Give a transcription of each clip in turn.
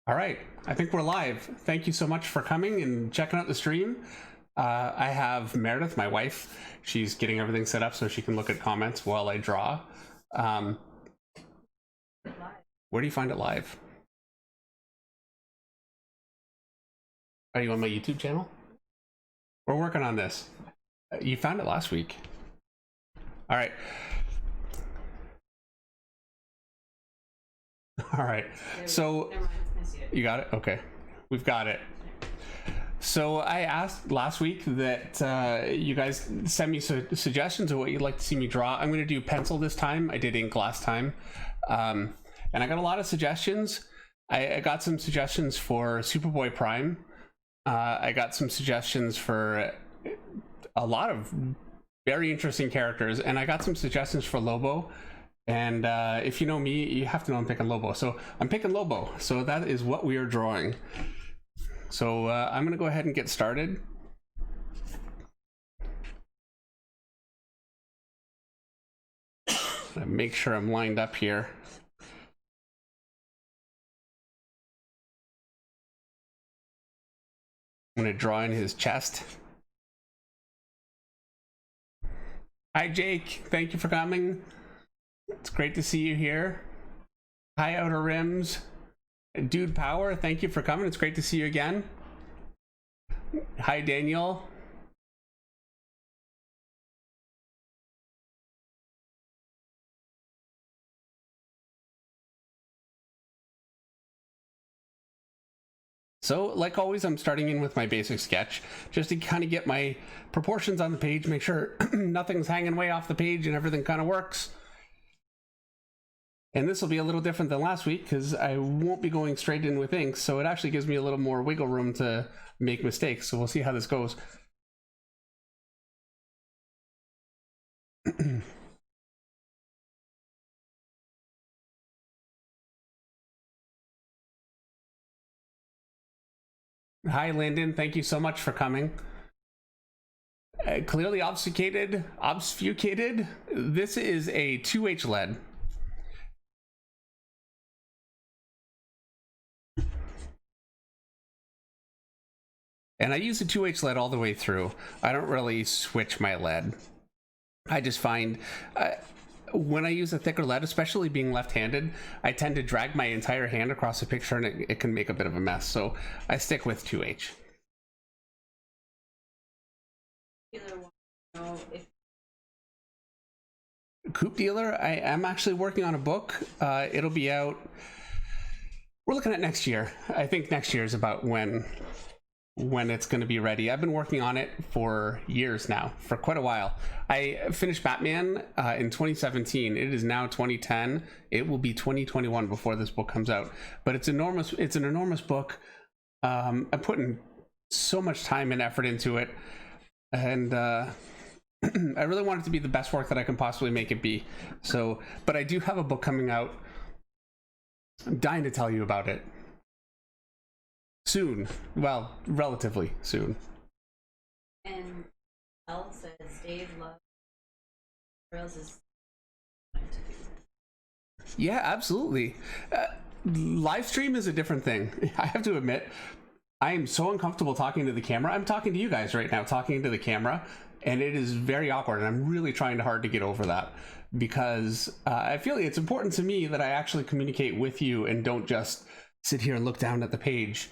All right, I think we're live. Thank you so much for coming and checking out the stream. I have Meredith, my wife. She's getting everything set up so she can look at comments while I draw. Where do you find it live? Are you on my YouTube channel? We're working on this. You found it last week. All right. All right. So you got it? Okay. We've got it. So I asked last week that you guys send me suggestions of what you'd like to see me draw. I'm going to do pencil this time. I did ink last time. And I got a lot of suggestions. I got some suggestions for Superboy Prime. I got some suggestions for a lot of very interesting characters. And I got some suggestions for Lobo. And if you know me, you have to know I'm picking Lobo. So I'm picking Lobo. So that is what we are drawing. So I'm going to go ahead and get started. Make sure I'm lined up here. I'm going to draw in his chest. Hi, Jake. Thank you for coming. It's great to see you here. Hi, Outer Rims. Dude Power, thank you for coming. It's great to see you again. Hi, Daniel. So, like always, I'm starting in with my basic sketch, just to kind of get my proportions on the page, make sure nothing's hanging way off the page and everything kind of works. And this will be a little different than last week because I won't be going straight in with ink, so it actually gives me a little more wiggle room to make mistakes. So we'll see how this goes. Hi, Landon. Thank you so much for coming. Clearly obfuscated. This is a 2H lead. And I use the 2H lead all the way through. I don't really switch my lead. I just find when I use a thicker lead, especially being left-handed, I tend to drag my entire hand across the picture and it can make a bit of a mess. So I stick with 2H. Coop Dealer, I am actually working on a book. It'll be out. We're looking at next year. I think next year is about when it's going to be ready. I've been working on it for years now, for quite a while. I finished Batman in 2017. It is now 2010. It will be 2021 before this book comes out. But it's enormous. It's an enormous book. I'm putting so much time and effort into it, and I really want it to be the best work that I can possibly make it be. So, but I do have a book coming out. I'm dying to tell you about it. Soon. Well, relatively soon. And Elle says Dave loves Rails. Yeah, absolutely. Livestream is a different thing. I have to admit, I am so uncomfortable talking to the camera. I'm talking to you guys right now, talking to the camera, and it is very awkward, and I'm really trying hard to get over that because I feel it's important to me that I actually communicate with you and don't just sit here and look down at the page.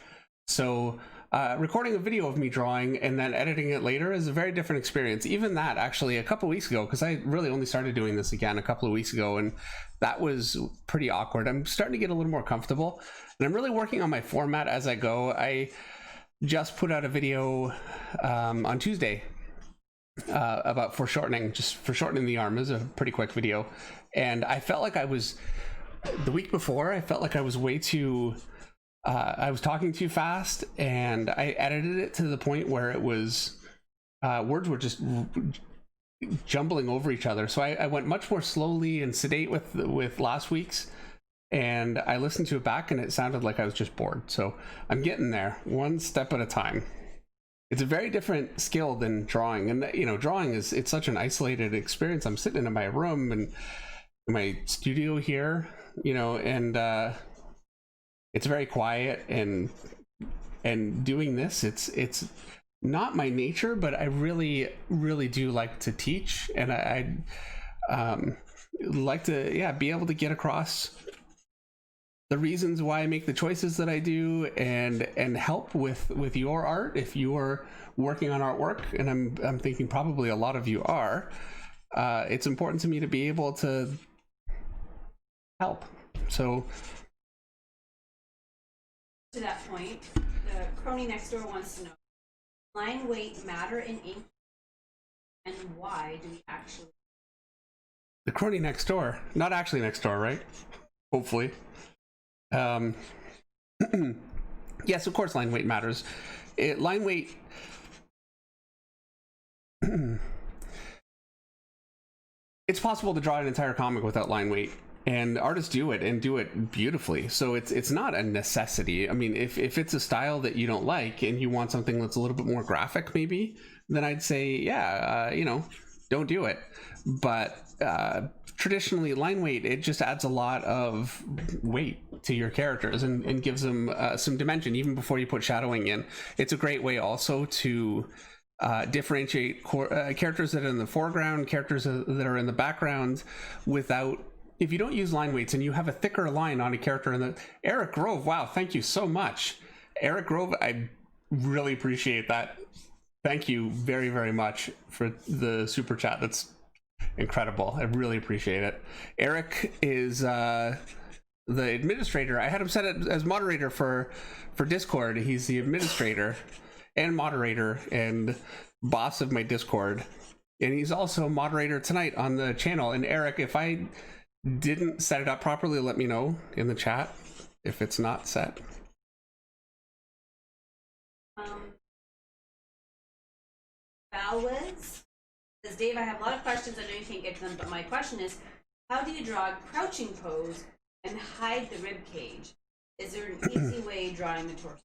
So recording a video of me drawing and then editing it later is a very different experience. Even that, actually, a couple weeks ago, because I really only started doing this again a couple of weeks ago, and that was pretty awkward. I'm starting to get a little more comfortable, and I'm really working on my format as I go. I just put out a video on Tuesday about foreshortening, just foreshortening the arm. It was a pretty quick video, and I felt like the week before, I felt like I was way too... I was talking too fast, and I edited it to the point where it was words were just jumbling over each other. So I went much more slowly and sedate with last week's, and I listened to it back, and it sounded like I was just bored. So I'm getting there, one step at a time. It's a very different skill than drawing, and you know, drawing it's such an isolated experience. I'm sitting in my room and in my studio here, you know, and it's very quiet, and doing this, it's not my nature, but I really do like to teach, and I like to be able to get across the reasons why I make the choices that I do, and help with your art if you're working on artwork, and I'm thinking probably a lot of you are. It's important to me to be able to help. So to that point, the crony next door wants to know, line weight matter in ink, and why do we actually? The crony next door, not actually next door, right? Hopefully. Yes, of course line weight matters. Line weight it's possible to draw an entire comic without line weight, and artists do it, and do it beautifully. So it's not a necessity. I mean, if it's a style that you don't like and you want something that's a little bit more graphic maybe, then I'd say don't do it. But traditionally, line weight, it just adds a lot of weight to your characters, and gives them some dimension even before you put shadowing in. It's a great way also to differentiate characters that are in the foreground, characters that are in the background, without, if you don't use line weights and you have a thicker line on a character in the... Eric Grove, wow, thank you so much. Eric Grove, I really appreciate that. Thank you very, very much for the super chat. That's incredible. I really appreciate it. Eric is the administrator. I had him set it as moderator for Discord. He's the administrator and moderator and boss of my Discord, and he's also moderator tonight on the channel. And Eric, if I didn't set it up properly, let me know in the chat if it's not set. Valwez says, Dave, I have a lot of questions. I know you can't get to them, but my question is, how do you draw a crouching pose and hide the rib cage? Is there an easy way drawing the torso?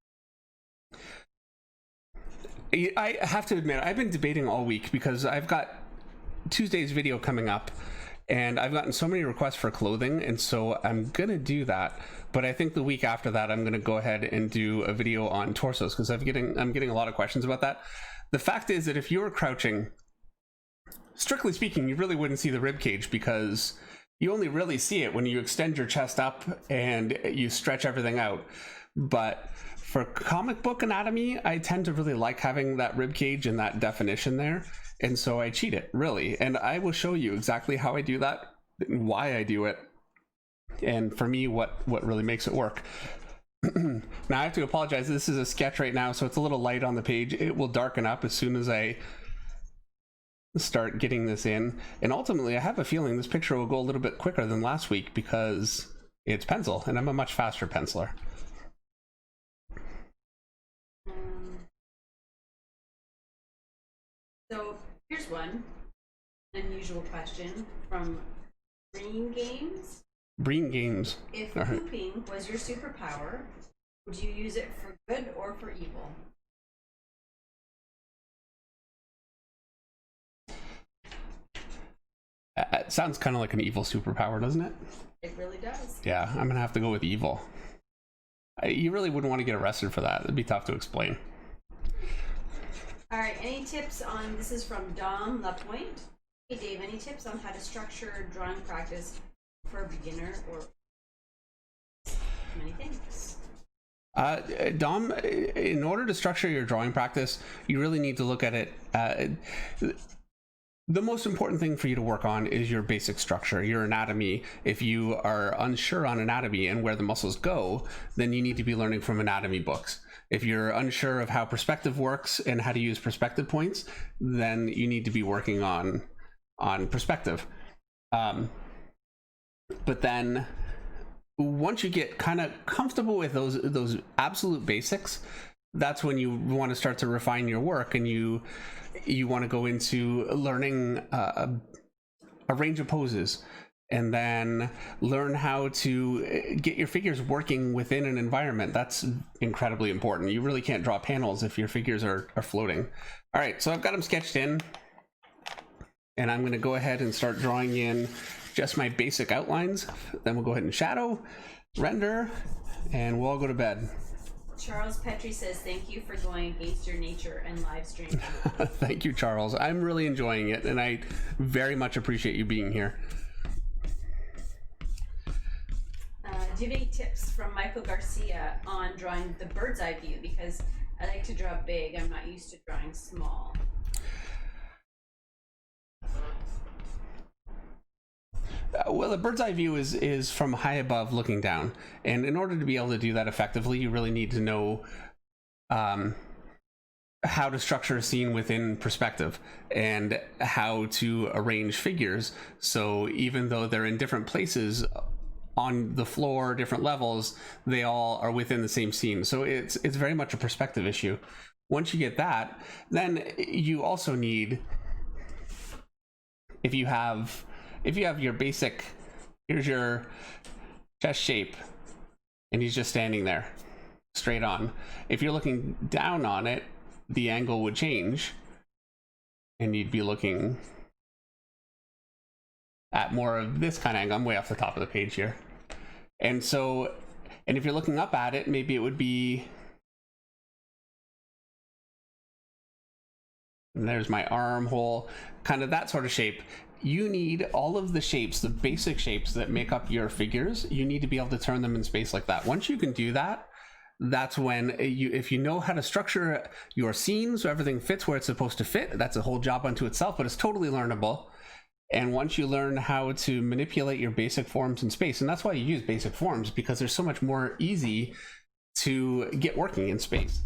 I have to admit, I've been debating all week, because I've got Tuesday's video coming up, and I've gotten so many requests for clothing, and so I'm gonna do that. But I think the week after that, I'm gonna go ahead and do a video on torsos, because I'm getting a lot of questions about that. The fact is that if you were crouching, strictly speaking, you really wouldn't see the rib cage, because you only really see it when you extend your chest up and you stretch everything out. But for comic book anatomy, I tend to really like having that rib cage and that definition there, and so I cheat it, really. And I will show you exactly how I do that, why I do it, and for me, what really makes it work. Now I have to apologize, this is a sketch right now, so it's a little light on the page. It will darken up as soon as I start getting this in, and ultimately I have a feeling this picture will go a little bit quicker than last week, because it's pencil, and I'm a much faster penciler. So here's one unusual question from Breen Games. Breen Games. If pooping was your superpower, would you use it for good or for evil? It sounds kind of like an evil superpower, doesn't it? It really does. Yeah, I'm gonna have to go with evil. You really wouldn't want to get arrested for that. It'd be tough to explain. All right, any tips on, this is from Dom Lapointe. Hey Dave, any tips on how to structure drawing practice for a beginner or many things? Dom, in order to structure your drawing practice, you really need to look at it. The most important thing for you to work on is your basic structure, your anatomy. If you are unsure on anatomy and where the muscles go, then you need to be learning from anatomy books. If you're unsure of how perspective works and how to use perspective points, then you need to be working on perspective. But then once you get kind of comfortable with those absolute basics, that's when you want to start to refine your work, and you want to go into learning a range of poses, and then learn how to get your figures working within an environment. That's incredibly important. You really can't draw panels if your figures are floating. All right, so I've got them sketched in, and I'm going to go ahead and start drawing in just my basic outlines. Then we'll go ahead and shadow, render, and we'll all go to bed. Charles Petrie says, thank you for going against your nature and live stream. Thank you, Charles. I'm really enjoying it, and I very much appreciate you being here. Do you have any tips from Michael Garcia on drawing the bird's eye view? Because I like to draw big. I'm not used to drawing small. Well, the bird's eye view is from high above looking down. And in order to be able to do that effectively, you really need to know how to structure a scene within perspective and how to arrange figures. So even though they're in different places on the floor, different levels, they all are within the same scene. So it's very much a perspective issue. Once you get that, then you also need, if you have your basic, here's your chest shape, and he's just standing there, straight on. If you're looking down on it, the angle would change, and you'd be looking at more of this kind of angle. I'm way off the top of the page here. And so, and if you're looking up at it, maybe it would be, and there's my armhole, kind of that sort of shape. You need all of the shapes, the basic shapes that make up your figures. You need to be able to turn them in space like that. Once you can do that, that's when if you know how to structure your scenes so everything fits where it's supposed to fit, that's a whole job unto itself, but it's totally learnable. And once you learn how to manipulate your basic forms in space, and that's why you use basic forms, because they're so much more easy to get working in space.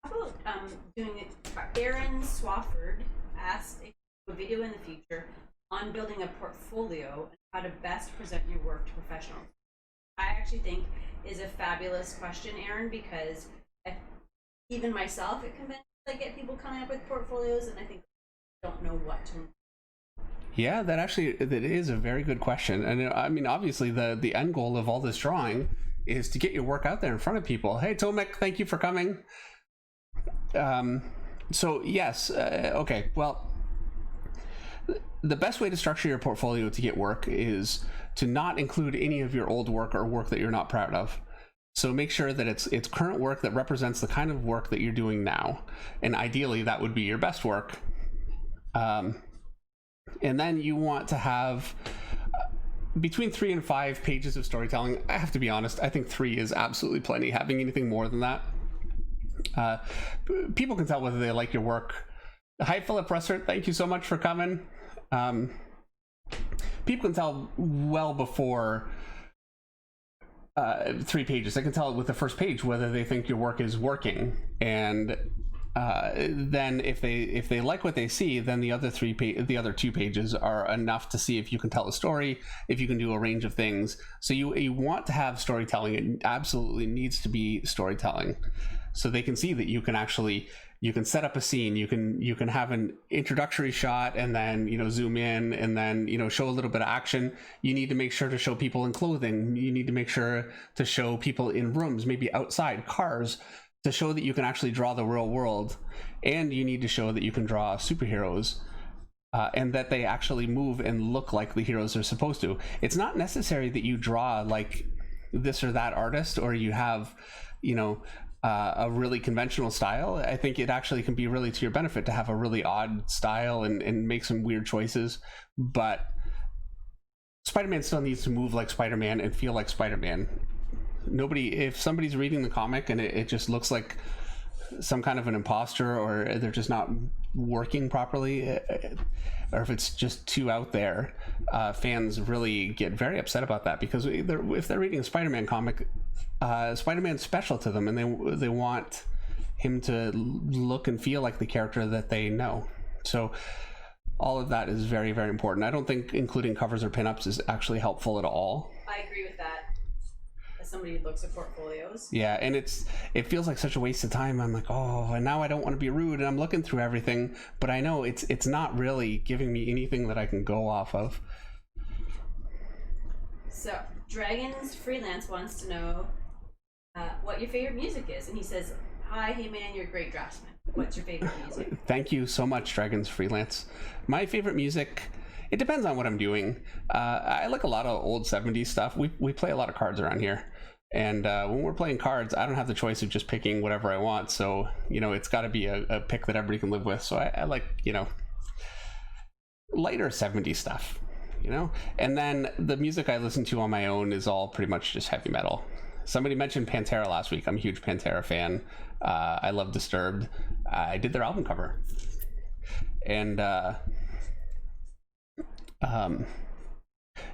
How about doing it? Aaron Swafford asked if you have a video in the future on building a portfolio and how to best present your work to professionals. I actually think is a fabulous question, Aaron, because even myself, it convinced I get people coming up with portfolios, and I think I don't know what to. Yeah, that is a very good question. And I mean, obviously the end goal of all this drawing is to get your work out there in front of people. Hey, Tomek, thank you for coming. So yes, okay, well, the best way to structure your portfolio to get work is to not include any of your old work or work that you're not proud of. So make sure that it's current work that represents the kind of work that you're doing now. And ideally that would be your best work. And then you want to have between 3 and 5 pages of storytelling. I have to be honest, I think 3 is absolutely plenty. Having anything more than that, people can tell whether they like your work. Hi, Philip Russert, thank you so much for coming. People can tell well before 3 pages. They can tell with the first page whether they think your work is working, and then if they like what they see, then the other 2 pages are enough to see if you can tell a story, if you can do a range of things. So you want to have storytelling. It absolutely needs to be storytelling, so they can see that you can set up a scene, you can have an introductory shot, and then zoom in, and then show a little bit of action. You need to make sure to show people in clothing. You need to make sure to show people in rooms, maybe outside, cars, to show that you can actually draw the real world. And you need to show that you can draw superheroes, and that they actually move and look like the heroes are supposed to. It's not necessary that you draw like this or that artist, or you have a really conventional style. I think it actually can be really to your benefit to have a really odd style and make some weird choices. But Spider-Man still needs to move like Spider-Man and feel like Spider-Man. If somebody's reading the comic and it just looks like some kind of an imposter, or they're just not working properly, or if it's just too out there, fans really get very upset about that, because if they're reading a Spider-Man comic, Spider-Man's special to them, and they want him to look and feel like the character that they know. So all of that is very, very important. I don't think including covers or pinups is actually helpful at all. I agree with that. As somebody who looks at portfolios. Yeah, and it feels like such a waste of time. I'm like, oh, and now I don't want to be rude, and I'm looking through everything, but I know it's not really giving me anything that I can go off of. So Dragons Freelance wants to know what your favorite music is, and he says, hi, hey man, you're a great draftsman. What's your favorite music? Thank you so much, Dragons Freelance. My favorite music It depends on what I'm doing. I like a lot of old 70s stuff. We play a lot of cards around here. And when we're playing cards, I don't have the choice of just picking whatever I want. So, you know, it's got to be a pick that everybody can live with. So I like, you know, lighter 70s stuff, you know? And then the music I listen to on my own is all pretty much just heavy metal. Somebody mentioned Pantera last week. I'm a huge Pantera fan. I love Disturbed. I did their album cover. And,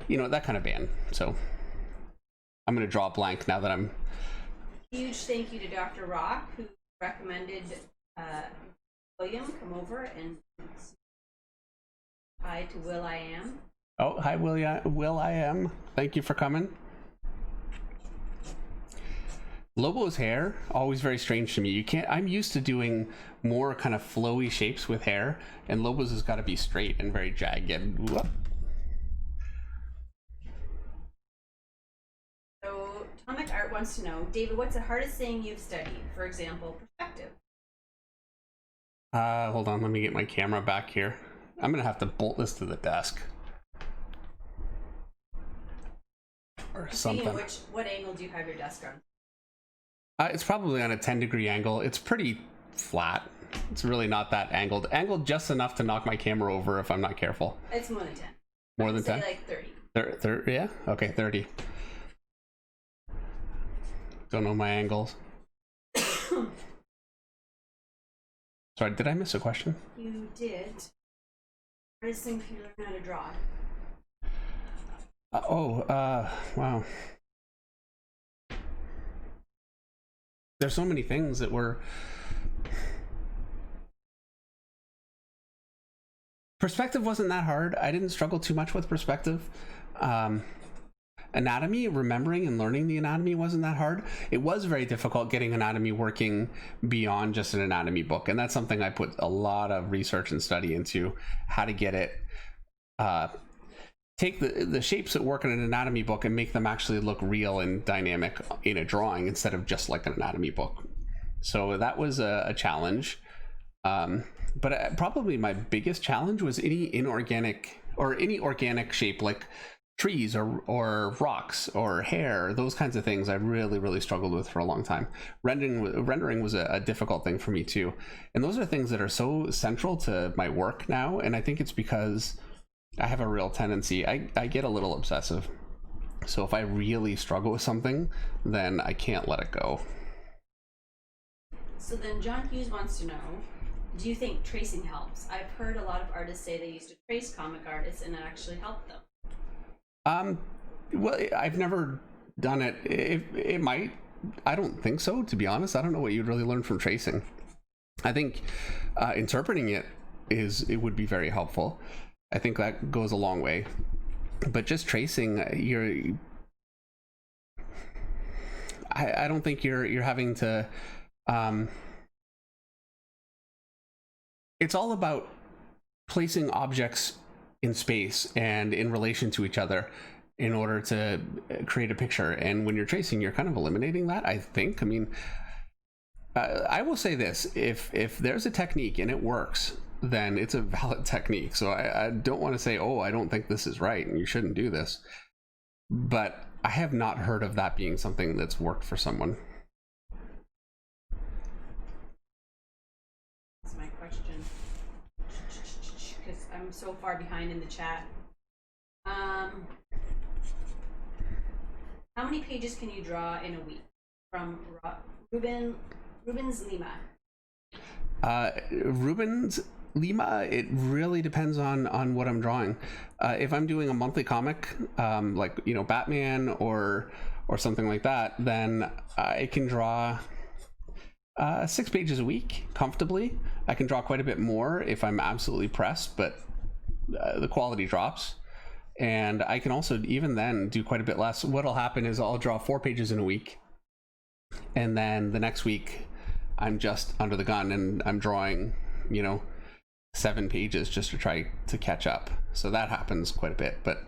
you know, that kind of band. So I'm going to draw a blank now that I'm... Huge thank you to Dr. Rock, who recommended William come over and hi to Will I Am. Oh, hi, Will I Am. Thank you for coming. Lobo's hair, always very strange to me. I'm used to doing more kind of flowy shapes with hair, and Lobo's has got to be straight and very jagged. Whoop. So, Atomic Art wants to know, David, what's the hardest thing you've studied? For example, perspective. Hold on, let me get my camera back here. I'm gonna have to bolt this to the desk. Or something. Speaking of which, what angle do you have your desk on? It's probably on a 10-degree angle. It's pretty flat. It's really not that angled. Angled just enough to knock my camera over if I'm not careful. It's more than 10. More than 10? Like 30. 30, yeah? Okay, 30. Don't know my angles. Sorry, did I miss a question? You did. Hardest thing for you to learn how to draw? Wow. There's so many things that were... Perspective wasn't that hard. I didn't struggle too much with perspective. Anatomy, remembering and learning the anatomy wasn't that hard. It was very difficult getting anatomy working beyond just an anatomy book. And that's something I put a lot of research and study into, how to get it... take the shapes that work in an anatomy book and make them actually look real and dynamic in a drawing instead of just like an anatomy book. So that was a challenge. But probably my biggest challenge was any inorganic or any organic shape like trees or rocks or hair, those kinds of things I really struggled with for a long time. Rendering was a difficult thing for me too. And those are things that are so central to my work now. And I think it's because I have a real tendency, I get a little obsessive. So if I really struggle with something, then I can't let it go. So then John Hughes wants to know, do you think tracing helps? I've heard a lot of artists say they used to trace comic artists and it actually helped them. Well, I've never done it. It might. I don't think so, to be honest. I don't know what you'd really learn from tracing. I think interpreting it would be very helpful. I think that goes a long way. But just tracing, I don't think you're having to. It's all about placing objects in space and in relation to each other in order to create a picture. And when you're tracing, you're kind of eliminating that, I think. I mean, I will say this: if there's a technique and it works, then it's a valid technique. So I don't want to say, oh, I don't think this is right and you shouldn't do this. But I have not heard of that being something that's worked for someone. That's my question. Because I'm so far behind in the chat. How many pages can you draw in a week? From Rubens Lima. Rubens Lima, it really depends on what I'm drawing. If I'm doing a monthly comic, like, you know, Batman or something like that, then I can draw 6 pages a week comfortably. I can draw quite a bit more if I'm absolutely pressed, but the quality drops. And I can also even then do quite a bit less. What'll happen is I'll draw 4 pages in a week, and then the next week I'm just under the gun and I'm drawing, you know, 7 pages just to try to catch up. So that happens quite a bit, but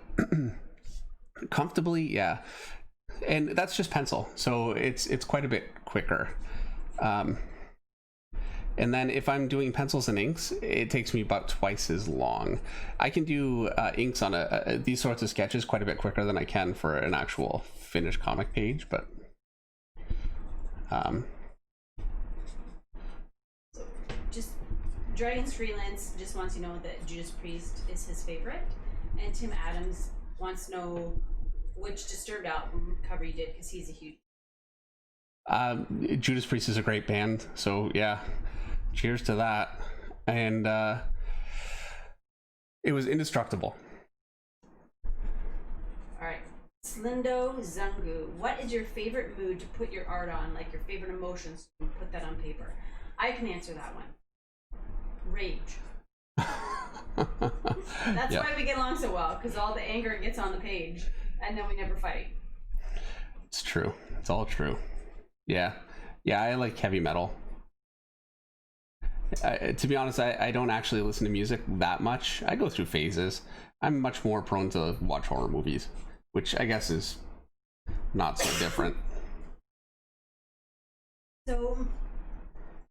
comfortably, yeah. And that's just pencil, so it's quite a bit quicker. And then if I'm doing pencils and inks, it takes me about twice as long. I can do inks on these sorts of sketches quite a bit quicker than I can for an actual finished comic page, but So just Dragon's Freelance just wants to know that Judas Priest is his favorite, and Tim Adams wants to know which Disturbed album cover you did because he's a huge. Judas Priest is a great band, so yeah, cheers to that. And it was indestructible. All right, Slindo Zungu, what is your favorite mood to put your art on, like your favorite emotions, to put that on paper? I can answer that one. Rage. That's why we get along so well, because all the anger gets on the page and then we never fight. It's true. It's all true. Yeah, I like heavy metal. To be honest, I don't actually listen to music that much. I go through phases. I'm much more prone to watch horror movies, which I guess is not so different. So,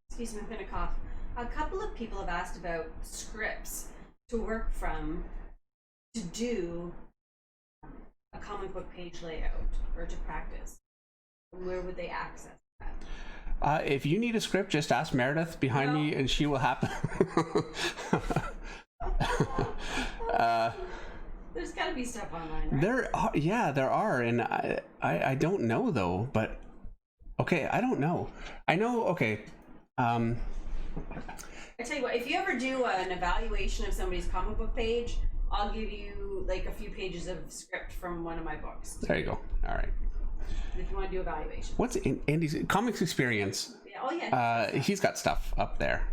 excuse me, I'm gonna cough. A couple of people have asked about scripts to work from to do a comic book page layout or to practice. Where would they access that? If you need a script, just ask Meredith behind me and she will happen. There's got to be stuff online, right? There are, and I don't know though, but okay, I don't know. I know, okay. I tell you what, if you ever do an evaluation of somebody's comic book page, I'll give you like a few pages of script from one of my books. There you go. All right. If you want to do evaluation. What's Andy's Comics Experience? Yeah. Oh yeah. He's got stuff up there.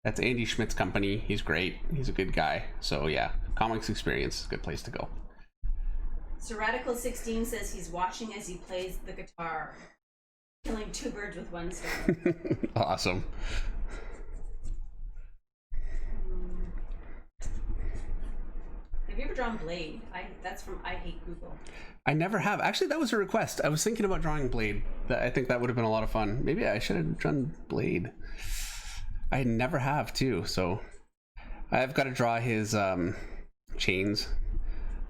That's Andy Schmidt's company. He's great. He's a good guy. So yeah, Comics Experience is a good place to go. Serratical16 says he's watching as he plays the guitar, killing two birds with one stone. Awesome. Have you ever drawn Blade? That's from I Hate Google. I never have. Actually, that was a request. I was thinking about drawing Blade. I think that would have been a lot of fun. Maybe I should have drawn Blade. I never have too, so I've got to draw his chains.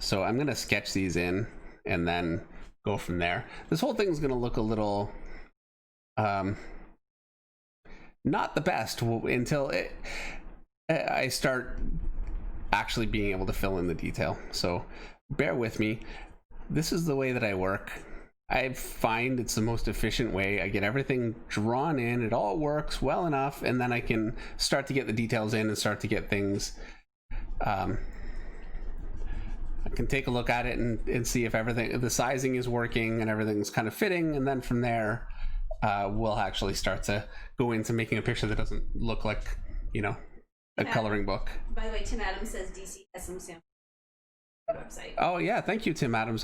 So I'm gonna sketch these in and then go from there. This whole thing is gonna look a little not the best until I start actually being able to fill in the detail. So bear with me. This is the way that I work. I find it's the most efficient way. I get everything drawn in, it all works well enough, and then I can start to get the details in and start to get things I can take a look at it and see if the sizing is working and everything's kind of fitting, and then from there we'll actually start to go into making a picture that doesn't look like, a coloring book. By the way, Tim Adams says DC has some samples on the website. Oh yeah, thank you, Tim Adams.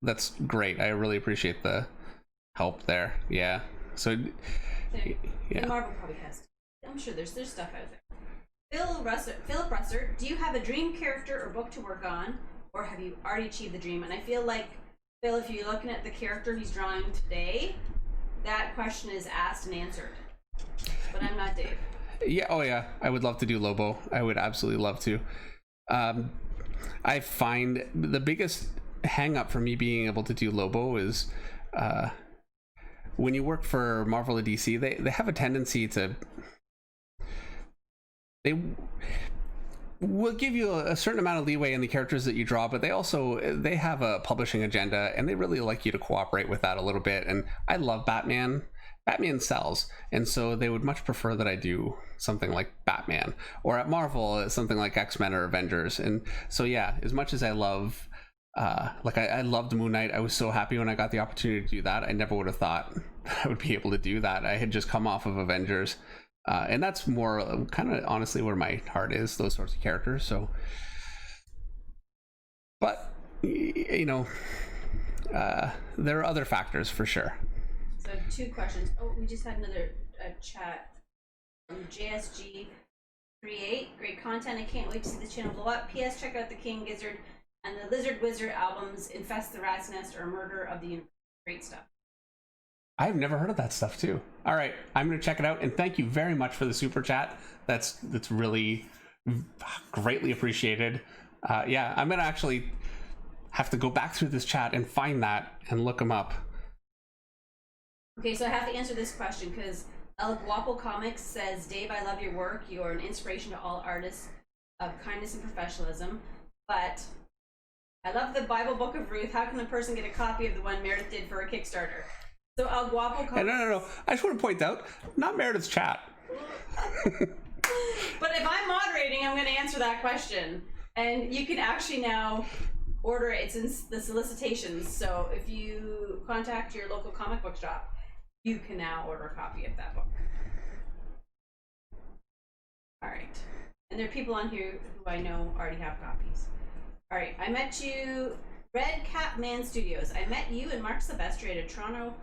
That's great. I really appreciate the help there. Yeah. So yeah. Marvel probably has. I'm sure there's stuff out there. Philip Russer, do you have a dream character or book to work on, or have you already achieved the dream? And I feel like, Phil, if you're looking at the character he's drawing today, that question is asked and answered. But I'm not Dave. Yeah, oh yeah, I would love to do Lobo. I would absolutely love to. I find the biggest hang up for me being able to do Lobo is when you work for Marvel or DC, they have a tendency to, they will give you a certain amount of leeway in the characters that you draw, but they have a publishing agenda and they really like you to cooperate with that a little bit. And I love Batman. Batman sells, and so they would much prefer that I do something like Batman, or at Marvel something like X-Men or Avengers. And so yeah, as much as I love I loved Moon Knight, I was so happy when I got the opportunity to do that. I never would have thought I would be able to do that. I had just come off of Avengers, and that's more kind of honestly where my heart is, those sorts of characters. So but there are other factors for sure. So 2 questions. Oh, we just had another chat from JSG Create. Great content. I can't wait to see the channel blow up. PS, check out the King Gizzard and the Lizard Wizard albums, Infest the Rat's Nest or Murder of the Universe. Great stuff. I've never heard of that stuff too. All right, I'm gonna check it out, and thank you very much for the super chat. That's really greatly appreciated. Yeah, I'm gonna actually have to go back through this chat and find that and look them up. Okay, so I have to answer this question because El Guapo Comics says, Dave, I love your work. You are an inspiration to all artists of kindness and professionalism. But I love the Bible Book of Ruth. How can the person get a copy of the one Meredith did for a Kickstarter? So El Guapo Comics... No. I just want to point out, not Meredith's chat. But if I'm moderating, I'm going to answer that question. And you can actually now order it. It's in the solicitations. So if you contact your local comic book shop, you can now order a copy of that book. All right. And there are people on here who I know already have copies. All right. I met you, Red Cap Man Studios. I met you and Mark Silvestri at a Toronto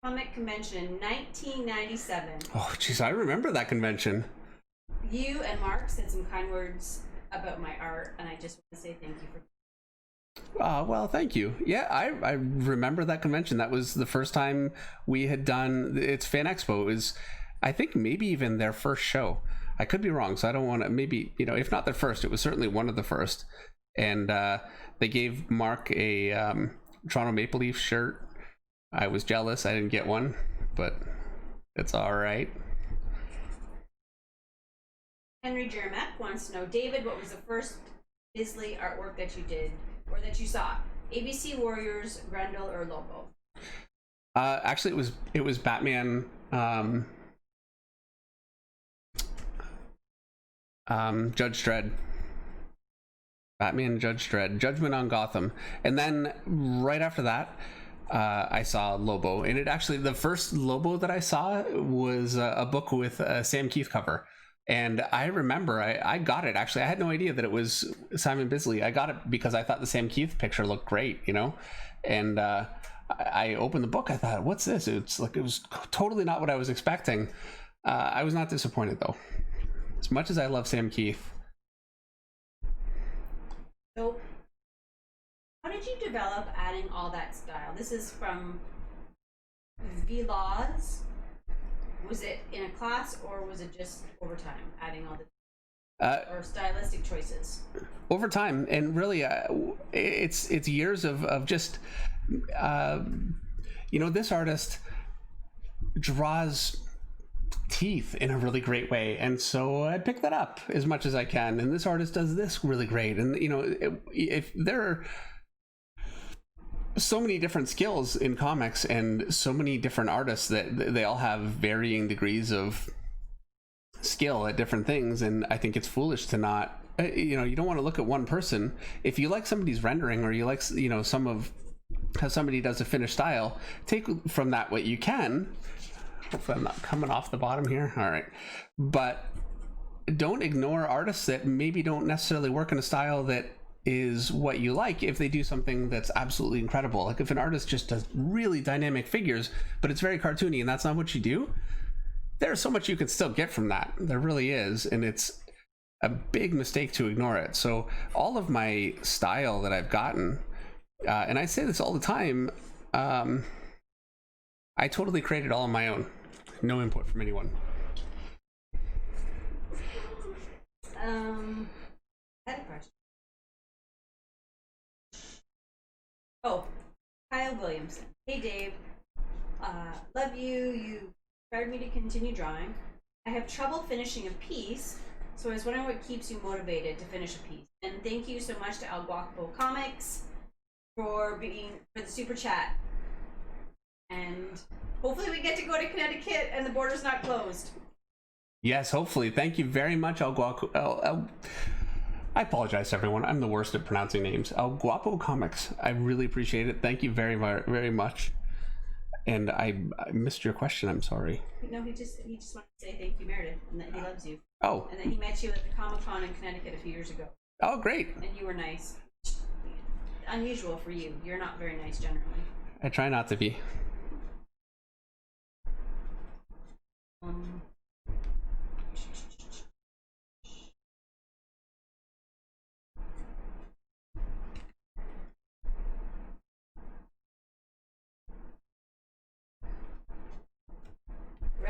Comic Convention in 1997. Oh, jeez, I remember that convention. You and Mark said some kind words about my art, and I just want to say thank you for... Well, thank you. Yeah, I remember that convention. That was the first time we had done its Fan Expo. It was, I think, maybe even their first show. I could be wrong, so I don't want to, maybe, you know, if not their first, it was certainly one of the first. And they gave Mark a Toronto Maple Leaf shirt. I was jealous. I didn't get one, but it's all right. Henry Jermack wants to know, David, what was the first Bisley artwork that you did or that you saw? ABC Warriors, Grendel, or Lobo? Actually, it was Batman. Judge Dredd. Batman Judge Dredd. Judgment on Gotham. And then right after that, I saw Lobo. And it actually, the first Lobo that I saw was a book with a Sam Keith cover. And I remember I got it. Actually, I had no idea that it was Simon Bisley. I got it because I thought the Sam Keith picture looked great, you know? And I opened the book. I thought, what's this? It's like, it was totally not what I was expecting. I was not disappointed though. As much as I love Sam Keith. So, how did you develop adding all that style? This is from Vlogs. Was it in a class or was it just over time, adding all the or stylistic choices? Over time, and really, it's years of just, you know, this artist draws teeth in a really great way, and so I pick that up as much as I can. And this artist does this really great, and you know, if there are so many different skills in comics and so many different artists that they all have varying degrees of skill at different things, and I think it's foolish to not, you know, you don't want to look at one person. If you like somebody's rendering, or you like, you know, some of how somebody does a finished style, take from that what you can. Hopefully I'm not coming off the bottom here. All right, but don't ignore artists that maybe don't necessarily work in a style that is what you like if they do something that's absolutely incredible. Like if an artist just does really dynamic figures, but it's very cartoony and that's not what you do, there's so much you can still get from that. There really is, and it's a big mistake to ignore it. So all of my style that I've gotten, and I say this all the time, I totally created all on my own. No input from anyone. I had a question. Oh, Kyle Williamson. Hey Dave, love you. You inspired me to continue drawing. I have trouble finishing a piece, so I was wondering what keeps you motivated to finish a piece. And thank you so much to El Guapo Comics for the super chat. And hopefully we get to go to Connecticut and the border's not closed. Yes, hopefully. Thank you very much, El Guapo. I apologize to everyone. I'm the worst at pronouncing names. El Guapo Comics. I really appreciate it. Thank you very, very much. And I missed your question. I'm sorry. No, he just wanted to say thank you, Meredith, and that he loves you. Oh. And that he met you at the Comic-Con in Connecticut a few years ago. Oh, great. And you were nice. Unusual for you. You're not very nice generally. I try not to be.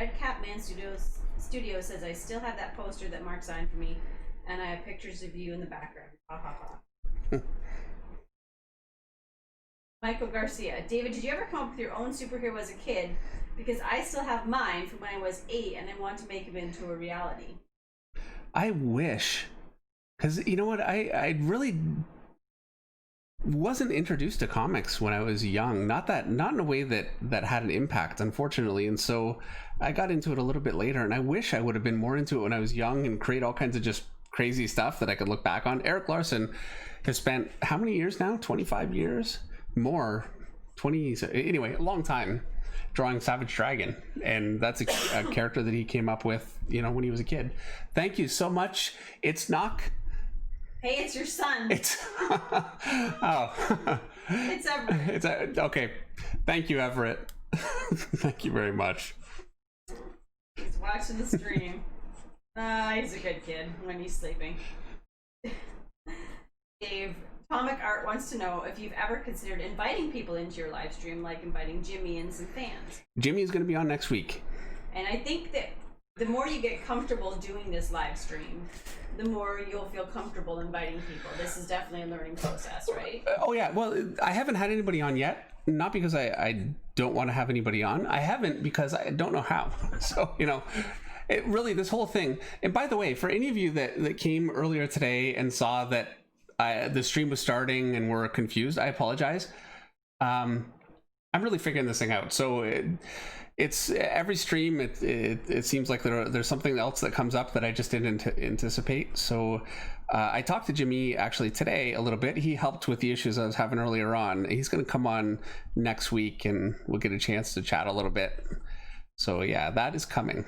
Red Cat Man Studio says, I still have that poster that Mark signed for me, and I have pictures of you in the background. Ha ha ha. Michael Garcia. David, did you ever come up with your own superhero as a kid? Because I still have mine from when I was 8 and I want to make him into a reality. I wish. Because you know what? I really wasn't introduced to comics when I was young. Not in a way that had an impact, unfortunately. And so I got into it a little bit later, and I wish I would have been more into it when I was young and create all kinds of just crazy stuff that I could look back on. Eric Larson has spent how many years now? 25 years? More. 20. Anyway, a long time drawing Savage Dragon. And that's a character that he came up with, when he was a kid. Thank you so much. It's Knock. Hey, it's your son. It's oh, it's Everett. It's okay. Thank you, Everett. Thank you very much. He's watching the stream. He's a good kid when he's sleeping. Dave, Comic Art wants to know if you've ever considered inviting people into your live stream, like inviting Jimmy and some fans. Jimmy is going to be on next week. And I think that the more you get comfortable doing this live stream, the more you'll feel comfortable inviting people. This is definitely a learning process, right? Oh yeah, well, I haven't had anybody on yet. Not because I don't want to have anybody on. I haven't because I don't know how. So, it really, this whole thing. And by the way, for any of you that came earlier today and saw that the stream was starting and were confused, I apologize. I'm really figuring this thing out. So it's every stream. It seems like there's something else that comes up that I just didn't anticipate. So I talked to Jimmy actually today a little bit. He helped with the issues I was having earlier on. He's going to come on next week and we'll get a chance to chat a little bit. So yeah, that is coming.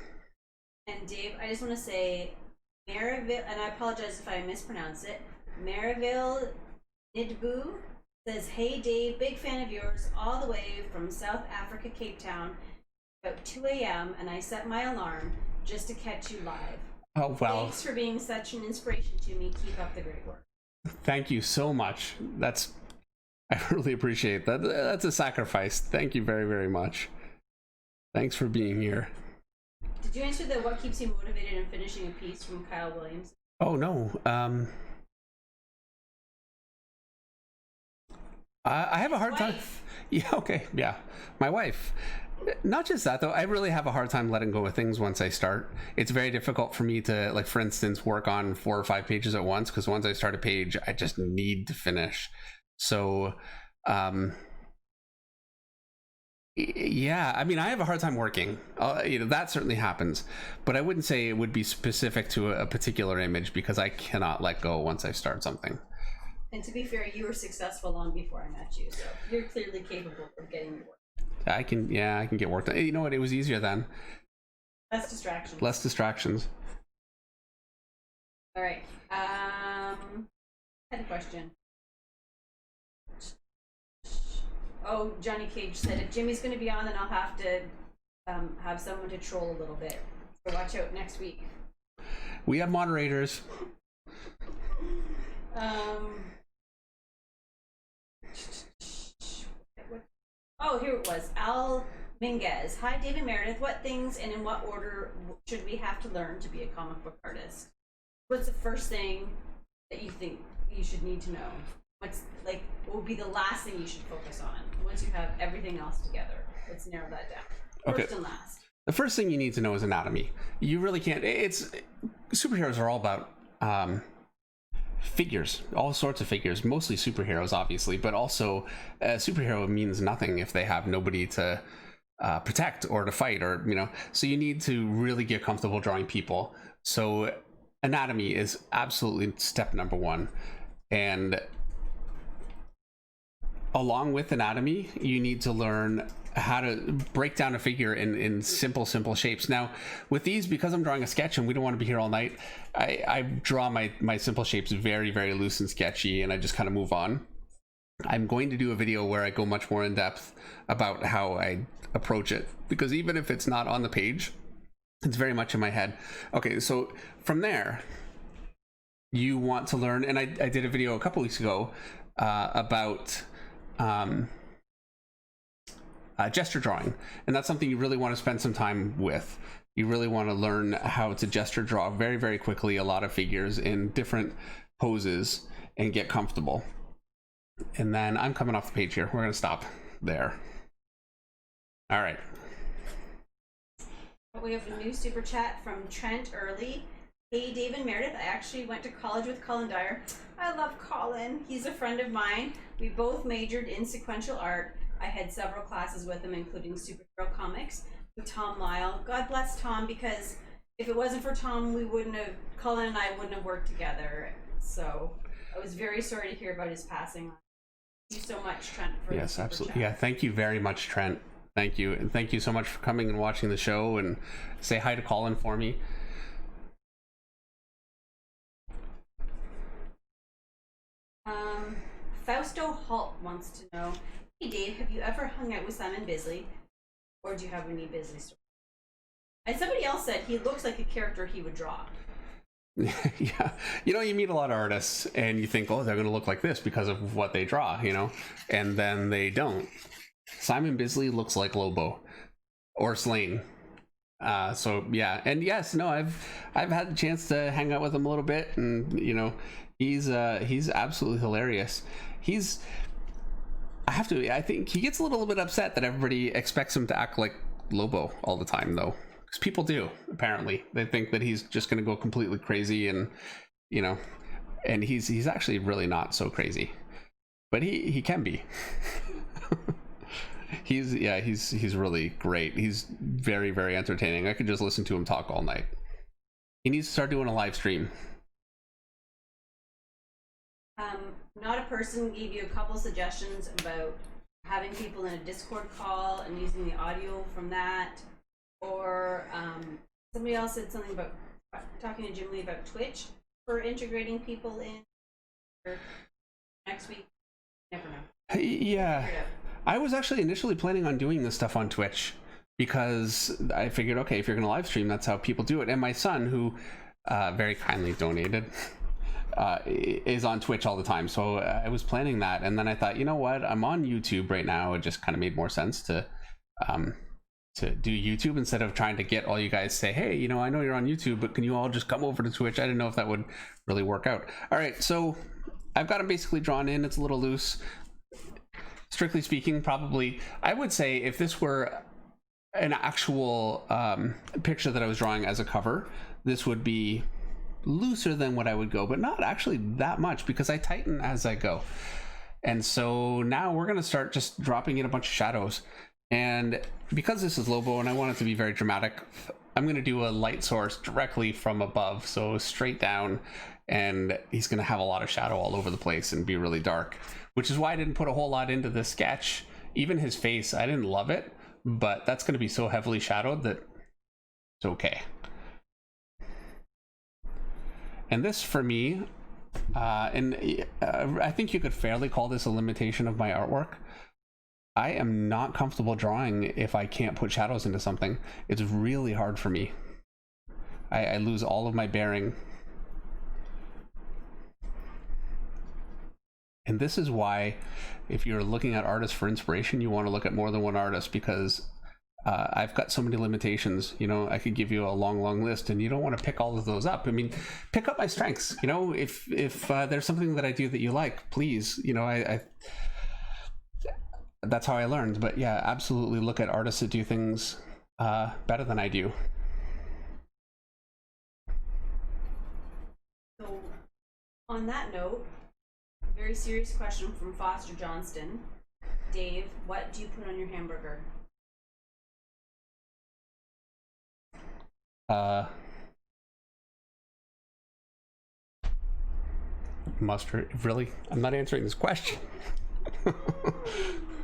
And Dave, I just want to say, Maryville, and I apologize if I mispronounce it. Maryville Nidbu says, hey Dave, big fan of yours all the way from South Africa, Cape Town, about 2 a.m. and I set my alarm just to catch you live. Oh, wow. Thanks for being such an inspiration to me. Keep up the great work. Thank you so much. I really appreciate that. That's a sacrifice. Thank you very, very much. Thanks for being here. Did you answer the what keeps you motivated in finishing a piece from Kyle Williams? Oh, no. I have a hard time. Yeah, okay. Yeah. My wife. Not just that, though. I really have a hard time letting go of things once I start. It's very difficult for me to, like, for instance, work on 4 or 5 pages at once, because once I start a page, I just need to finish. So, yeah, I mean, I have a hard time working. That certainly happens. But I wouldn't say it would be specific to a particular image, because I cannot let go once I start something. And to be fair, you were successful long before I met you, so you're clearly capable of getting your work. I can get work done. You know what? It was easier then. Less distractions. Less distractions. All right. I had a question. Oh, Johnny Cage said if Jimmy's going to be on, then I'll have to have someone to troll a little bit. So watch out next week. We have moderators. Oh, here it was. Al Minguez. Hi, David Meredith. What things and in what order should we have to learn to be a comic book artist? What's the first thing that you think you should need to know? What would be the last thing you should focus on once you have everything else together? Let's narrow that down. First and last. The first thing you need to know is anatomy. You really can't. Superheroes are all about figures, all sorts of figures, mostly superheroes, obviously, but also a superhero means nothing if they have nobody to protect or to fight, or so you need to really get comfortable drawing people. So anatomy is absolutely step number 1, and along with anatomy, you need to learn how to break down a figure in simple shapes. Now, with these, because I'm drawing a sketch and we don't want to be here all night, I draw my simple shapes very, very loose and sketchy, and I just kind of move on. I'm going to do a video where I go much more in depth about how I approach it, because even if it's not on the page, it's very much in my head. Okay, so from there, you want to learn, and I did a video a couple weeks ago about gesture drawing, and that's something you really want to spend some time with. You really want to learn how to gesture draw very, very quickly a lot of figures in different poses and get comfortable. And then I'm coming off the page here. We're going to stop there. All right. We have a new super chat from Trent Early. Hey, Dave and Meredith, I actually went to college with Colin Dyer. I love Colin. He's a friend of mine. We both majored in sequential art. I had several classes with him, including superhero comics with Tom Lyle. God bless Tom, because if it wasn't for Tom, Colin and I wouldn't have worked together. So I was very sorry to hear about his passing. Thank you so much, Trent, for the super absolutely. chat. Yeah, thank you very much, Trent. Thank you. And thank you so much for coming and watching the show, and say hi to Colin for me. Fausto Halt wants to know, hey Dave, have you ever hung out with Simon Bisley? Or do you have any Bisley stories? And somebody else said he looks like a character he would draw. Yeah, you meet a lot of artists and you think, oh, they're going to look like this because of what they draw, and then they don't. Simon Bisley looks like Lobo or Slane. So yeah, and yes, no, I've had the chance to hang out with him a little bit, and he's absolutely hilarious. I think he gets a little bit upset that everybody expects him to act like Lobo all the time, though, because people do. Apparently, they think that he's just going to go completely crazy, and and he's actually really not so crazy, but he can be. He's really great. He's very, very entertaining. I could just listen to him talk all night. He needs to start doing a live stream. Not a Person gave you a couple suggestions about having people in a Discord call and using the audio from that, or somebody else said something about talking to Jim Lee about Twitch for integrating people in for next week. Never know. Yeah, I was actually initially planning on doing this stuff on Twitch, because I figured, okay, if you're gonna live stream, that's how people do it. And my son, who very kindly donated, is on Twitch all the time, so I was planning that, and then I thought, you know what, I'm on YouTube right now. It just kind of made more sense to do YouTube instead of trying to get all you guys to say, hey, I know you're on YouTube, but can you all just come over to Twitch? I didn't know if that would really work out. All right, so I've got them basically drawn in. It's a little loose. Strictly speaking, probably I would say if this were an actual picture that I was drawing as a cover, this would be looser than what I would go, but not actually that much, because I tighten as I go. And so now we're going to start just dropping in a bunch of shadows. And because this is Lobo and I want it to be very dramatic, I'm going to do a light source directly from above, so straight down, and he's going to have a lot of shadow all over the place and be really dark, which is why I didn't put a whole lot into this sketch. Even his face, I didn't love it, but that's going to be so heavily shadowed that it's okay. And this, for me, I think you could fairly call this a limitation of my artwork. I am not comfortable drawing if I can't put shadows into something. It's really hard for me. I lose all of my bearing. And this is why, if you're looking at artists for inspiration, you want to look at more than one artist, because I've got so many limitations. I could give you a long list, and you don't want to pick all of those up. I mean, pick up my strengths. If there's something that I do that you like, please. I that's how I learned. But yeah, absolutely look at artists that do things better than I do. So, on that note, very serious question from Foster Johnston. Dave, what do you put on your hamburger? Mustard. Really? I'm not answering this question.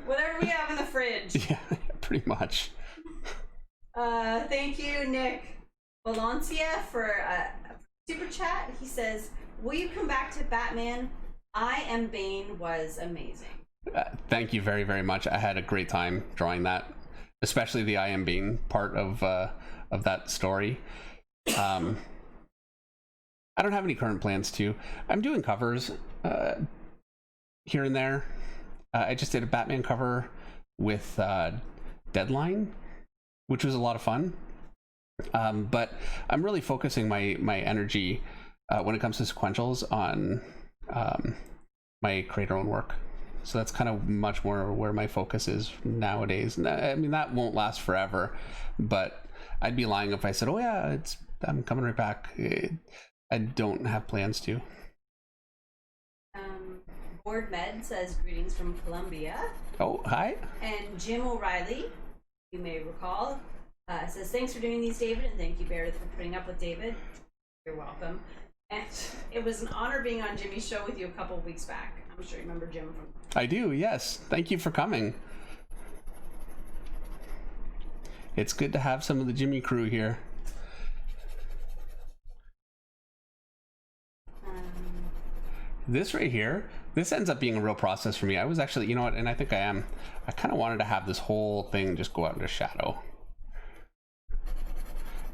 Whatever we have in the fridge. Yeah, pretty much. Thank you, Nick Valencia, for a super chat. He says, will you come back to Batman? I Am Bane was amazing. Thank you very, very much. I had a great time drawing that, especially the I Am Bane part of that story. I don't have any current plans to. I'm doing covers here and there. I just did a Batman cover with deadline, which was a lot of fun. But I'm really focusing my energy when it comes to sequentials on my creator-owned work. So that's kind of much more where my focus is nowadays. I mean, that won't last forever, but I'd be lying if I said, oh yeah, I'm coming right back. I don't have plans to. Board Med says greetings from Colombia. Oh, hi. And Jim O'Reilly, you may recall, says thanks for doing these, David, and thank you, Meredith, for putting up with David. You're welcome. And it was an honor being on Jimmy's show with you a couple of weeks back. I'm sure you remember Jim from... I do, yes. Thank you for coming. It's good to have some of the Jimmy crew here. This right here, this ends up being a real process for me. I was actually, you know what, and I think I am. I kind of wanted to have this whole thing just go out into shadow.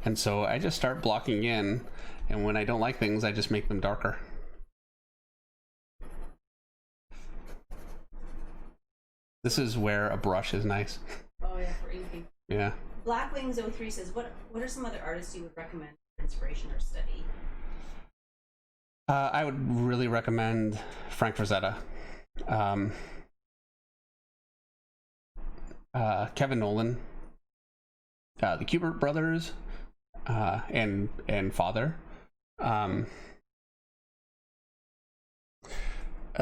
And so I just start blocking in, and when I don't like things, I just make them darker. This is where a brush is nice. Oh yeah, for inking. Yeah. Blackwings03 says, what are some other artists you would recommend for inspiration or study? I would really recommend Frank Frazetta, Kevin Nolan, the Kubert brothers, and Father,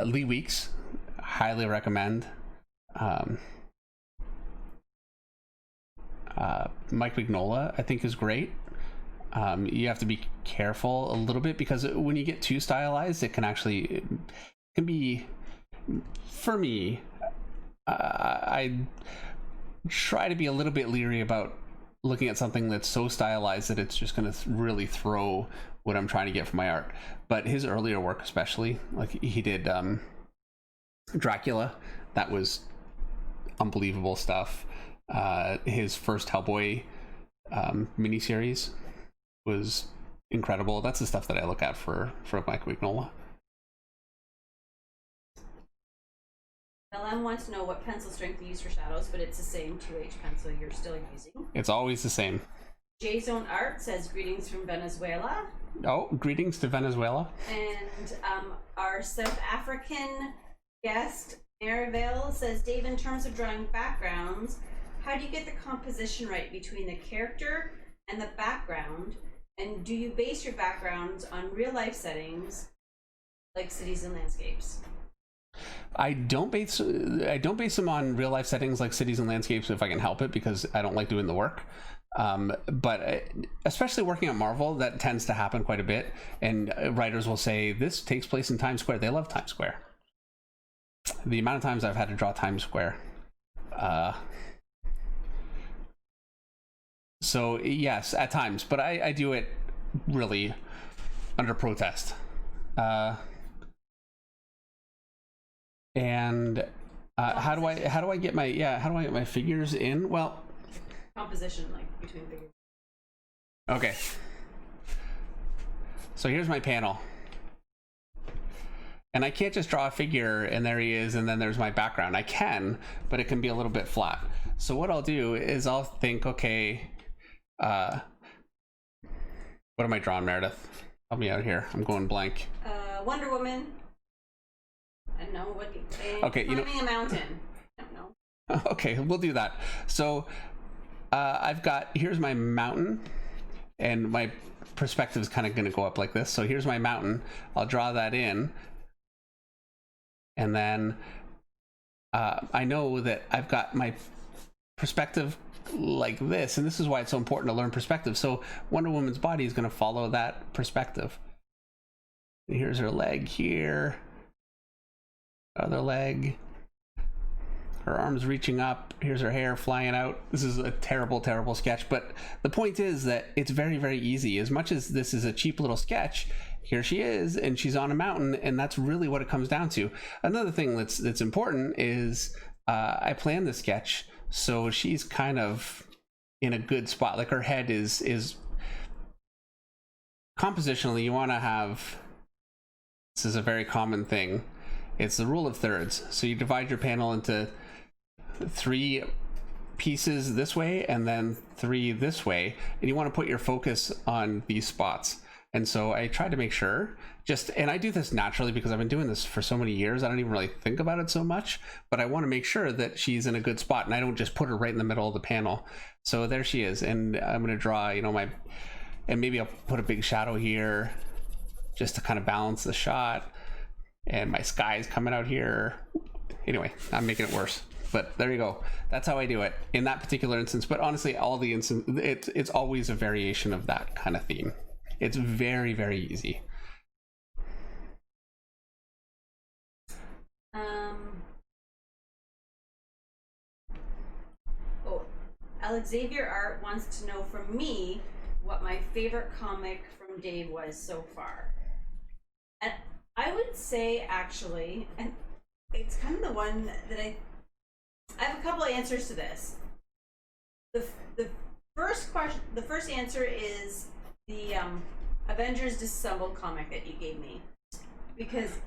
Lee Weeks, highly recommend. Mike Mignola, I think, is great. You have to be careful a little bit because when you get too stylized, it can be, for me, I try to be a little bit leery about looking at something that's so stylized that it's just going to really throw what I'm trying to get from my art. But his earlier work, especially, like he did Dracula, that was unbelievable stuff. His first Hellboy miniseries was incredible. That's the stuff that I look at for Mike Mignola. LM wants to know what pencil strength you use for shadows, but it's the same 2H pencil you're still using. It's always the same. J-Zone Art says greetings from Venezuela. Oh, greetings to Venezuela. And our South African guest, Marivale, says, Dave, in terms of drawing backgrounds, how do you get the composition right between the character and the background? And do you base your backgrounds on real life settings like cities and landscapes? I don't base them on real life settings like cities and landscapes if I can help it, because I don't like doing the work. But especially working at Marvel, that tends to happen quite a bit. And writers will say, this takes place in Times Square. They love Times Square. The amount of times I've had to draw Times Square. So yes, at times, but I do it really under protest. And how do I get my figures in? Well, composition, like between figures. Okay. So here's my panel. And I can't just draw a figure and there he is and then there's my background. I can, but it can be a little bit flat. So what I'll do is I'll think, okay, what am I drawing, Meredith? Help me out here. I'm going blank. Wonder Woman. I don't know what. Okay, climbing a mountain. I don't know. Okay, we'll do that. So here's my mountain, and my perspective is kind of going to go up like this. So here's my mountain. I'll draw that in, and then I know that I've got my perspective like this, and this is why it's so important to learn perspective. So Wonder Woman's body is going to follow that perspective. Here's her leg here, other leg, her arms reaching up, here's her hair flying out. This is a terrible sketch, but the point is that it's very, very easy. As much as this is a cheap little sketch, here she is and she's on a mountain, and that's really what it comes down to. Another thing that's important is I planned the sketch so she's kind of in a good spot. Like her head is compositionally, you want to have, this is a very common thing, it's the rule of thirds. So you divide your panel into three pieces this way and then 3 this way, and you want to put your focus on these spots. And so I tried to make sure, and I do this naturally because I've been doing this for so many years, I don't even really think about it so much, but I want to make sure that she's in a good spot and I don't just put her right in the middle of the panel. So there she is, and I'm going to draw, and maybe I'll put a big shadow here just to kind of balance the shot, and my sky is coming out here. Anyway, I'm making it worse, but there you go. That's how I do it in that particular instance. But honestly, all the it's always a variation of that kind of theme. It's very, very easy. Alexavier Art wants to know from me what my favorite comic from Dave was so far. And I would say, actually, and it's kind of the one that I have a couple of answers to this. The first question, the first answer is the Avengers Disassembled comic that you gave me, because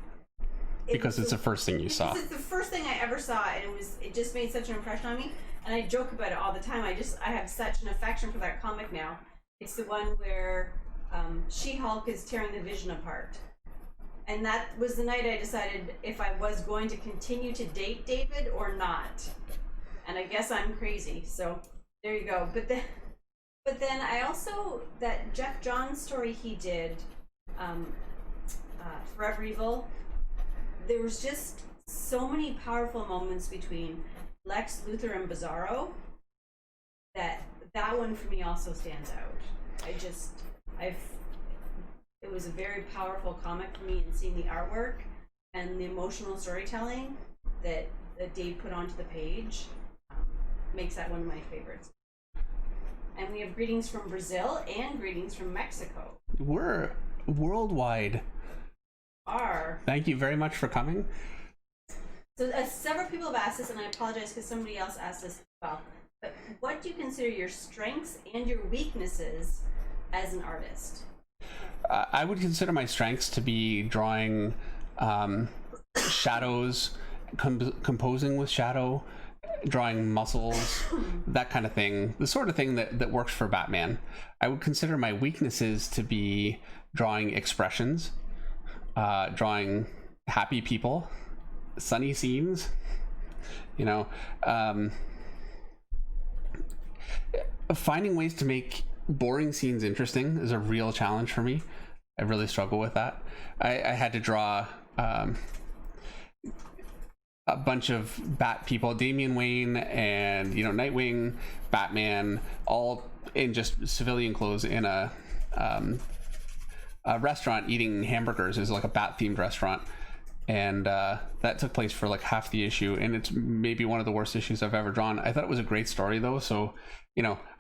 it's the first thing you saw. It's the first thing I ever saw, and it just made such an impression on me. And I joke about it all the time. I have such an affection for that comic now. It's the one where She-Hulk is tearing the Vision apart. And that was the night I decided if I was going to continue to date David or not. And I guess I'm crazy, so there you go. But then I also, that Jeff Johns story he did, Forever Evil, there was just so many powerful moments between Lex Luthor and Bizarro that one for me also stands out. It was a very powerful comic for me, and seeing the artwork and the emotional storytelling that Dave put onto the page makes that one of my favorites. And we have greetings from Brazil and greetings from Mexico. We're worldwide. Thank you very much for coming. So several people have asked this, and I apologize because somebody else asked this as well. But what do you consider your strengths and your weaknesses as an artist? I would consider my strengths to be drawing shadows, composing with shadow, drawing muscles, that kind of thing. The sort of thing that works for Batman. I would consider my weaknesses to be drawing expressions, drawing happy people, sunny scenes, finding ways to make boring scenes interesting is a real challenge for me. I really struggle with that. I had to draw a bunch of Bat people, Damian Wayne and Nightwing, Batman, all in just civilian clothes in a restaurant eating hamburgers. It was like a Bat themed restaurant, and that took place for like half the issue, and it's maybe one of the worst issues I've ever drawn. I thought it was a great story though, so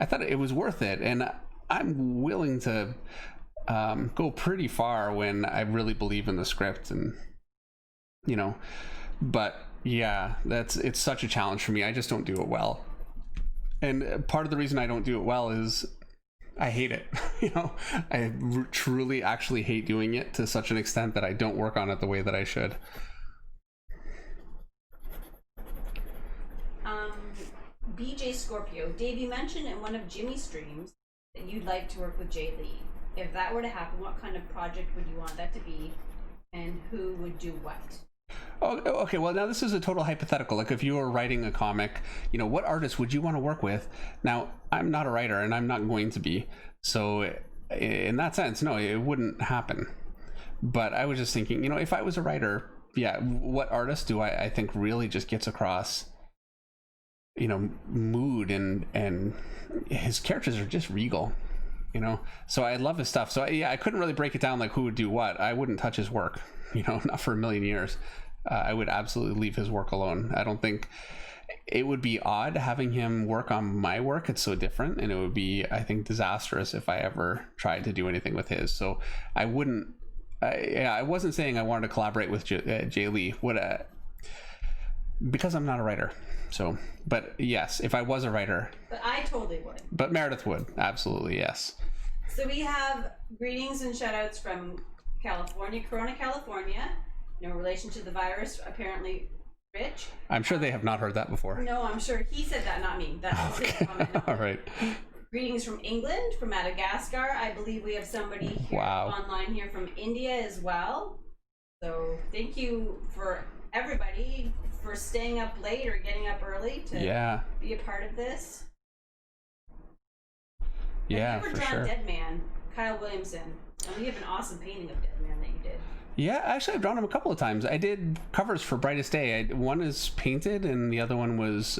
I thought it was worth it, and I'm willing to go pretty far when I really believe in the script, and but yeah, it's such a challenge for me. I just don't do it well, and part of the reason I don't do it well is I hate it. I truly actually hate doing it to such an extent that I don't work on it the way that I should. BJ Scorpio, Dave, you mentioned in one of Jimmy's streams that you'd like to work with Jay Lee. If that were to happen, what kind of project would you want that to be, and who would do what? Oh, okay. Well, now this is a total hypothetical. Like, if you were writing a comic, what artist would you want to work with? Now, I'm not a writer, and I'm not going to be. So, in that sense, no, it wouldn't happen. But I was just thinking, if I was a writer, yeah, what artist do I think really just gets across, mood, and his characters are just regal, So I love his stuff. So yeah, I couldn't really break it down like who would do what. I wouldn't touch his work, not for a million years. I would absolutely leave his work alone. I don't think it would be odd having him work on my work. It's so different, and it would be, I think, disastrous if I ever tried to do anything with his. So I wouldn't. I wasn't saying I wanted to collaborate with Jay Lee. Because I'm not a writer. So, but yes, if I was a writer. But I totally would. But Meredith would, absolutely, yes. So we have greetings and shout outs from California, Corona, California. No relation to the virus, apparently Rich. I'm sure they have not heard that before. No, I'm sure he said that, not me. That's his comment. All right. Greetings from England, from Madagascar. I believe we have somebody here online here from India as well. So thank you for everybody for staying up late or getting up early to be a part of this. Yeah, have you ever drawn Dead Man, Kyle Williamson? I mean, you have an awesome painting of Dead Man that you did. Yeah, actually, I've drawn him a couple of times. I did covers for Brightest Day. One is painted, and the other one was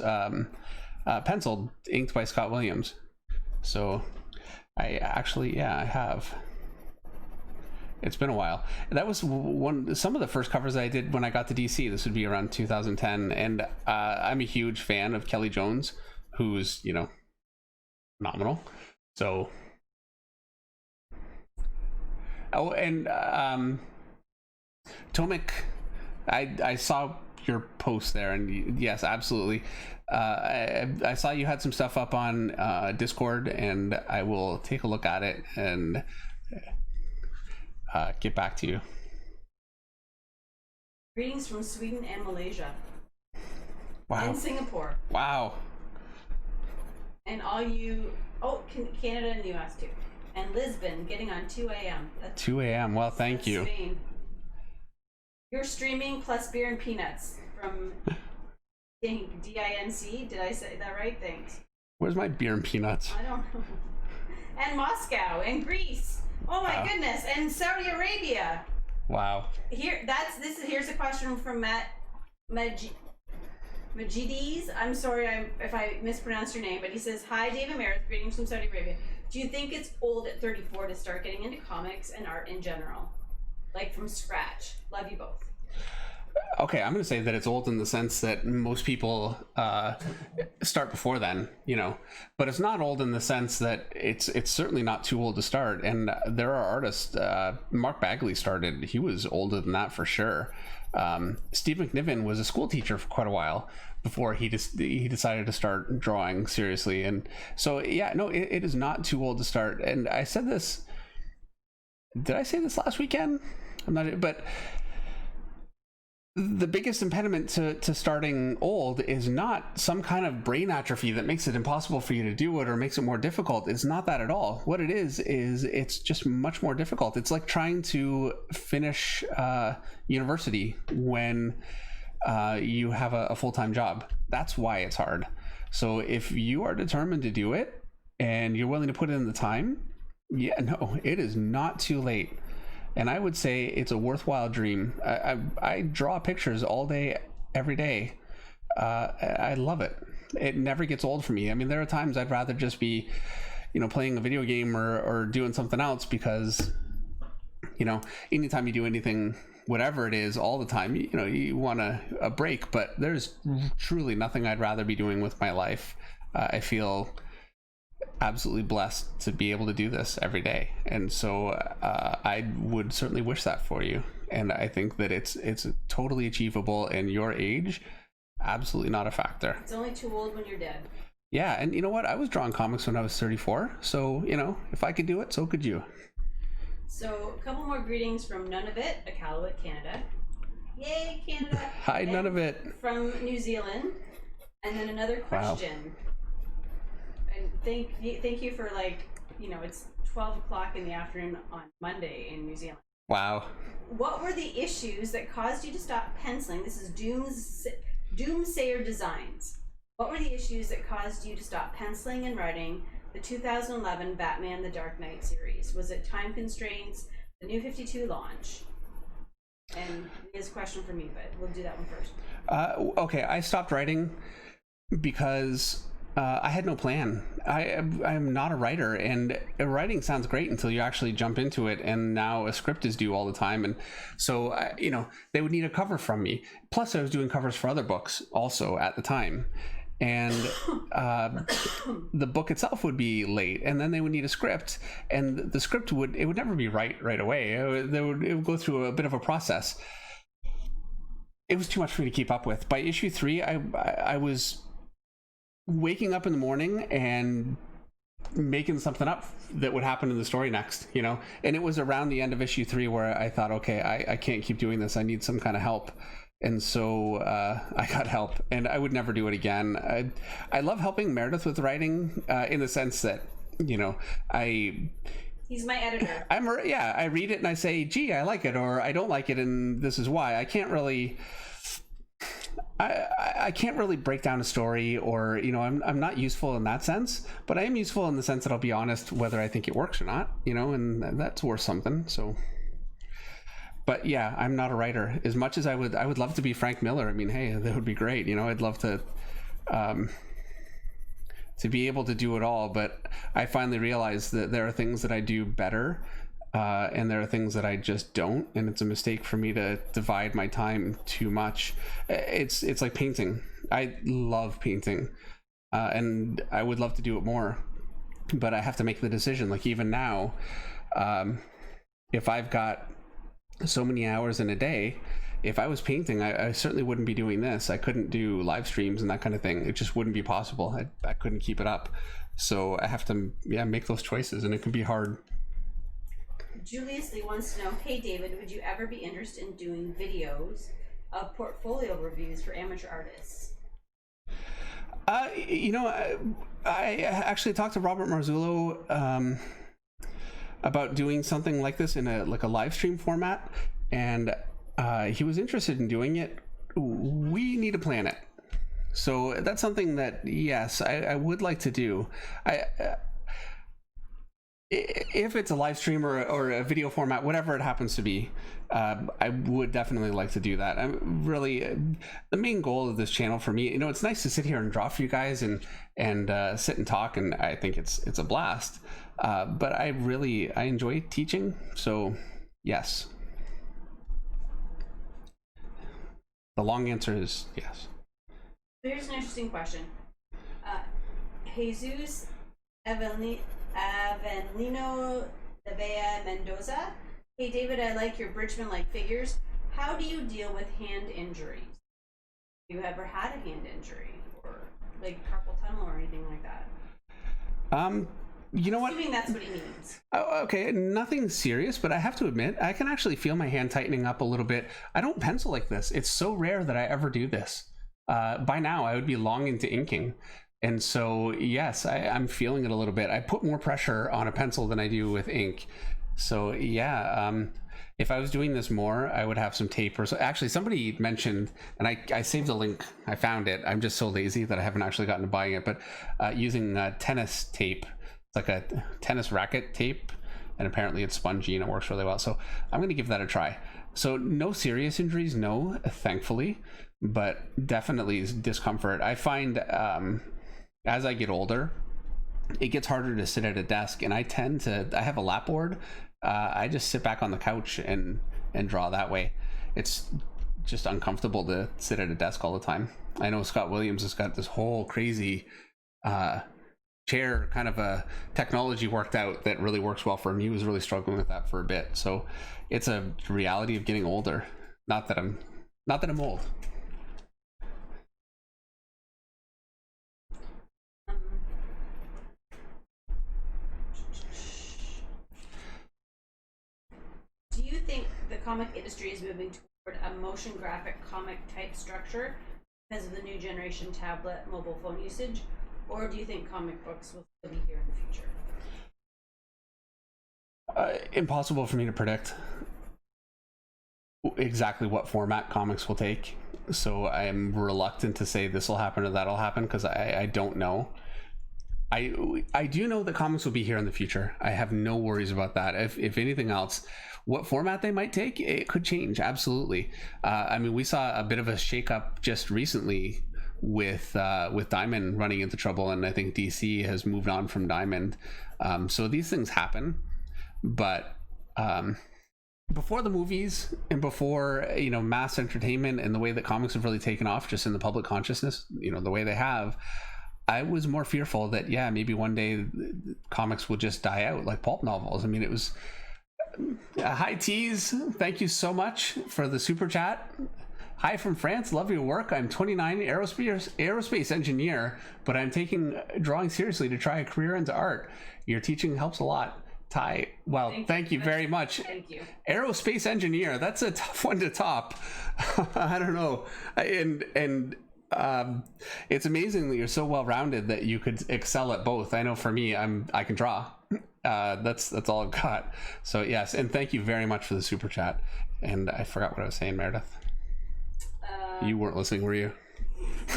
penciled, inked by Scott Williams. So, I actually, I have. It's been a while. That was some of the first covers I did when I got to DC. This would be around 2010, and I'm a huge fan of Kelly Jones, who's phenomenal. So, and Tomic, I saw your post there, and yes, absolutely. I saw you had some stuff up on Discord, and I will take a look at it and get back to you. Greetings from Sweden and Malaysia. Wow. And Singapore. Wow. And all you, Canada and the US too. And Lisbon, getting on 2 a.m. 2 a.m. Well, thank you. Spain. You're streaming plus beer and peanuts from DINC. Did I say that right? Thanks. Where's my beer and peanuts? I don't know. And Moscow and Greece. Oh my goodness! And Saudi Arabia. Wow. Here's a question from Matt Majides. I'm sorry if I mispronounced your name, but he says, "Hi, David Meredith. Greetings from Saudi Arabia. Do you think it's old at 34 to start getting into comics and art in general, like from scratch? Love you both." Okay, I'm going to say that it's old in the sense that most people start before then, but it's not old in the sense that it's certainly not too old to start. And there are artists. Mark Bagley started; he was older than that for sure. Steve McNiven was a school teacher for quite a while before he decided to start drawing seriously. And so it is not too old to start. And I said this. Did I say this last weekend? I'm not, but. The biggest impediment to starting old is not some kind of brain atrophy that makes it impossible for you to do it or makes it more difficult. It's not that at all. What it is it's just much more difficult. It's like trying to finish university when you have a full-time job. That's why it's hard. So if you are determined to do it and you're willing to put in the time, it is not too late. And I would say it's a worthwhile dream. I draw pictures all day, every day. I love it. It never gets old for me. I mean, there are times I'd rather just be, playing a video game or doing something else because, anytime you do anything, whatever it is, all the time, you want a break. But there's truly nothing I'd rather be doing with my life. I feel absolutely blessed to be able to do this every day, and so I would certainly wish that for you. And I think that it's totally achievable, and your age absolutely not a factor. It's only too old when you're dead. Yeah, and you know what? I was drawing comics when I was 34, so if I could do it, so could you. So a couple more greetings from Nunavut, Iqaluit, Canada. Yay, Canada! Hi, Nunavut. From New Zealand, and then another question. Wow. And thank you for it's 12 o'clock in the afternoon on Monday in New Zealand. Wow. What were the issues that caused you to stop penciling? This is Doomsayer Designs. What were the issues that caused you to stop penciling and writing the 2011 Batman: The Dark Knight series? Was it time constraints, the New 52 launch? And his question for me, but we'll do that one first. Okay, I stopped writing because I had no plan. I'm not a writer, and writing sounds great until you actually jump into it, and now a script is due all the time, and so they would need a cover from me. Plus I was doing covers for other books also at the time, and the book itself would be late, and then they would need a script, and the script would never be right away. It would go through a bit of a process. It was too much for me to keep up with. By issue 3, I was waking up in the morning and making something up that would happen in the story next, and it was around the end of issue 3 where I thought, okay, I can't keep doing this. I need some kind of help. And so I got help, and I would never do it again. I love helping Meredith with writing in the sense that, you know, he's my editor. I read it and I say, gee, I like it, or I don't like it, and this is why. I can't really break down a story, or, you know, I'm not useful in that sense, but I am useful in the sense that I'll be honest whether I think it works or not, you know, and that's worth something. So, but yeah, I'm not a writer. As much as I would love to be Frank Miller. I mean, hey, that would be great. You know, I'd love to be able to do it all, but I finally realized that there are things that I do better, and there are things that I just don't, and it's a mistake for me to divide my time too much. It's like painting. I love painting, and I would love to do it more, but I have to make the decision. Like even now, if I've got so many hours in a day, if I was painting, I certainly wouldn't be doing this. I couldn't do live streams and that kind of thing. It just wouldn't be possible. I couldn't keep it up. So I have to, make those choices, and it can be hard. Julius Lee wants to know, hey David, would you ever be interested in doing videos of portfolio reviews for amateur artists? You know, I actually talked to Robert Marzullo about doing something like this in a live stream format, and he was interested in doing it. We need to plan it. So that's something that, yes, I would like to do. If it's a live stream or a video format, whatever it happens to be, I would definitely like to do that. I'm really, the main goal of this channel for me, you know, it's nice to sit here and draw for you guys and sit and talk, and I think it's a blast. But I enjoy teaching, so yes. The long answer is yes. Here's an interesting question. Jesus Avelino de Vea Mendoza. Hey David, I like your Bridgman-like figures. How do you deal with hand injuries? Have you ever had a hand injury, or like carpal tunnel or anything like that? You know what? Assuming that's what he means. Oh, okay, nothing serious, but I have to admit, I can actually feel my hand tightening up a little bit. I don't pencil like this. It's so rare that I ever do this. By now, I would be long into inking. And so, yes, I'm feeling it a little bit. I put more pressure on a pencil than I do with ink. So, yeah, if I was doing this more, I would have some tape. Or so. Actually, somebody mentioned, and I saved a link. I found it. I'm just so lazy that I haven't actually gotten to buying it. But using tennis tape. It's like a tennis racket tape, and apparently it's spongy and it works really well. So I'm going to give that a try. So no serious injuries, no, thankfully, but definitely discomfort. I find as I get older, it gets harder to sit at a desk, and I have a lap board. I just sit back on the couch and draw that way. It's just uncomfortable to sit at a desk all the time. I know Scott Williams has got this whole crazy chair kind of a technology worked out that really works well for him. He was really struggling with that for a bit. So it's a reality of getting older. Not that I'm old. Do you think the comic industry is moving toward a motion graphic comic type structure because of the new generation tablet mobile phone usage? Or do you think comic books will still be here in the future? Impossible for me to predict exactly what format comics will take. So I'm reluctant to say this will happen or that'll happen, because I don't know. I do know that comics will be here in the future. I have no worries about that. If anything else, what format they might take, it could change. Absolutely. I mean, we saw a bit of a shakeup just recently with Diamond running into trouble, and I think DC has moved on from Diamond. So these things happen, but before the movies and before mass entertainment and the way that comics have really taken off just in the public consciousness, the way they have, I was more fearful that maybe one day comics will just die out like pulp novels. I mean, it was hi Tease, thank you so much for the super chat. Hi from France, love your work. I'm 29, aerospace engineer, but I'm taking drawing seriously to try a career into art. Your teaching helps a lot. Ty, well, thank you very much. Thank you. Aerospace engineer, that's a tough one to top. I don't know. And it's amazing that you're so well-rounded that you could excel at both. I know for me, I can draw. That's all I've got. So yes, and thank you very much for the super chat. And I forgot what I was saying, Meredith. You weren't listening, were you?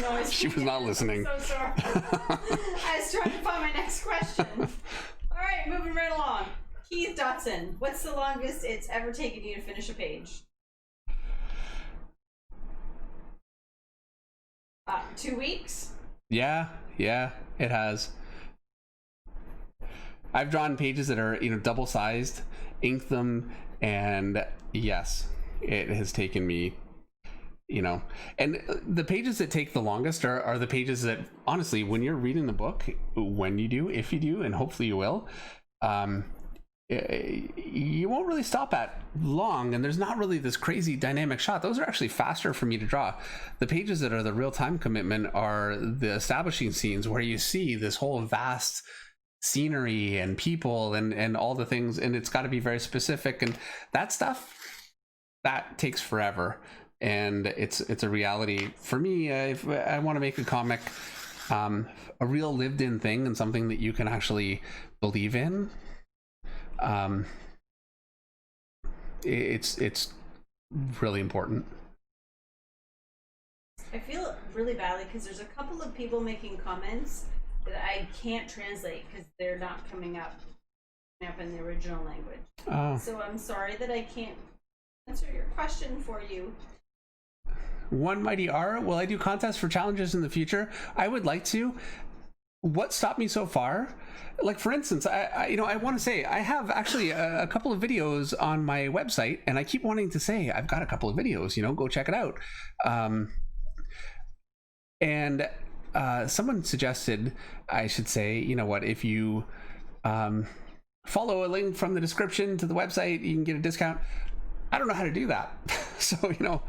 No, she was not listening. I'm so sorry. I was trying to find my next question. All right, moving right along. Keith Dotson, what's the longest it's ever taken you to finish a page? 2 weeks? Yeah, it has. I've drawn pages that are, double-sized, inked them, and yes, it has taken me, and the pages that take the longest are the pages that, honestly, when you're reading the book, when you do, if you do, and hopefully you will, you won't really stop at long, and there's not really this crazy dynamic shot. Those are actually faster for me to draw. The pages that are the real-time commitment are the establishing scenes where you see this whole vast scenery and people and all the things, and it's got to be very specific, and that stuff that takes forever. And it's a reality for me. If I want to make a comic a real lived-in thing and something that you can actually believe in, it's really important. I feel really badly because there's a couple of people making comments that I can't translate because they're not coming up in the original language. Oh. So I'm sorry that I can't answer your question for you. One Mighty R, will I do contests for challenges in the future? I would like to. What stopped me so far? Like, for instance, I want to say I have actually a couple of videos on my website, and I keep wanting to say I've got a couple of videos, go check it out. And someone suggested I should say, if you follow a link from the description to the website, you can get a discount. I don't know how to do that. So,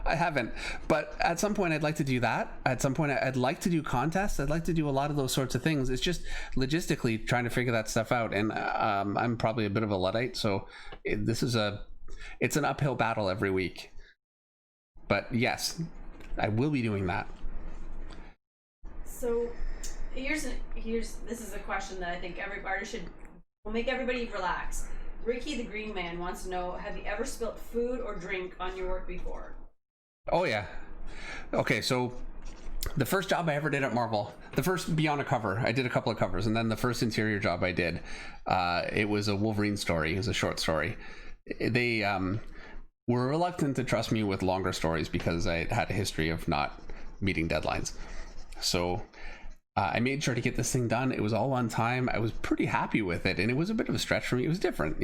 I haven't. But at some point, I'd like to do that. At some point, I'd like to do contests. I'd like to do a lot of those sorts of things. It's just logistically trying to figure that stuff out. And I'm probably a bit of a Luddite. So it's an uphill battle every week. But yes, I will be doing that. So here's this is a question that I think every artist will make everybody relax. Ricky the Green Man wants to know, have you ever spilt food or drink on your work before? Oh yeah. Okay, so the first job I ever did at Marvel, the first Beyond a cover, I did a couple of covers, and then the first interior job I did, it was a Wolverine story. It was a short story. They were reluctant to trust me with longer stories because I had a history of not meeting deadlines. So I made sure to get this thing done. It was all on time. I was pretty happy with it, and it was a bit of a stretch for me. It was different,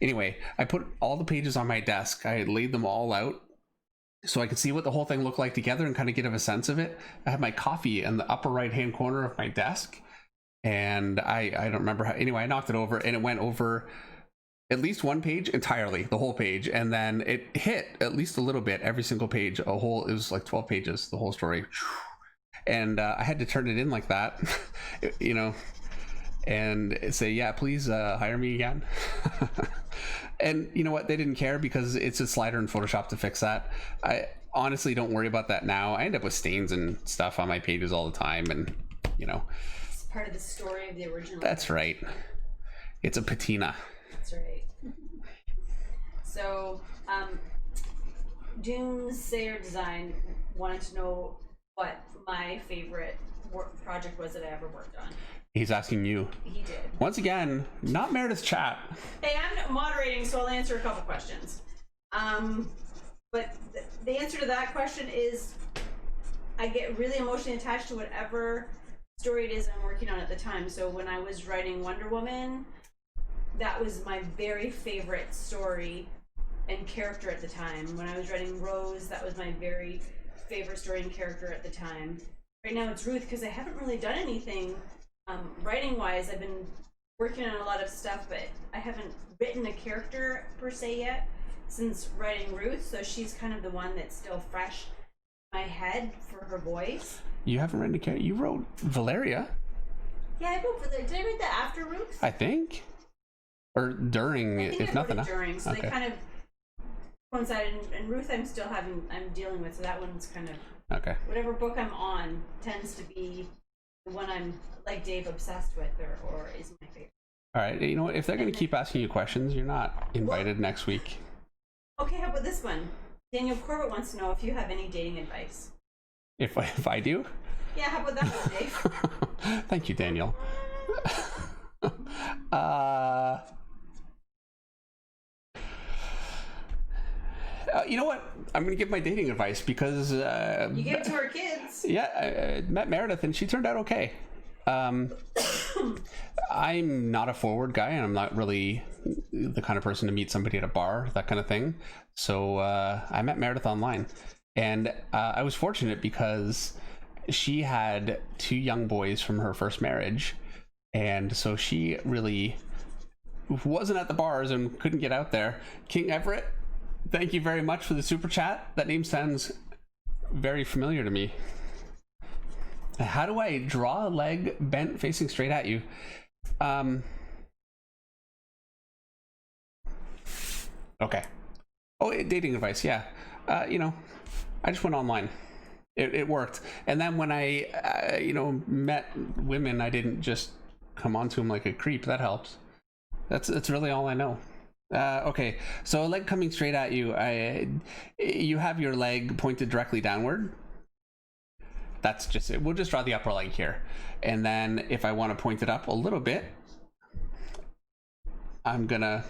Anyway, I put all the pages on my desk. I had laid them all out so I could see what the whole thing looked like together and kind of get a sense of it. I had my coffee in the upper right-hand corner of my desk, and I don't remember how. Anyway, I knocked it over, and it went over at least one page entirely, the whole page, and then it hit at least a little bit every single page. It was like 12 pages, the whole story. And I had to turn it in like that, and say, yeah, please hire me again. And you know what? They didn't care because it's a slider in Photoshop to fix that. I honestly don't worry about that now. I end up with stains and stuff on my pages all the time, and it's part of the story of the original. That's right. It's a patina. That's right. So, Doomsayer Design wanted to know what my favorite project was that I ever worked on. He's asking you. He did. Once again, not Meredith's chat. Hey, I'm moderating, so I'll answer a couple questions. But the answer to that question is I get really emotionally attached to whatever story it is I'm working on at the time. So when I was writing Wonder Woman, that was my very favorite story and character at the time. When I was writing Rose, that was my very favorite story and character at the time. Right now it's Ruth because I haven't really done anything writing wise. I've been working on a lot of stuff, but I haven't written a character per se yet since writing Ruth, so she's kind of the one that's still fresh in my head for her voice. You haven't written a character? You wrote Valeria. Yeah, I wrote Valeria. Did I write that after Ruth? I think. or during, I think if nothing. during, so okay. they kind of coincided. And Ruth, I'm dealing with, so that one's kind of Okay. whatever book I'm on tends to be the one I'm like Dave obsessed with, or is my favorite. All right. You know what? If they're going to keep asking you questions, you're not invited next week. Okay, how about this one? Daniel Corbett wants to know if you have any dating advice. If I do? Yeah, how about that one, Dave? Thank you, Daniel. You know what? I'm going to give my dating advice because... you give it to our kids. Yeah, I met Meredith and she turned out okay. I'm not a forward guy, and I'm not really the kind of person to meet somebody at a bar, that kind of thing. So I met Meredith online, and I was fortunate because she had 2 young boys from her first marriage, and so she really wasn't at the bars and couldn't get out there. King Everett, thank you very much for the super chat. That name sounds very familiar to me. How do I draw a leg bent facing straight at you? Okay. Oh, dating advice. Yeah. You know, I just went online. It worked. And then when I, met women, I didn't just come onto them like a creep. That helps. That's really all I know. Okay. So a leg coming straight at you. You have your leg pointed directly downward. That's just it. We'll just draw the upper leg here. And then if I want to point it up a little bit, I'm gonna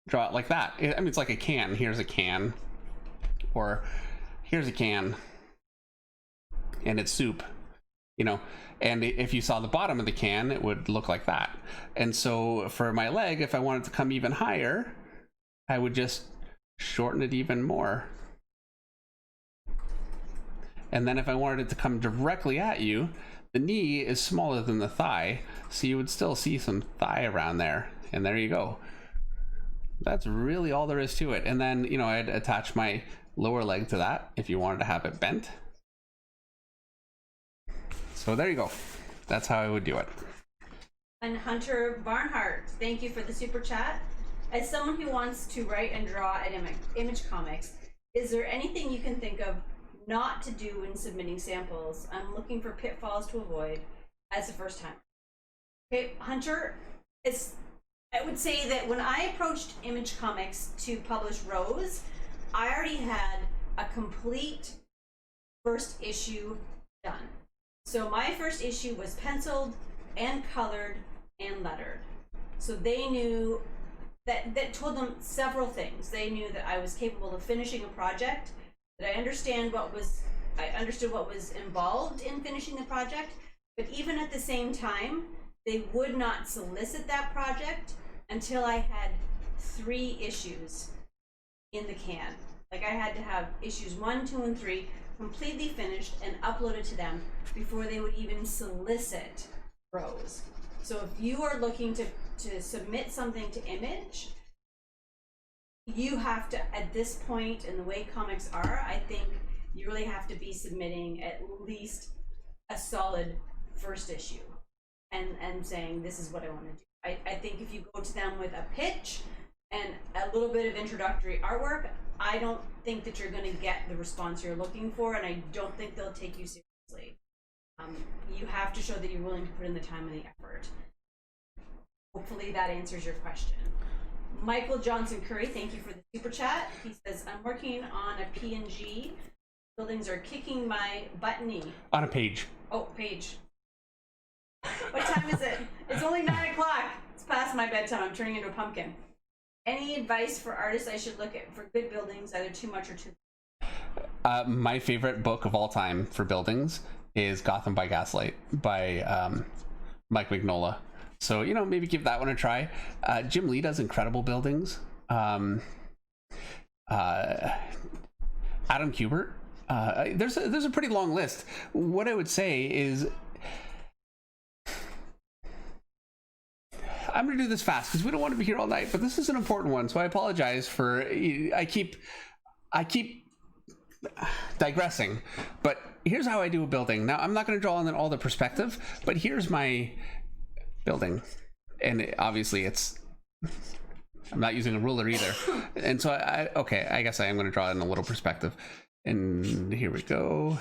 draw it like that. I mean, it's like a can. Here's a can, or here's a can, and it's soup, and if you saw the bottom of the can, it would look like that. And so for my leg, if I wanted to come even higher, I would just shorten it even more. And then if I wanted it to come directly at you, the knee is smaller than the thigh, so you would still see some thigh around there. And there you go. That's really all there is to it. And then, I'd attach my lower leg to that if you wanted to have it bent. So there you go. That's how I would do it. And Hunter Barnhart, thank you for the super chat. As someone who wants to write and draw at Image Comics, is there anything you can think of not to do when submitting samples? I'm looking for pitfalls to avoid as the first time. Okay, Hunter, I would say that when I approached Image Comics to publish Rose, I already had a complete first issue done. So my first issue was penciled and colored and lettered. So they knew that told them several things. They knew that I was capable of finishing a project, that I understood what was involved in finishing the project, but even at the same time, they would not solicit that project until I had 3 issues in the can. Like I had to have issues 1, 2, and 3 completely finished and uploaded to them before they would even solicit Rose. So if you are looking to submit something to Image, you have to, at this point in the way comics are, I think you really have to be submitting at least a solid first issue and saying, this is what I want to do. I think if you go to them with a pitch and a little bit of introductory artwork, I don't think that you're going to get the response you're looking for, and I don't think they'll take you seriously. You have to show that you're willing to put in the time and the effort. Hopefully that answers your question. Michael Johnson Curry, thank you for the super chat. He says, I'm working on a PNG. Buildings are kicking my butt knee. On a page. Oh, page. What time is it? It's only 9 o'clock. It's past my bedtime. I'm turning into a pumpkin. Any advice for artists I should look at for good buildings, either too much or too little? My favorite book of all time for buildings is Gotham by Gaslight by Mike Mignola. So, maybe give that one a try. Jim Lee does incredible buildings. Adam Kubert. There's a pretty long list. What I would say is, I'm going to do this fast because we don't want to be here all night, but this is an important one. So I apologize for, I keep digressing, but here's how I do a building. Now, I'm not going to draw on all the perspective, but here's my building. and obviously I'm not using a ruler either. And so I guess I am going to draw it in a little perspective. And here we go.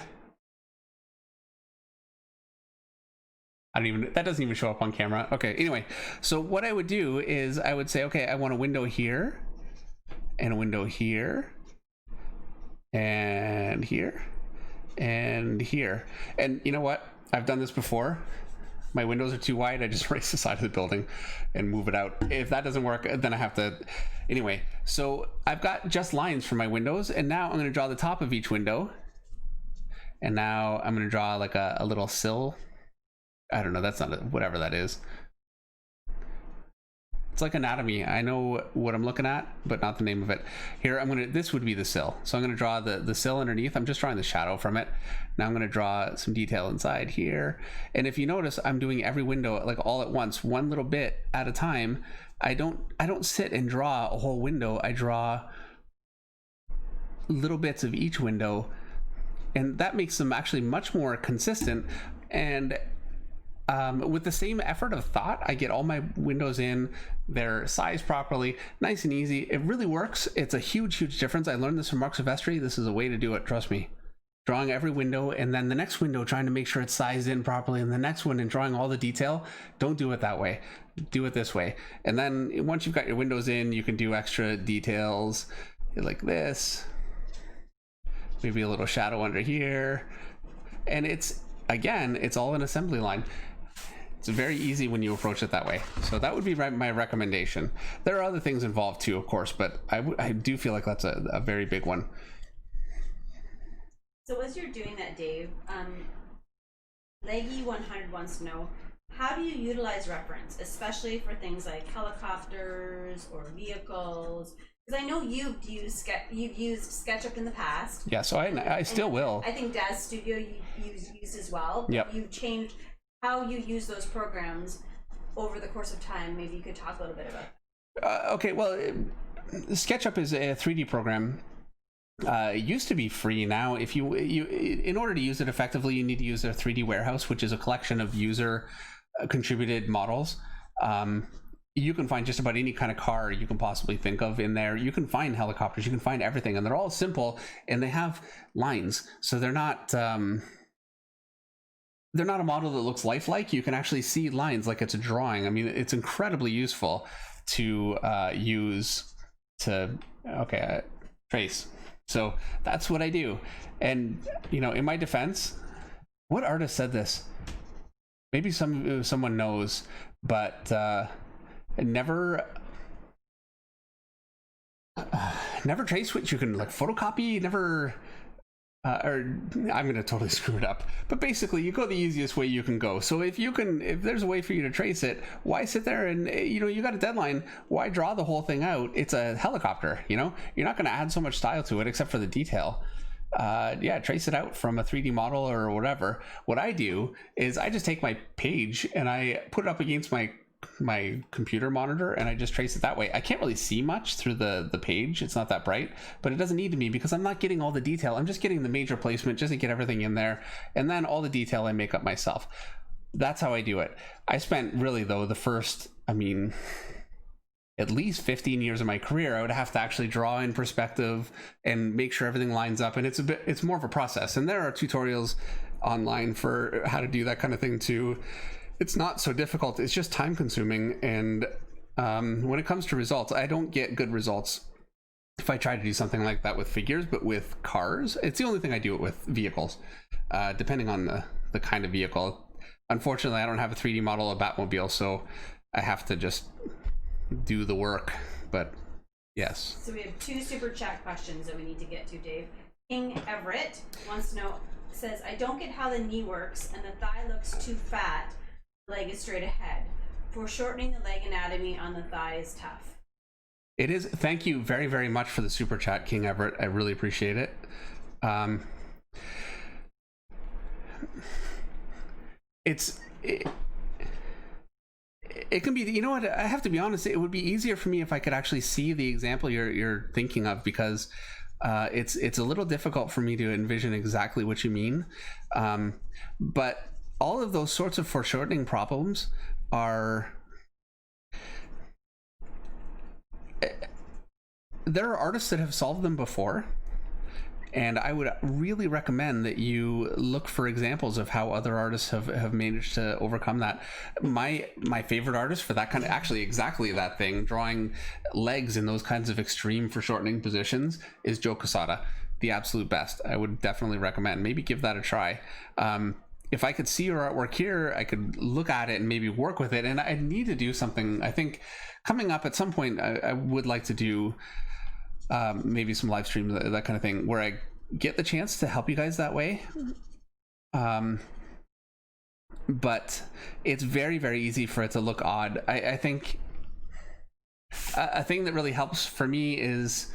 That doesn't even show up on camera. Okay, anyway, so what I would do is I would say, okay, I want a window here, and a window here, and here, and here. And you know what? I've done this before. My windows are too wide. I just erase the side of the building and move it out. If that doesn't work, then I have to. Anyway, so I've got just lines for my windows, and now I'm going to draw the top of each window. And now I'm going to draw like a little sill. I don't know. That's not whatever that is. It's like anatomy. I know what I'm looking at, but not the name of it. Here, this would be the sill. So I'm going to draw the sill underneath. I'm just drawing the shadow from it. Now I'm going to draw some detail inside here. And if you notice, I'm doing every window like all at once, one little bit at a time. I don't sit and draw a whole window. I draw little bits of each window, and that makes them actually much more consistent. And with the same effort of thought, I get all my windows in, they're sized properly, nice and easy. It really works. It's a huge difference. I learned this from Mark Silvestri. This is a way to do it, trust me. Drawing every window, and then the next window trying to make sure it's sized in properly, and the next one and drawing all the detail. Don't do it that way. Do it this way. And then once you've got your windows in, you can do extra details like this. Maybe a little shadow under here. And it's all an assembly line. It's very easy when you approach it that way. So that would be my recommendation. There are other things involved too, of course, but I do feel like that's a very big one. So as you're doing that, Dave, Leggy100 wants to know, how do you utilize reference, especially for things like helicopters or vehicles? Because I know you've used SketchUp in the past. Yeah, so I still will. I think Daz Studio you've used as well. Yep. You've changed how you use those programs over the course of time. Maybe you could talk a little bit about that. Okay, well, SketchUp is a 3D program. It used to be free. Now, if you in order to use it effectively, you need to use their 3D warehouse, which is a collection of user contributed models. You can find just about any kind of car you can possibly think of in there. You can find helicopters, you can find everything, and they're all simple, and they have lines, so they're not a model that looks lifelike. You can actually see lines like it's a drawing. I mean, it's incredibly useful to use to trace. So that's what I do. And in my defense, what artist said this? Maybe someone knows, but never trace what you can like photocopy. Never. Or I'm going to totally screw it up, but basically you go the easiest way you can go. So if there's a way for you to trace it, why sit there and you got a deadline, why draw the whole thing out? It's a helicopter, you're not going to add so much style to it except for the detail. Trace it out from a 3D model or whatever. What I do is I just take my page and I put it up against my computer monitor, and I just trace it that way. I can't really see much through the page. It's not that bright, but it doesn't need to be, because I'm not getting all the detail. I'm just getting the major placement just to get everything in there, and then all the detail I make up myself. That's how I do it. I spent really, though, the first, at least 15 years of my career, I would have to actually draw in perspective and make sure everything lines up, and it's more of a process. And there are tutorials online for how to do that kind of thing too. It's not so difficult. It's just time consuming. And when it comes to results, I don't get good results if I try to do something like that with figures, but with cars, it's the only thing I do it with vehicles, depending on the kind of vehicle. Unfortunately, I don't have a 3D model of Batmobile, so I have to just do the work. But yes. So we have 2 super chat questions that we need to get to, Dave. King Everett wants to know, says, I don't get how the knee works and the thigh looks too fat. Leg is straight ahead. Foreshortening the leg anatomy on the thigh is tough. It is. Thank you very, very much for the super chat, King Everett. I really appreciate it. It can be, you know what, I have to be honest, it would be easier for me if I could actually see the example you're thinking of, because it's a little difficult for me to envision exactly what you mean. But all of those sorts of foreshortening problems are there are artists that have solved them before, and I would really recommend that you look for examples of how other artists have managed to overcome that. My favorite artist for that kind of, actually exactly that thing, drawing legs in those kinds of extreme foreshortening positions, is Joe Quesada. The absolute best. I would definitely recommend. Maybe give that a try. If I could see your artwork here, I could look at it and maybe work with it. And I need to do something. I think coming up at some point, I would like to do maybe some live streams, that kind of thing, where I get the chance to help you guys that way. But it's very, very easy for it to look odd. I think a thing that really helps for me is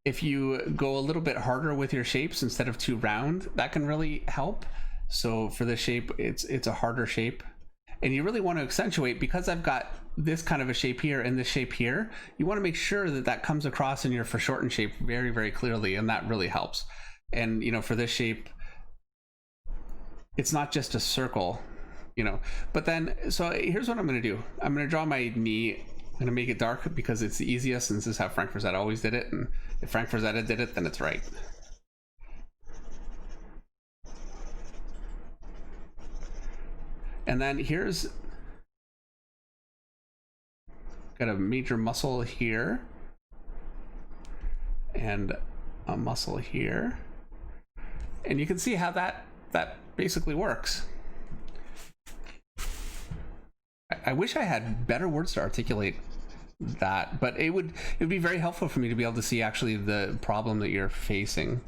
if you go a little bit harder with your shapes instead of too round. That can really help. So for this shape, it's a harder shape, and you really want to accentuate, because I've got this kind of a shape here and this shape here. You want to make sure that that comes across in your foreshortened shape very, very clearly, and that really helps. And for this shape, it's not just a circle, But then, so here's what I'm going to do. I'm going to draw my knee. I'm going to make it dark because it's the easiest, and this is how Frank Frazetta always did it. And if Frank Frazetta did it, then it's right. And then here's, got a major muscle here and a muscle here. And you can see how that basically works. I wish I had better words to articulate that, but it would be very helpful for me to be able to see actually the problem that you're facing.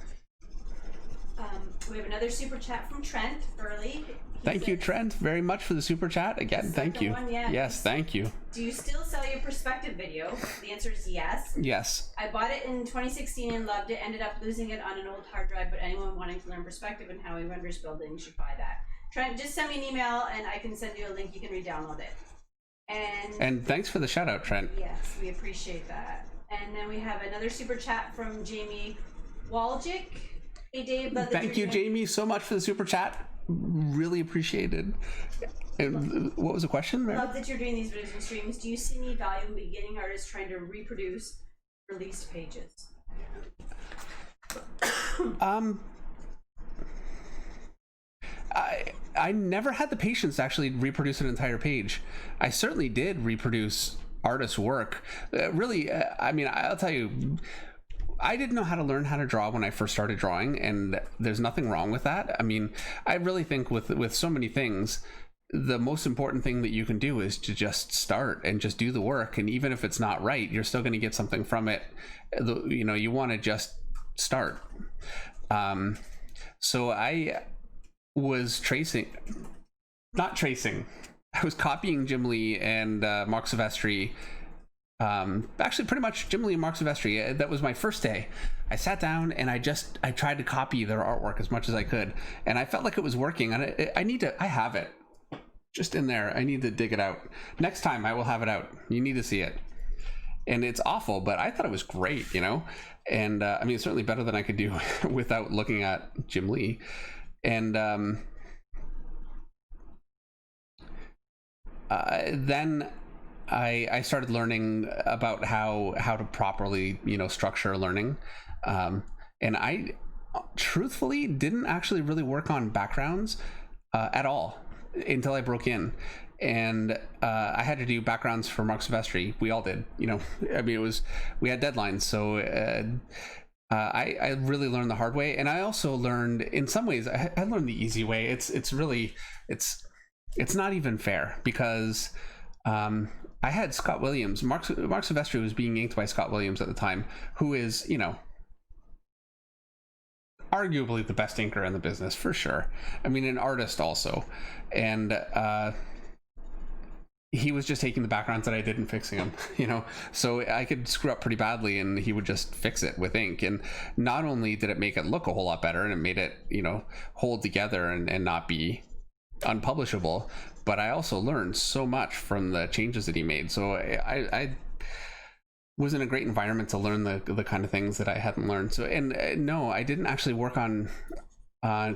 We have another super chat from Trent early. Thank you, Trent, very much for the super chat. Again, thank you. Yes, thank you. Do you still sell your perspective video? The answer is yes. Yes. I bought it in 2016 and loved it. Ended up losing it on an old hard drive, but anyone wanting to learn perspective and how he renders buildings should buy that. Trent, just send me an email and I can send you a link. You can re-download it. And thanks for the shout out, Trent. Yes, we appreciate that. And then we have another super chat from Jamie Waljic. Hey, Dave. Thank you, Jamie, so much for the super chat. Really appreciated. And what was the question, Mary? Love that you're doing these videos and streams. Do you see any value in beginning artists trying to reproduce released pages? I never had the patience to actually reproduce an entire page. I certainly did reproduce artists' work. I mean, I'll tell you, I didn't know how to learn how to draw when I first started drawing, and there's nothing wrong with that. I mean, I really think with so many things, the most important thing that you can do is to just start and just do the work. And even if it's not right, you're still going to get something from it. You want to just start. So I was I was copying Jim Lee and Mark Silvestri. Actually pretty much Jim Lee and Mark Silvestri. That was my first day. I sat down and I tried to copy their artwork as much as I could, and I felt like it was working, and I have it just in there. I need to dig it out. Next time I will have it out. You need to see it. And it's awful, but I thought it was great, and I mean, it's certainly better than I could do without looking at Jim Lee. And then I started learning about how to properly, structure learning. And I truthfully didn't actually really work on backgrounds at all until I broke in. And I had to do backgrounds for Mark Silvestri. We all did, I mean, we had deadlines. So I really learned the hard way. And I also learned, in some ways, I learned the easy way. It's not even fair, because I had Scott Williams. Mark Silvestri was being inked by Scott Williams at the time, who is, arguably the best inker in the business, for sure. I mean, an artist also. And he was just taking the backgrounds that I did and fixing them, so I could screw up pretty badly and he would just fix it with ink. And not only did it make it look a whole lot better, and it made it, hold together and not be unpublishable, but I also learned so much from the changes that he made. So I was in a great environment to learn the kind of things that I hadn't learned. So, and no, I didn't actually work on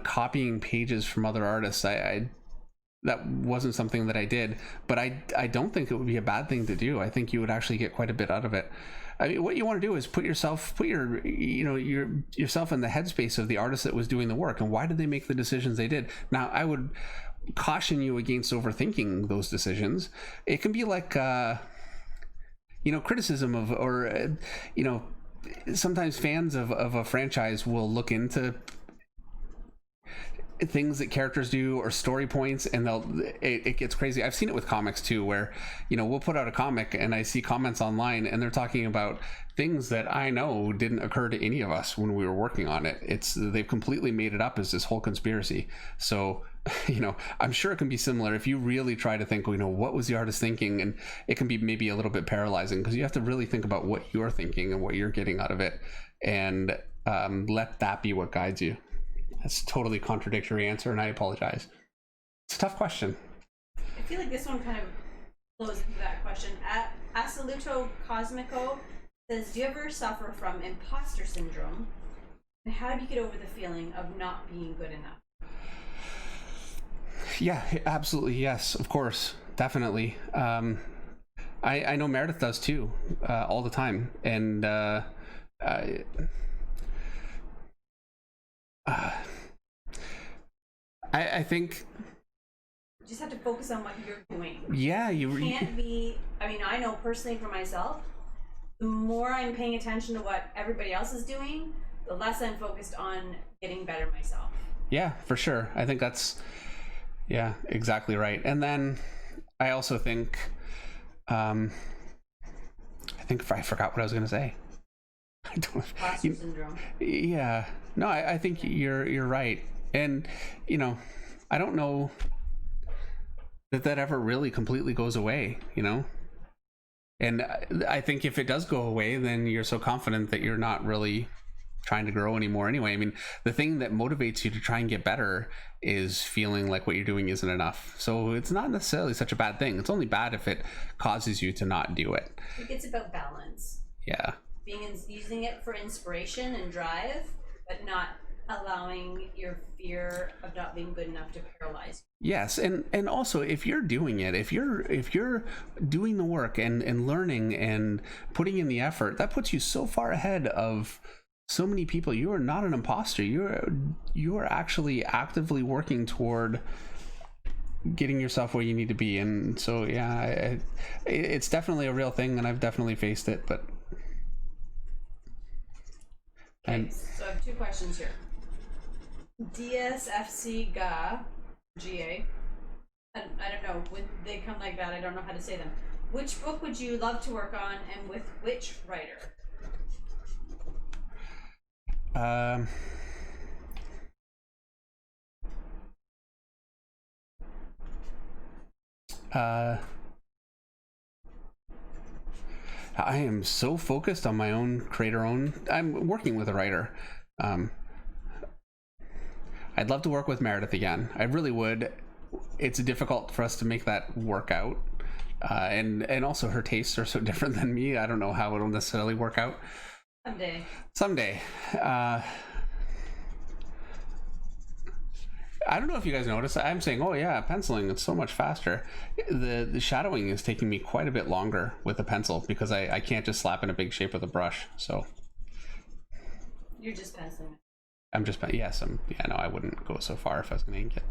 copying pages from other artists. That wasn't something that I did, but I don't think it would be a bad thing to do. I think you would actually get quite a bit out of it. I mean, what you want to do is put yourself in the headspace of the artist that was doing the work, and why did they make the decisions they did. Now, I would caution you against overthinking those decisions. It can be like criticism of, or sometimes fans of a franchise will look into things that characters do or story points, and it gets crazy. I've seen it with comics too, where we'll put out a comic and I see comments online and they're talking about things that I know didn't occur to any of us when we were working on it. They've completely made it up as this whole conspiracy. So I'm sure it can be similar if you really try to think, what was the artist thinking, and it can be maybe a little bit paralyzing because you have to really think about what you're thinking and what you're getting out of it, and let that be what guides you. That's a totally contradictory answer, and I apologize. It's a tough question. I feel like this one kind of flows into that question. Asoluto Cosmico says, do you ever suffer from imposter syndrome? And how do you get over the feeling of not being good enough? Yeah, absolutely. Yes, of course. Definitely. I know Meredith does too, all the time. And I think you just have to focus on what you're doing. Yeah, you can't be. I mean, I know personally for myself, the more I'm paying attention to what everybody else is doing, the less I'm focused on getting better myself. Yeah, for sure. I think that's exactly right. And then I also think I forgot what I was going to say. I don't. Imposter syndrome. Yeah. No, I think you're right. And I don't know that ever really completely goes away, and I think if it does go away, then you're so confident that you're not really trying to grow anymore anyway. I mean, the thing that motivates you to try and get better is feeling like what you're doing isn't enough. So it's not necessarily such a bad thing. It's only bad if it causes you to not do it. I think it's about balance. Yeah. Using it for inspiration and drive, but not allowing your fear of not being good enough to paralyze you. Yes, and also if you're doing it, if you're doing the work and learning and putting in the effort, that puts you so far ahead of so many people. You are not an imposter. You are actually actively working toward getting yourself where you need to be. And so it's definitely a real thing, and I've definitely faced it. But okay, so I have two questions here. DSFC GA. I don't know, when they come like that, I don't know how to say them. Which book would you love to work on, and with which writer? I am so focused on my own I'm working with a writer. I'd love to work with Meredith again. I really would. It's difficult for us to make that work out. And also her tastes are so different than me. I don't know how it'll necessarily work out. Someday. I don't know if you guys noticed. I'm saying, oh yeah, penciling, it's so much faster. The shadowing is taking me quite a bit longer with a pencil because I can't just slap in a big shape with a brush. So you're just penciling. Yes, no, I wouldn't go so far if I was going to ink it.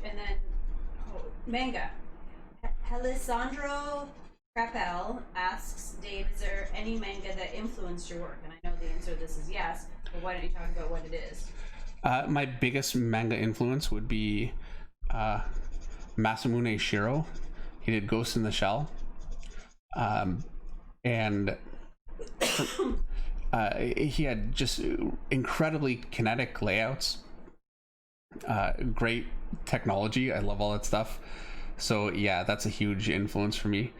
And then manga. Alessandro Crapel asks Dave, is there any manga that influenced your work? And I know the answer to this is yes, but why don't you talk about what it is? My biggest manga influence would be Masamune Shiro. He did Ghost in the Shell. And he had just incredibly kinetic layouts, great technology. I love all that stuff. So yeah, that's a huge influence for me.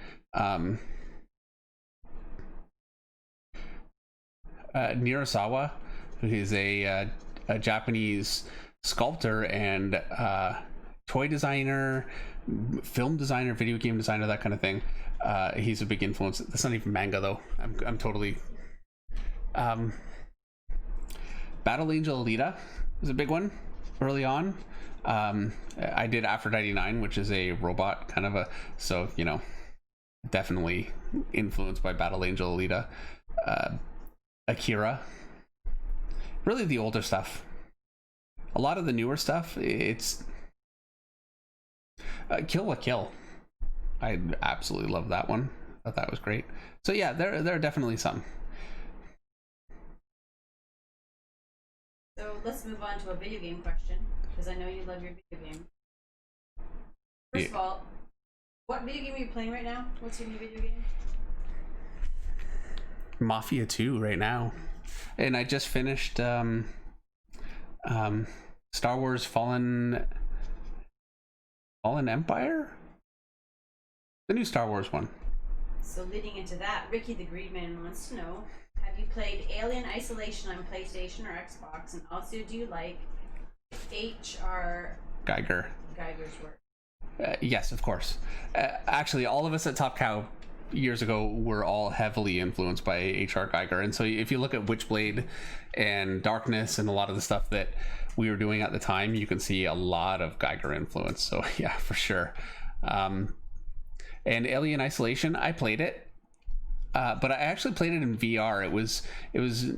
Nirasawa, who is a Japanese sculptor and toy designer, film designer, video game designer, that kind of thing. He's a big influence. That's not even manga though. I'm totally. Battle Angel Alita was a big one early on. I did Aphrodite 9, which is a robot kind of definitely influenced by Battle Angel Alita. Akira, really the older stuff. A lot of the newer stuff, it's Kill la Kill. I absolutely love that one. Thought that was great. So yeah, there are definitely some. So let's move on to a video game question, because I know you love your video game. First of all, what video game are you playing right now? What's your new video game? Mafia 2 right now. And I just finished Star Wars Fallen Empire? The new Star Wars one. So leading into that, Ricky the Greedman wants to know, have you played Alien Isolation on PlayStation or Xbox? And also, do you like H.R. Geiger's work? Yes, of course. Actually, all of us at Top Cow years ago were all heavily influenced by H.R. Geiger. And so if you look at Witchblade and Darkness and a lot of the stuff that we were doing at the time, you can see a lot of Geiger influence. So yeah, for sure. And Alien Isolation, I played it, but I actually played it in VR. It was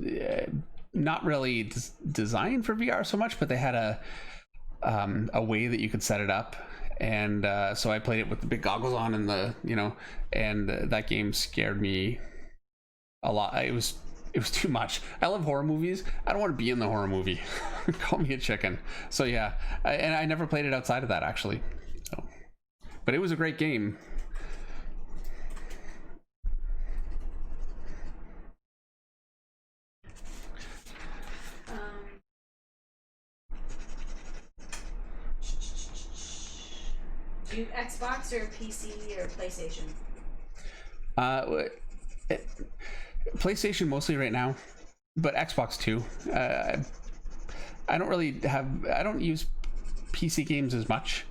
not really designed for VR so much, but they had a way that you could set it up, and so I played it with the big goggles on and that game scared me a lot. It was too much. I love horror movies. I don't want to be in the horror movie. Call me a chicken. So yeah, and I never played it outside of that actually. So, but it was a great game. Do you Xbox or PC or PlayStation? PlayStation mostly right now, but Xbox too. I don't use PC games as much.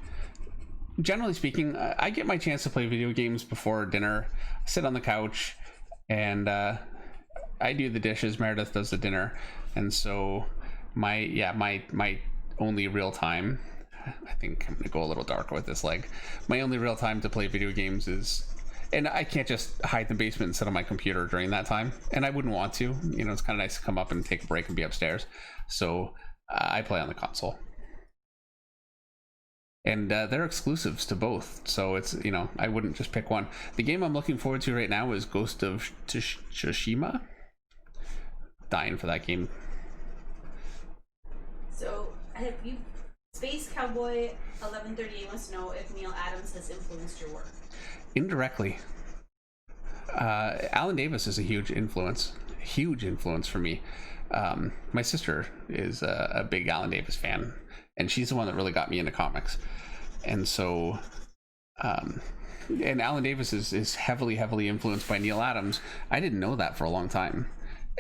Generally speaking, I get my chance to play video games before dinner. I sit on the couch and I do the dishes. Meredith does the dinner, and so my only real time, I think I'm gonna go a little darker with this leg. My only real time to play video games is, and I can't just hide in the basement and sit on my computer during that time, and I wouldn't want to. You know, it's kind of nice to come up and take a break and be upstairs. So I play on the console, and they're exclusives to both. So it's, you know, I wouldn't just pick one. The game I'm looking forward to right now is Ghost of Tsushima. Dying for that game. So have you? Space Cowboy 1138 wants to know if Neil Adams has influenced your work. Indirectly. Alan Davis is a huge influence for me. My sister is a big Alan Davis fan, and she's the one that really got me into comics. And so, and Alan Davis is heavily influenced by Neil Adams. I didn't know that for a long time.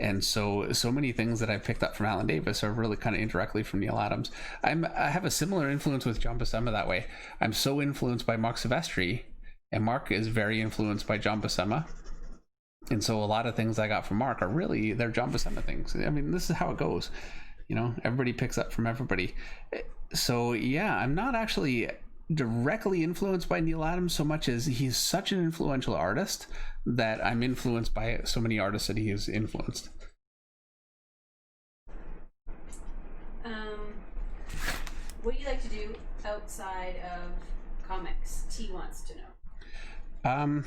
And so many things that I picked up from Alan Davis are really kind of indirectly from Neil Adams. I have a similar influence with John Buscema that way. I'm so influenced by Mark Silvestri, and Mark is very influenced by John Buscema. And so a lot of things I got from Mark are really, they're John Buscema things. I mean, this is how it goes. You know, everybody picks up from everybody. So yeah, I'm not actually directly influenced by Neil Adams so much as he's such an influential artist that I'm influenced by so many artists that he has influenced. What do you like to do outside of comics? T wants to know. And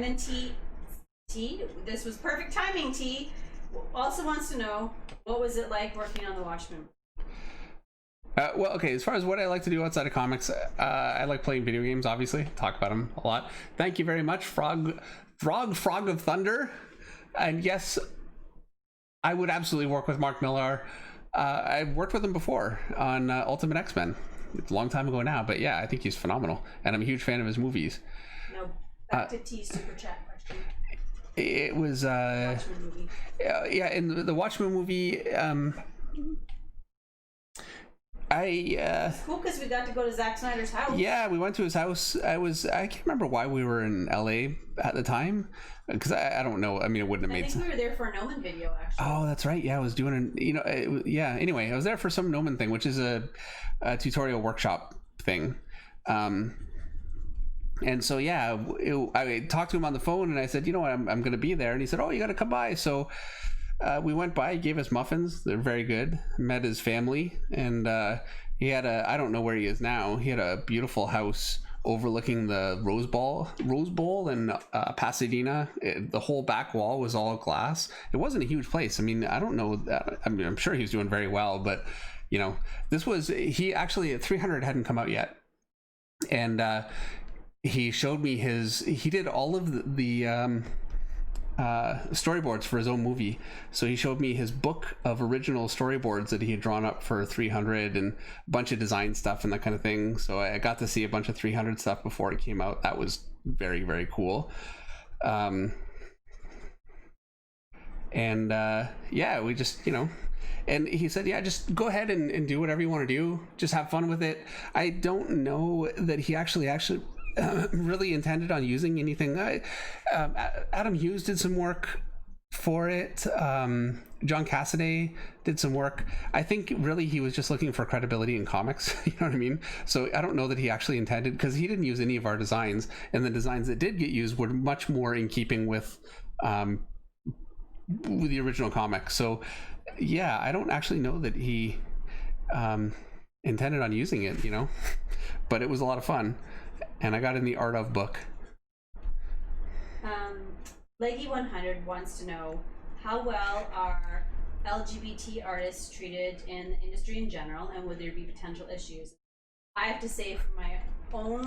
then T, this was perfect timing. T also wants to know, what was it like working on the Watchmen? Well, okay, as far as what I like to do outside of comics, I like playing video games, obviously. Talk about them a lot. Thank you very much, Frog of Thunder. And yes, I would absolutely work with Mark Millar. I've worked with him before on Ultimate X-Men. It's a long time ago now, but yeah, I think he's phenomenal. And I'm a huge fan of his movies. No, back to T super chat question. It was, Watchmen movie. Yeah, in the Watchmen movie, It's cool because we got to go to Zack Snyder's house. Yeah, we went to his house. I can't remember why we were in LA at the time, because I don't know. I mean, it wouldn't have made sense. I think we were there for a Noman video, actually. Oh, that's right. Yeah, I was doing yeah. Anyway, I was there for some Noman thing, which is a tutorial workshop thing. And so, yeah, I talked to him on the phone and I said, you know what, I'm going to be there. And he said, oh, you got to come by. So we went by, he gave us muffins. They're very good. Met his family. And he had I don't know where he is now. He had a beautiful house overlooking the Rose Bowl in Pasadena. The whole back wall was all glass. It wasn't a huge place. I mean, I don't know. I mean, I'm sure he was doing very well, but you know, he actually at 300 hadn't come out yet. And he showed me he did all of the storyboards for his own movie. So he showed me his book of original storyboards that he had drawn up for 300 and a bunch of design stuff and that kind of thing. So I got to see a bunch of 300 stuff before it came out. That was very, very cool. Yeah, we just, you know, and he said, yeah, just go ahead and do whatever you want to do. Just have fun with it. I don't know that he actually really intended on using anything. Adam Hughes did some work for it. John Cassaday did some work. I think really he was just looking for credibility in comics. You know what I mean? So I don't know that he actually intended, because he didn't use any of our designs, and the designs that did get used were much more in keeping with the original comic. So yeah, I don't actually know that he intended on using it, you know, but it was a lot of fun. And I got in the Art of book. Leggy 100 wants to know, how well are LGBT artists treated in the industry in general, and would there be potential issues? I have to say, from my own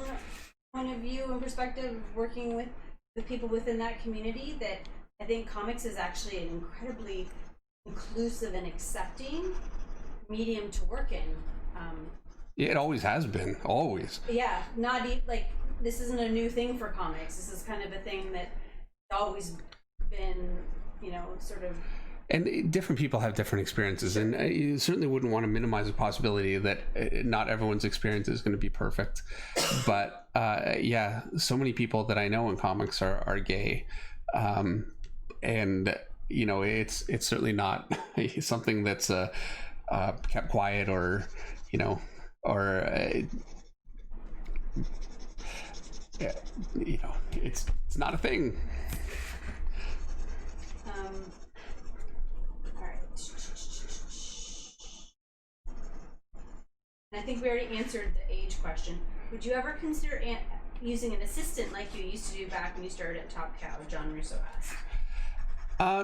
point of view and perspective, working with the people within that community, that I think comics is actually an incredibly inclusive and accepting medium to work in. It always has been, always. Yeah, like this isn't a new thing for comics. This is kind of a thing that's always been, you know, sort of. And different people have different experiences, and you certainly wouldn't want to minimize the possibility that not everyone's experience is going to be perfect. But yeah, so many people that I know in comics are gay, and you know, it's certainly not something that's kept quiet, or you know, or you know, it's not a thing. All right. And I think we already answered the age question. Would you ever consider using an assistant like you used to do back when you started at Top Cow? John Russo asked.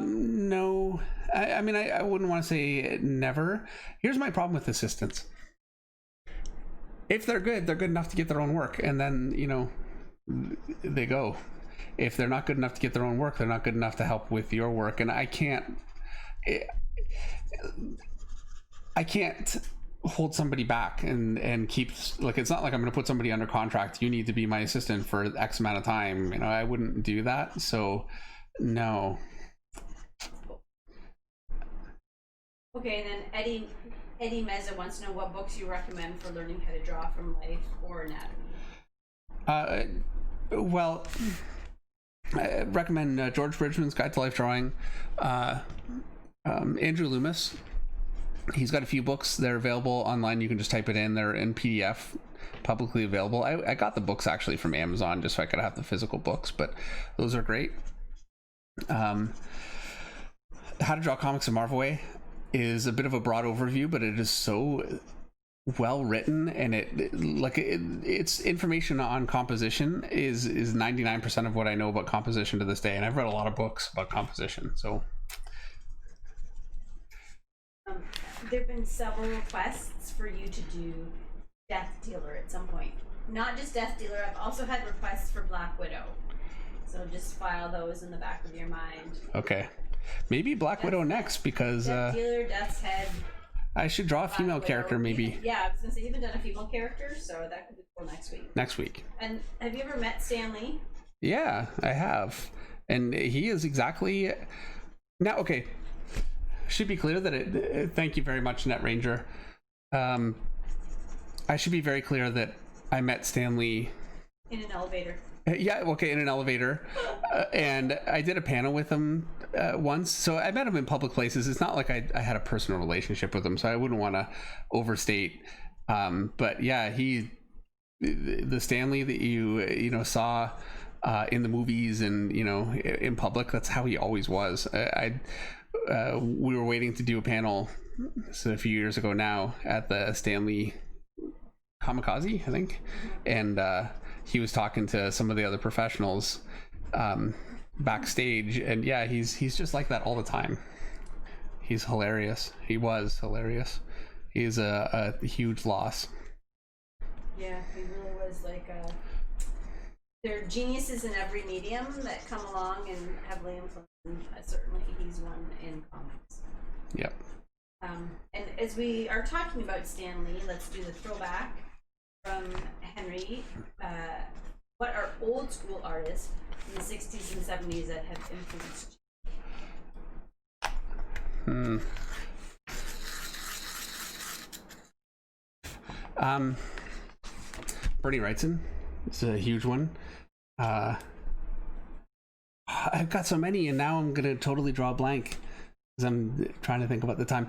No, I mean, I wouldn't want to say never. Here's my problem with assistants. If they're good enough to get their own work, and then, you know, they go. If they're not good enough to get their own work, they're not good enough to help with your work. And I can't hold somebody back and keep, like, it's not like I'm going to put somebody under contract. You need to be my assistant for X amount of time. You know, I wouldn't do that. So no. Okay, and then Eddie Meza wants to know what books you recommend for learning how to draw from life or anatomy. Well, I recommend George Bridgman's Guide to Life Drawing. Andrew Loomis, he's got a few books. They're available online. You can just type it in. They're in PDF, publicly available. I got the books actually from Amazon just so I could have the physical books, but those are great. How to Draw Comics the Marvel Way is a bit of a broad overview, but it is so well written, and it's information on composition is 99% of what I know about composition to this day, and I've read a lot of books about composition. So there have been several requests for you to do Death Dealer at some point. Not just Death Dealer, I've also had requests for Black Widow, so just file those in the back of your mind. Okay, maybe Black Widow next, because Death Dealer, Death's Head. I should draw a female character, maybe. Yeah, I was gonna say, you haven't done a female character, so that could be cool next week. And have you ever met Stan Lee? Yeah, I have. And he is exactly... Now, okay, should be clear that thank you very much, Net Ranger. I should be very clear that I met Stan Lee in an elevator. Yeah, okay, in an elevator. And I did a panel with him once. So I met him in public places. It's not like I had a personal relationship with him, so I wouldn't want to overstate. But yeah, he the Stanley that you know saw in the movies and, you know, in public. That's how he always was. We were waiting to do a panel a few years ago now at the Stanley Kamikaze, I think, and he was talking to some of the other professionals backstage, and yeah, he's just like that all the time. He's hilarious. He was hilarious. He's a huge loss. Yeah, he really was like there are geniuses in every medium that come along and heavily influenced, and certainly he's one in comics. Yep. And as we are talking about Stan Lee, let's do the throwback from Henry. What are old school artists in the 60s and 70s that have influenced you? Bernie Wrightson is a huge one. I've got so many, and now I'm gonna totally draw a blank because I'm trying to think about the time.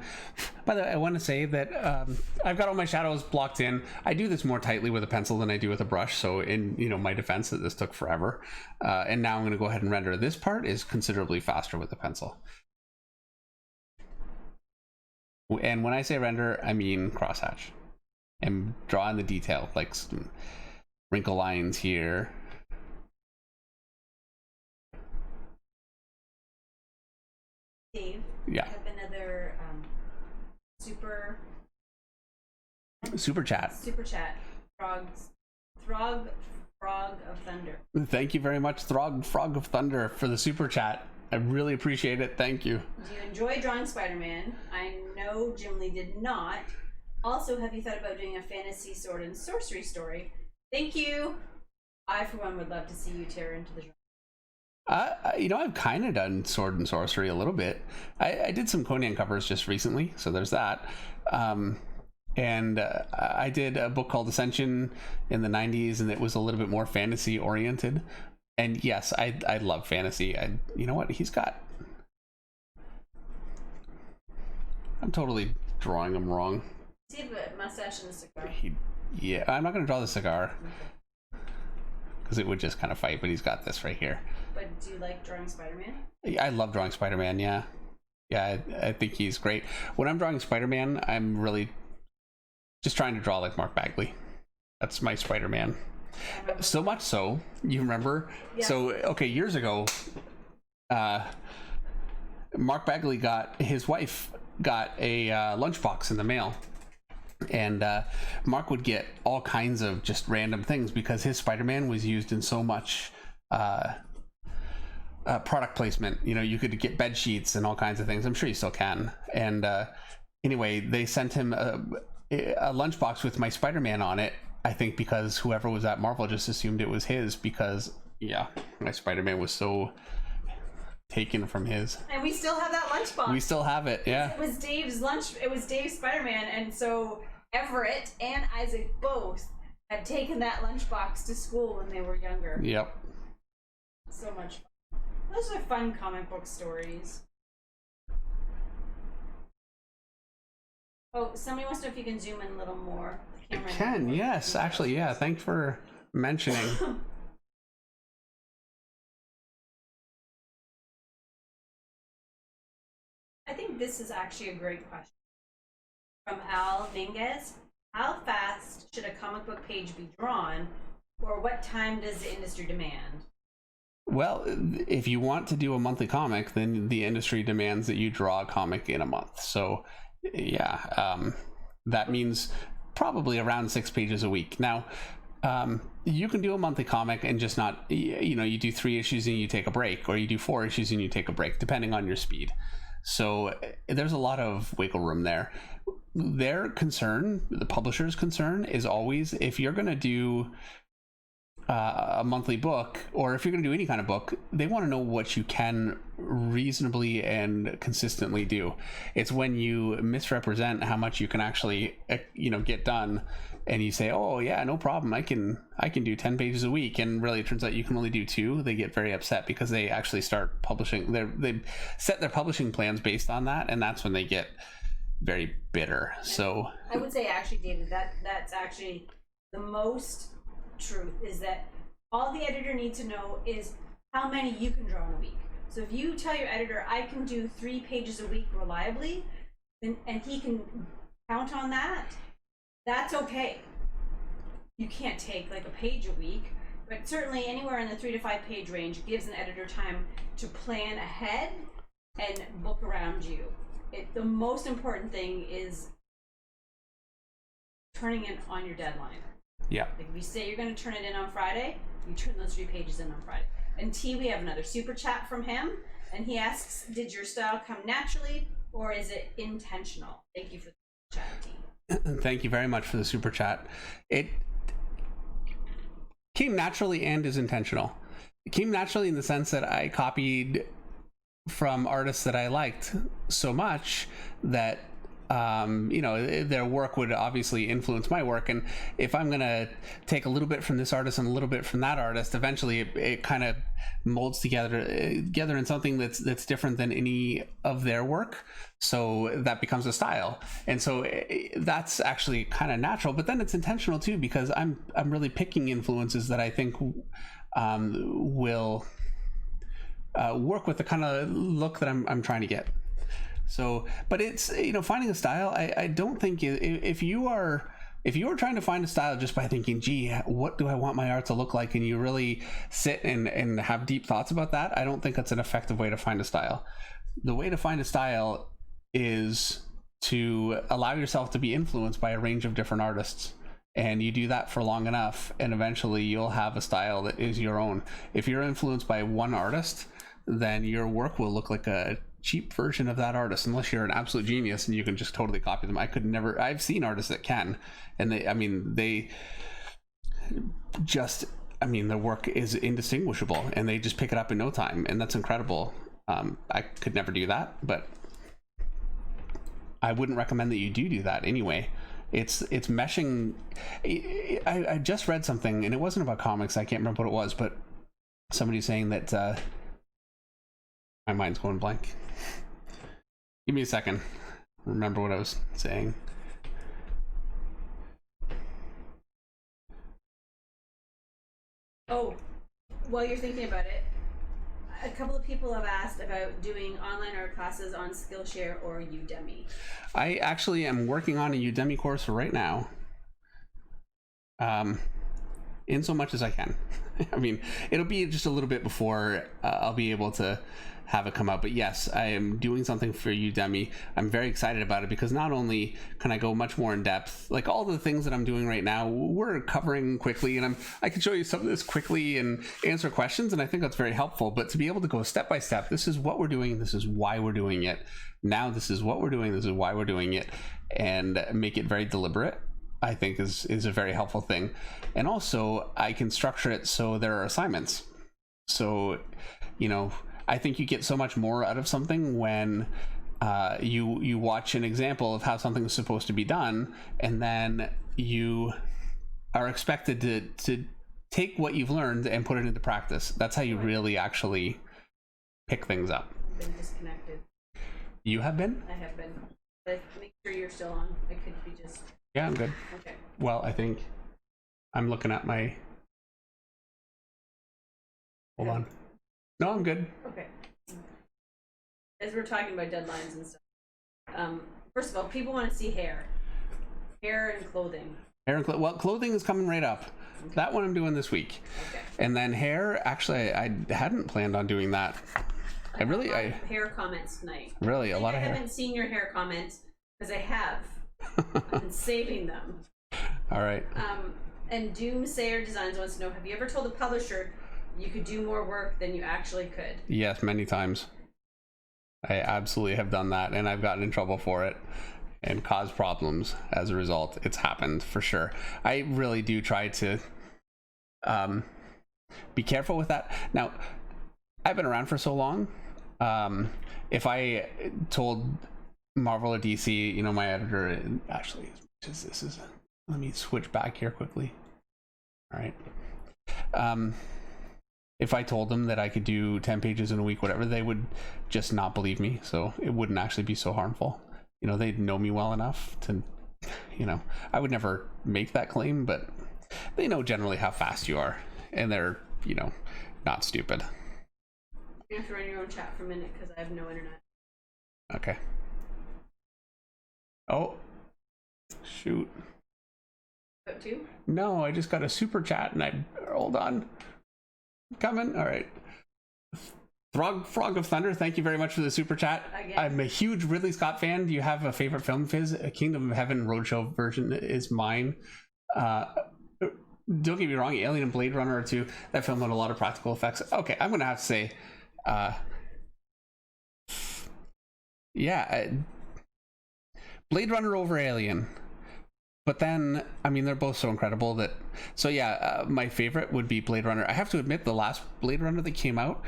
By the way, I want to say that I've got all my shadows blocked in. I do this more tightly with a pencil than I do with a brush, so in, you know, my defense that this took forever, and now I'm going to go ahead and render. This part is considerably faster with the pencil. And when I say render, I mean crosshatch and draw in the detail, like some wrinkle lines here. Dave, yeah. I have another super chat. Frog of Thunder. Thank you very much, Frog of Thunder, for the super chat. I really appreciate it. Thank you. Do you enjoy drawing Spider-Man? I know Jim Lee did not. Also, have you thought about doing a fantasy sword and sorcery story? Thank you. I, for one, would love to see you tear into the genre. You know, I've kind of done sword and sorcery a little bit. I did some Conan covers just recently, so there's that. And I did a book called Ascension in the 90s, and it was a little bit more fantasy oriented. And yes, I love fantasy. You know what? I'm totally drawing him wrong. Does he have a mustache and a cigar? Yeah, I'm not going to draw the cigar because it would just kind of fight, but he's got this right here. But do you like drawing Spider-Man? I love drawing Spider-Man, yeah. Yeah, I think he's great. When I'm drawing Spider-Man, I'm really just trying to draw like Mark Bagley. That's my Spider-Man. So much so, you remember? Yeah. So, okay, years ago, Mark Bagley his wife got a lunchbox in the mail. And Mark would get all kinds of just random things because his Spider-Man was used in so much product placement. You know, you could get bed sheets and all kinds of things. I'm sure you still can. And anyway, they sent him a lunchbox with my Spider-Man on it, I think because whoever was at Marvel just assumed it was his because, yeah, my Spider-Man was so taken from his. And we still have that lunchbox. We still have it, yeah. It was Dave's Spider-Man, and so Everett and Isaac both had taken that lunchbox to school when they were younger. Yep. So much fun. Those are fun comic book stories. Oh, somebody wants to know if you can zoom in a little more. I can, yes. Actually, yeah. Thanks for mentioning. I think this is actually a great question. From Al Minguez. How fast should a comic book page be drawn, or what time does the industry demand? Well, if you want to do a monthly comic, then the industry demands that you draw a comic in a month. So, yeah, that means probably around 6 pages a week. Now, you can do a monthly comic and just not, you do 3 issues and you take a break, or you do 4 issues and you take a break, depending on your speed. So there's a lot of wiggle room there. Their concern, the publisher's concern, is always if you're going to do a monthly book, or if you're going to do any kind of book, they want to know what you can reasonably and consistently do. It's when you misrepresent how much you can actually, get done, and you say, "Oh yeah, no problem, I can do 10 pages a week," and really it turns out you can only do 2. They get very upset because they actually start publishing. They set their publishing plans based on that, and that's when they get very bitter. So I would say actually, David, that's actually the most truth is that all the editor needs to know is how many you can draw in a week. So if you tell your editor, I can do 3 pages a week reliably, and he can count on that, that's okay. You can't take like a page a week, but certainly anywhere in the 3 to 5 page range gives an editor time to plan ahead and book around you. The most important thing is turning it on your deadline. Yeah. Like if you say you're going to turn it in on Friday, you turn those 3 pages in on Friday. And T, we have another super chat from him, and he asks, did your style come naturally or is it intentional? Thank you for the chat, T. Thank you very much for the super chat. It came naturally and is intentional. It came naturally in the sense that I copied from artists that I liked so much that you know, their work would obviously influence my work, and if I'm gonna take a little bit from this artist and a little bit from that artist, eventually it kind of molds together in something that's different than any of their work, so that becomes a style. And so that's actually kind of natural, but then it's intentional too, because I'm really picking influences that I think will work with the kind of look that I'm trying to get. So, but it's, you know, finding a style, I don't think if you are trying to find a style just by thinking, gee, what do I want my art to look like, and you really sit and have deep thoughts about that, I don't think that's an effective way to find a style. The way to find a style is to allow yourself to be influenced by a range of different artists, and you do that for long enough, and eventually you'll have a style that is your own. If you're influenced by one artist, then your work will look like a cheap version of that artist, unless you're an absolute genius and you can just totally copy them. I could never. I've seen artists that can, and they just, their work is indistinguishable and they just pick it up in no time, and that's incredible. I could never do that, but I wouldn't recommend that you do that anyway. It's meshing. I just read something, and it wasn't about comics. I can't remember what it was, but somebody saying that my mind's going blank. Give me a second. Remember what I was saying. Oh, while you're thinking about it, a couple of people have asked about doing online art classes on Skillshare or Udemy. I actually am working on a Udemy course right now. In so much as I can. It'll be just a little bit before I'll be able to have it come out, but yes, I am doing something for Udemy. I'm very excited about it because not only can I go much more in depth, like all the things that I'm doing right now we're covering quickly, and I can show you some of this quickly and answer questions, and I think that's very helpful. But to be able to go step by step, this is what we're doing, this is why we're doing it, now this is what we're doing, this is why we're doing it, and make it very deliberate, I think is a very helpful thing. And also I can structure it so there are assignments. So, you know, I think you get so much more out of something when you watch an example of how something is supposed to be done, and then you are expected to take what you've learned and put it into practice. That's how you really actually pick things up. I've been disconnected. You have been? I have been. But make sure you're still on. I could be just... Yeah, I'm good. Okay. Well, I think I'm looking at my... Hold on. No, I'm good. Okay. As we're talking about deadlines and stuff, first of all, people want to see hair and clothing. Well, clothing is coming right up. Okay. That one I'm doing this week. Okay. And then hair, actually, I hadn't planned on doing that. I hair comments tonight. Really, a lot of hair. I haven't seen your hair comments because I have. I've been saving them. All right. And Doomsayer Designs wants to know: have you ever told a publisher you could do more work than you actually could? Yes, many times. I absolutely have done that, and I've gotten in trouble for it and caused problems as a result. It's happened for sure. I really do try to be careful with that. Now, I've been around for so long. If I told Marvel or DC, you know, my editor, actually, let me switch back here quickly. All right. If I told them that I could do 10 pages in a week, whatever, they would just not believe me. So it wouldn't actually be so harmful. You know, they'd know me well enough to, you know, I would never make that claim, but they know generally how fast you are, and they're, you know, not stupid. You have to run your own chat for a minute because I have no internet. Okay. Oh, shoot. Got two? No, I just got a super chat, and I hold on. Coming. All right. Frog of Thunder, thank you very much for the super chat. Again. I'm a huge Ridley Scott fan. Do you have a favorite film of his? A Kingdom of Heaven Roadshow version is mine. Don't get me wrong, Alien and Blade Runner are two. That film had a lot of practical effects. Okay, I'm gonna have to say, yeah, Blade Runner over Alien. But then, I mean, they're both so incredible that, so yeah, my favorite would be Blade Runner. I have to admit, the last Blade Runner that came out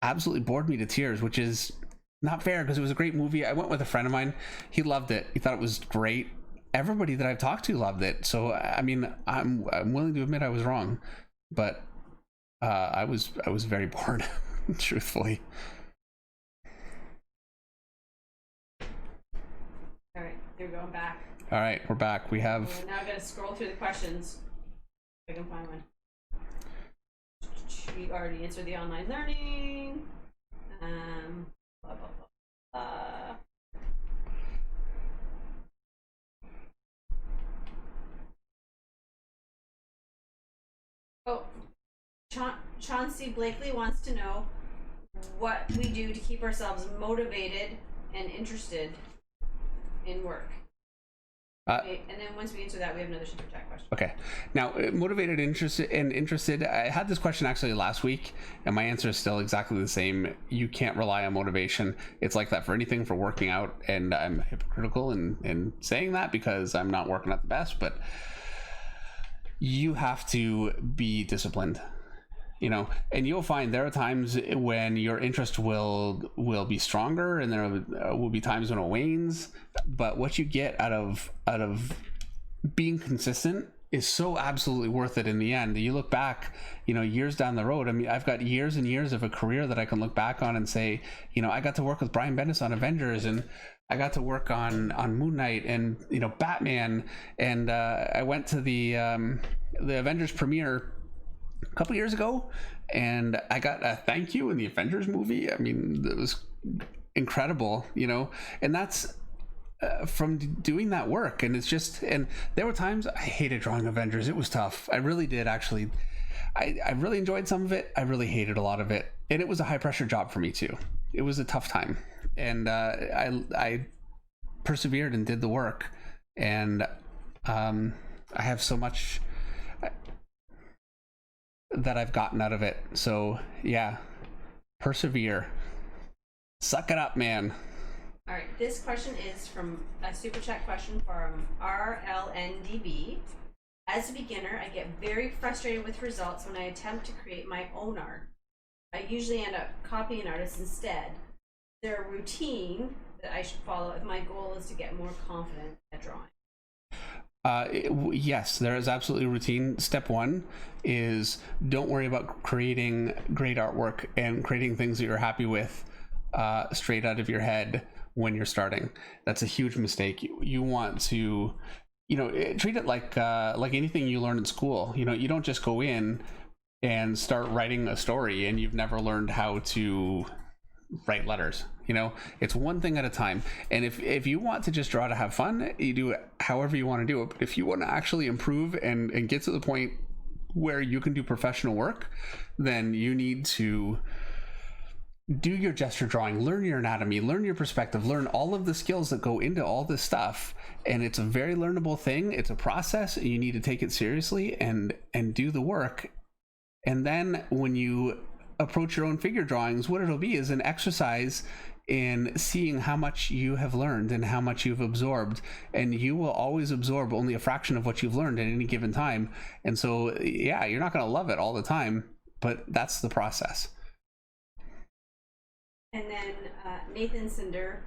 absolutely bored me to tears, which is not fair because it was a great movie. I went with a friend of mine. He loved it. He thought it was great. Everybody that I've talked to loved it. So, I mean, I'm willing to admit I was wrong, but I was very bored, truthfully. All right, here we go. I'm back. All right, we're back. We have. Now I gotta scroll through the questions. If I can find one. We already answered the online learning. Blah, blah, blah. Oh, Chauncey Blakely wants to know what we do to keep ourselves motivated and interested in work. Okay, and then once we answer that, we have another super chat question. Okay. Now, motivated, interested. I had this question actually last week, and my answer is still exactly the same. You can't rely on motivation. It's like that for anything, for working out, and I'm hypocritical in saying that because I'm not working at the best, but you have to be disciplined. You know, and you'll find there are times when your interest will be stronger, and there will be times when it wanes. But what you get out of being consistent is so absolutely worth it in the end. You look back, you know, years down the road. I mean, I've got years and years of a career that I can look back on and say, you know, I got to work with Brian Bendis on Avengers, and I got to work on Moon Knight, and, you know, Batman, and I went to the Avengers premiere a couple years ago, and I got a thank you in the Avengers movie. I mean, it was incredible, you know, and that's from doing that work. And it's just, and there were times I hated drawing Avengers. It was tough. I really did, actually. I really enjoyed some of it. I really hated a lot of it, and it was a high pressure job for me too. It was a tough time, and I persevered and did the work, and I have so much that I've gotten out of it. So yeah, persevere, suck it up, man. All right, this question is from a super chat question from RLNDB. As a beginner, I get very frustrated with results when I attempt to create my own art. I usually end up copying artists instead. Is there a routine that I should follow if my goal is to get more confident at drawing? Yes, there is absolutely a routine. Step one is don't worry about creating great artwork and creating things that you're happy with straight out of your head when you're starting. That's a huge mistake. You want to, you know, treat it like anything you learn in school. You know, you don't just go in and start writing a story and you've never learned how to write letters. You know, it's one thing at a time. And if you want to just draw to have fun, you do it however you want to do it. But if you want to actually improve and get to the point where you can do professional work, then you need to do your gesture drawing, learn your anatomy, learn your perspective, learn all of the skills that go into all this stuff. And it's a very learnable thing. It's a process. You need to take it seriously and do the work. And then when you approach your own figure drawings, what it'll be is an exercise in seeing how much you have learned and how much you've absorbed, and you will always absorb only a fraction of what you've learned at any given time. And so yeah, you're not going to love it all the time, but that's the process. And then Nathan Cinder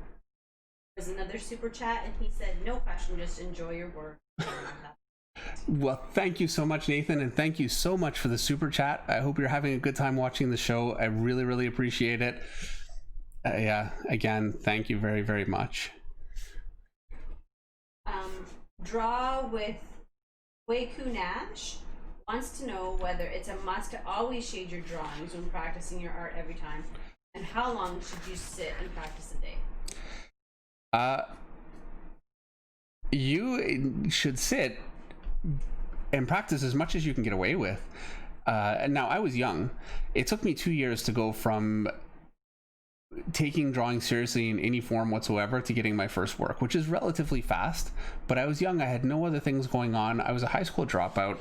was another super chat, and he said, no question, just enjoy your work. Well, thank you so much, Nathan, and thank you so much for the super chat. I hope you're having a good time watching the show. I really, really appreciate it. Yeah, again, thank you very, very much. Draw with Weiku Nash wants to know whether it's a must to always shade your drawings when practicing your art every time, and how long should you sit and practice a day? You should sit and practice as much as you can get away with. And now, I was young. It took me 2 years to go from taking drawing seriously in any form whatsoever to getting my first work, which is relatively fast. But I was young. I had no other things going on. I was a high school dropout.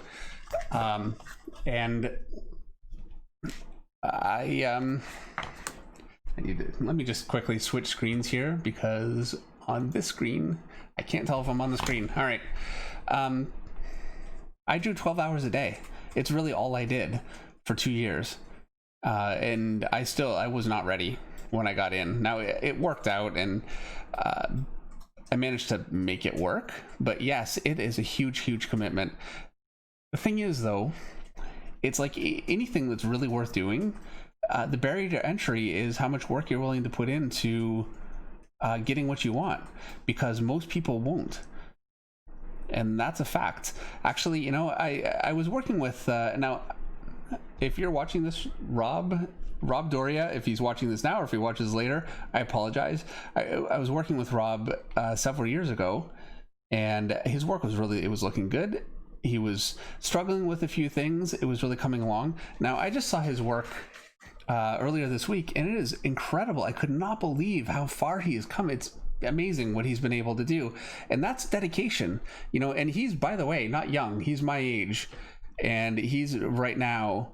And I need to, let me just quickly switch screens here, because on this screen, I can't tell if I'm on the screen. All right. I drew 12 hours a day. It's really all I did for 2 years. And I was not ready when I got in. Now it worked out, and I managed to make it work. But yes, it is a huge, huge commitment. The thing is, though, it's like anything that's really worth doing. The barrier to entry is how much work you're willing to put into getting what you want, because most people won't. And that's a fact. Actually, you know, I was working with now, if you're watching this, Rob Doria, if he's watching this now or if he watches later, I apologize. I was working with Rob several years ago, and his work was looking good. He was struggling with a few things. It was really coming along. Now, I just saw his work earlier this week, and it is incredible. I could not believe how far he has come. It's amazing what he's been able to do, and that's dedication, you know. And he's, by the way, not young. He's my age, and he's right now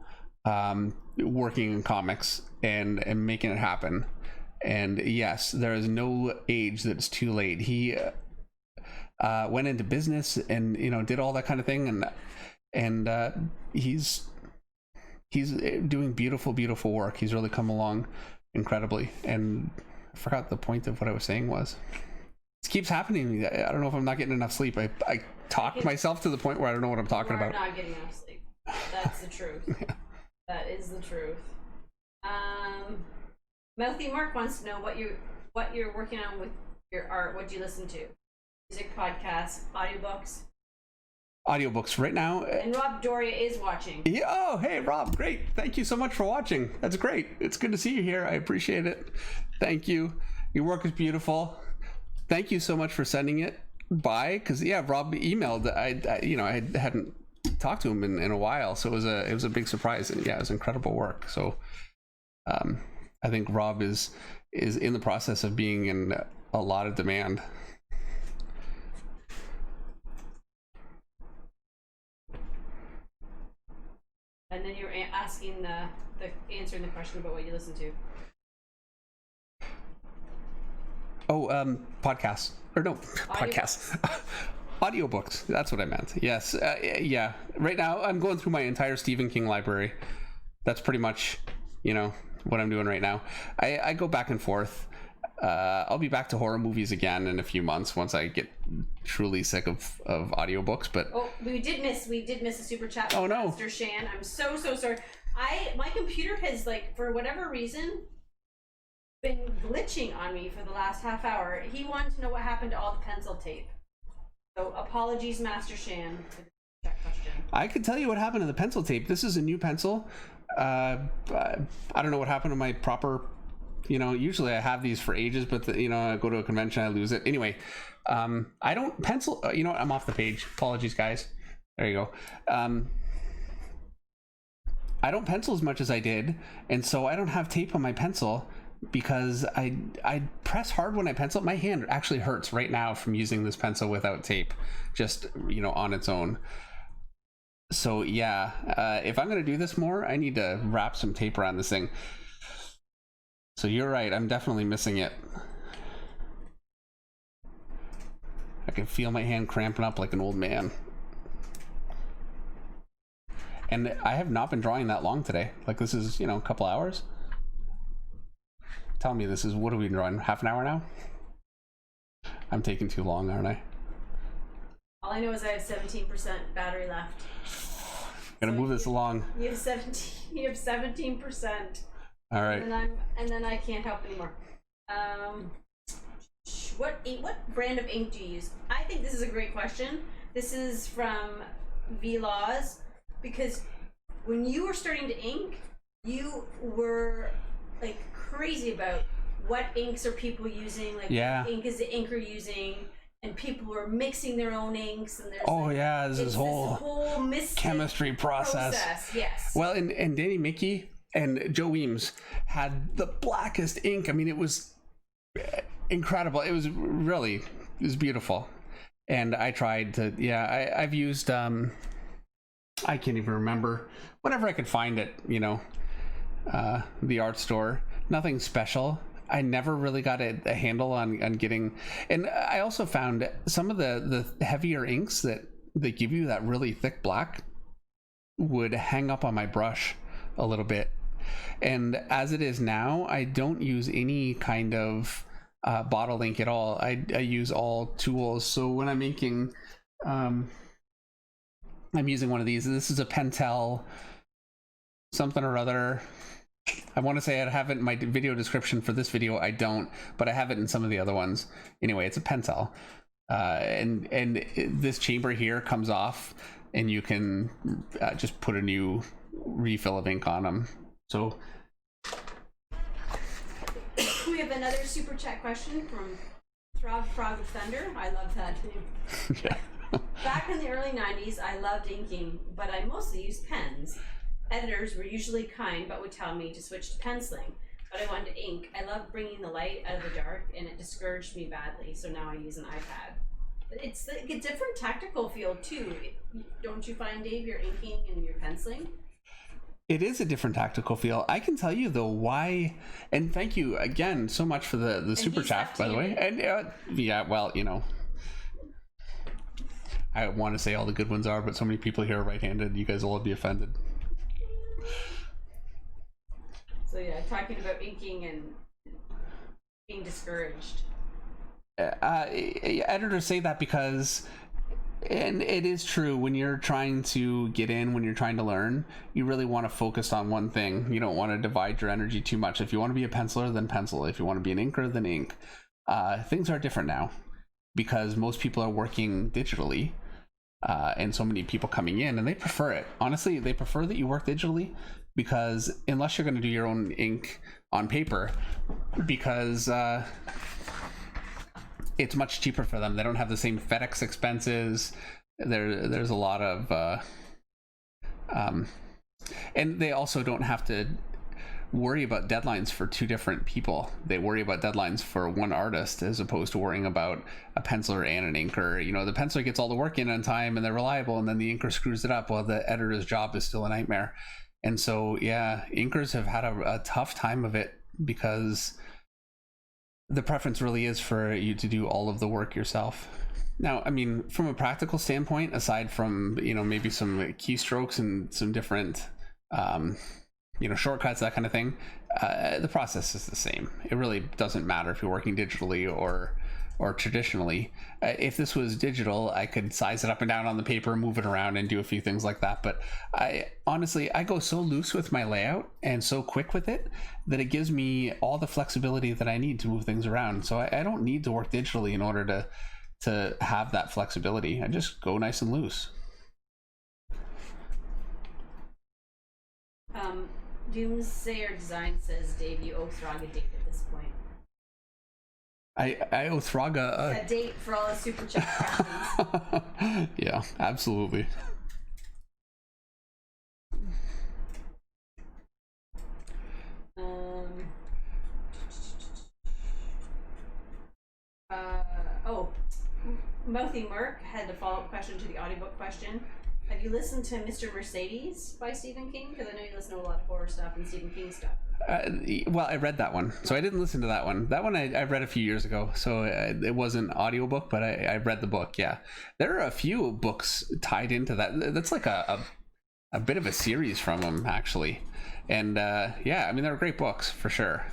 working in comics and making it happen. And yes, there is no age that's too late. He went into business and, you know, did all that kind of thing, and he's doing beautiful work. He's really come along incredibly. And I forgot the point of what I was saying was. This keeps happening to me. I don't know if I'm not getting enough sleep. I talk myself to the point where I don't know what I'm talking about. Not getting enough sleep. That's the truth. Yeah. That is the truth. Mouthy Mark wants to know what you're working on with your art. What do you listen to? Music, podcasts, audiobooks right now. And Rob Doria is watching. Yeah. Oh, hey Rob, great. Thank you so much for watching. That's great. It's good to see you here. I appreciate it. Thank you. Your work is beautiful. Thank you so much for sending it by, because yeah, Rob emailed. I hadn't talked to him in a while, so it was a big surprise, and yeah, it was incredible work. So I think Rob is in the process of being in a lot of demand. And then you're asking answering the question about what you listen to. Oh, podcasts. Or no, podcasts. Audiobooks. That's what I meant. Yes. Yeah. Right now, I'm going through my entire Stephen King library. That's pretty much, you know, what I'm doing right now. I go back and forth. I'll be back to horror movies again in a few months once I get truly sick of audiobooks. But we did miss a super chat. Oh no, Master Shan, I'm so sorry. My computer has, like, for whatever reason, been glitching on me for the last half hour. He wanted to know what happened to all the pencil tape. So apologies, Master Shan, for the chat question. I could tell you what happened to the pencil tape. This is a new pencil. I don't know what happened to my proper. You know, usually I have these for ages, but I go to a convention, I lose it. Anyway, I don't pencil. You know what? I'm off the page. Apologies, guys. There you go. I don't pencil as much as I did, and so I don't have tape on my pencil because I press hard when I pencil. My hand actually hurts right now from using this pencil without tape, just on its own. So yeah, if I'm gonna do this more, I need to wrap some tape around this thing. So you're right, I'm definitely missing it. I can feel my hand cramping up like an old man. And I have not been drawing that long today. Like, this is, a couple hours. Tell me, this is, what are we drawing? Half an hour now? I'm taking too long, aren't I? All I know is I have 17% battery left. Gotta move this along. You have 17%. All right. And then I can't help anymore. What brand of ink do you use? I think this is a great question. This is from VLaws. because when you were starting to ink, you were like crazy about what inks are people using, like Yeah. what ink is the inker using, and people were mixing their own inks, and there's There's this whole mystic chemistry process. Yes. Well, and Danny Mickey and Joe Weems had the blackest ink. I mean, it was incredible. It was beautiful. And I tried to, I've used, I can't even remember, whatever I could find at, the art store. Nothing special. I never really got a handle on getting, and I also found some of the heavier inks that give you that really thick black would hang up on my brush a little bit. And as it is now, I don't use any kind of bottle ink at all. I use all tools. So when I'm inking, I'm using one of these. This is a Pentel something or other. I want to say I have it in my video description for this video. I don't, but I have it in some of the other ones. Anyway, it's a Pentel, and this chamber here comes off, and you can just put a new refill of ink on them. So we have another super chat question from Frog of Thunder. I love that name. Yeah. Back in the early 90s, I loved inking, but I mostly used pens. Editors were usually kind, but would tell me to switch to penciling. But I wanted to ink. I love bringing the light out of the dark, and it discouraged me badly, so now I use an iPad. But it's like a different tactical feel, too. Don't you find, Dave, you're inking and you're penciling? It is a different tactical feel. I can tell you, though, why, and thank you again so much for the super chat, by the way. And I want to say all the good ones are, but so many people here are right-handed. You guys will all be offended. So talking about inking and being discouraged. Editors say that because, and it is true, when you're trying to get in, when you're trying to learn, you really want to focus on one thing. You don't want to divide your energy too much. If you want to be a penciler, then pencil. If you want to be an inker, then ink. Things are different now because most people are working digitally. And so many people coming in, and they prefer it. Honestly, they prefer that you work digitally, because unless you're going to do your own ink on paper, because it's much cheaper for them. They don't have the same FedEx expenses. There's a lot of and they also don't have to worry about deadlines for two different people. They worry about deadlines for one artist as opposed to worrying about a penciler and an inker. The penciler gets all the work in on time and they're reliable, and then the inker screws it up while the editor's job is still a nightmare. And so inkers have had a tough time of it because the preference really is for you to do all of the work yourself. Now, I mean, from a practical standpoint, aside from maybe some keystrokes and some different shortcuts, that kind of thing, the process is the same. It really doesn't matter if you're working digitally or traditionally. If this was digital, I could size it up and down on the paper, move it around, and do a few things like that. But I go so loose with my layout and so quick with it that it gives me all the flexibility that I need to move things around. So I don't need to work digitally in order to have that flexibility. I just go nice and loose. Doomsayer Design says, Dave, you owe Throg a date at this point. I owe Throg a date for all the super chat questions. Yeah, absolutely. Mouthy Merc had a follow-up question to the audiobook question. Have you listened to Mr. Mercedes by Stephen King? Because I know you listen to a lot of horror stuff and Stephen King stuff. Well, I read that one, so I didn't listen to that one. That one I read a few years ago, so it wasn't audiobook, but I read the book. Yeah, there are a few books tied into that. That's like a bit of a series from him, actually. And yeah, I mean, they're great books for sure.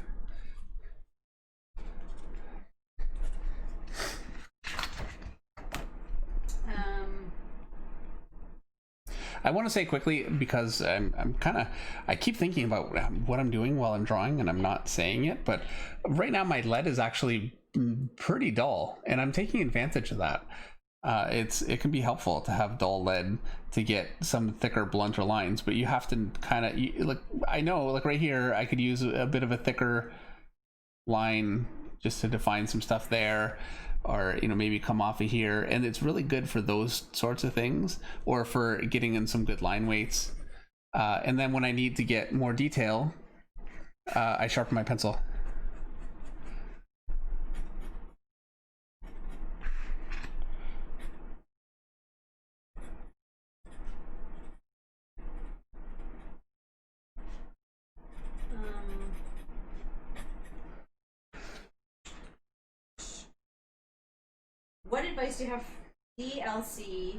I want to say quickly, because I keep thinking about what I'm doing while I'm drawing and I'm not saying it, but right now my lead is actually pretty dull and I'm taking advantage of that. it can be helpful to have dull lead to get some thicker, blunter lines, but you have to kind of like, I know, like right here, I could use a bit of a thicker line just to define some stuff there, or maybe come off of here, and it's really good for those sorts of things, or for getting in some good line weights. And then when I need to get more detail, I sharpen my pencil. What advice do you have? DLC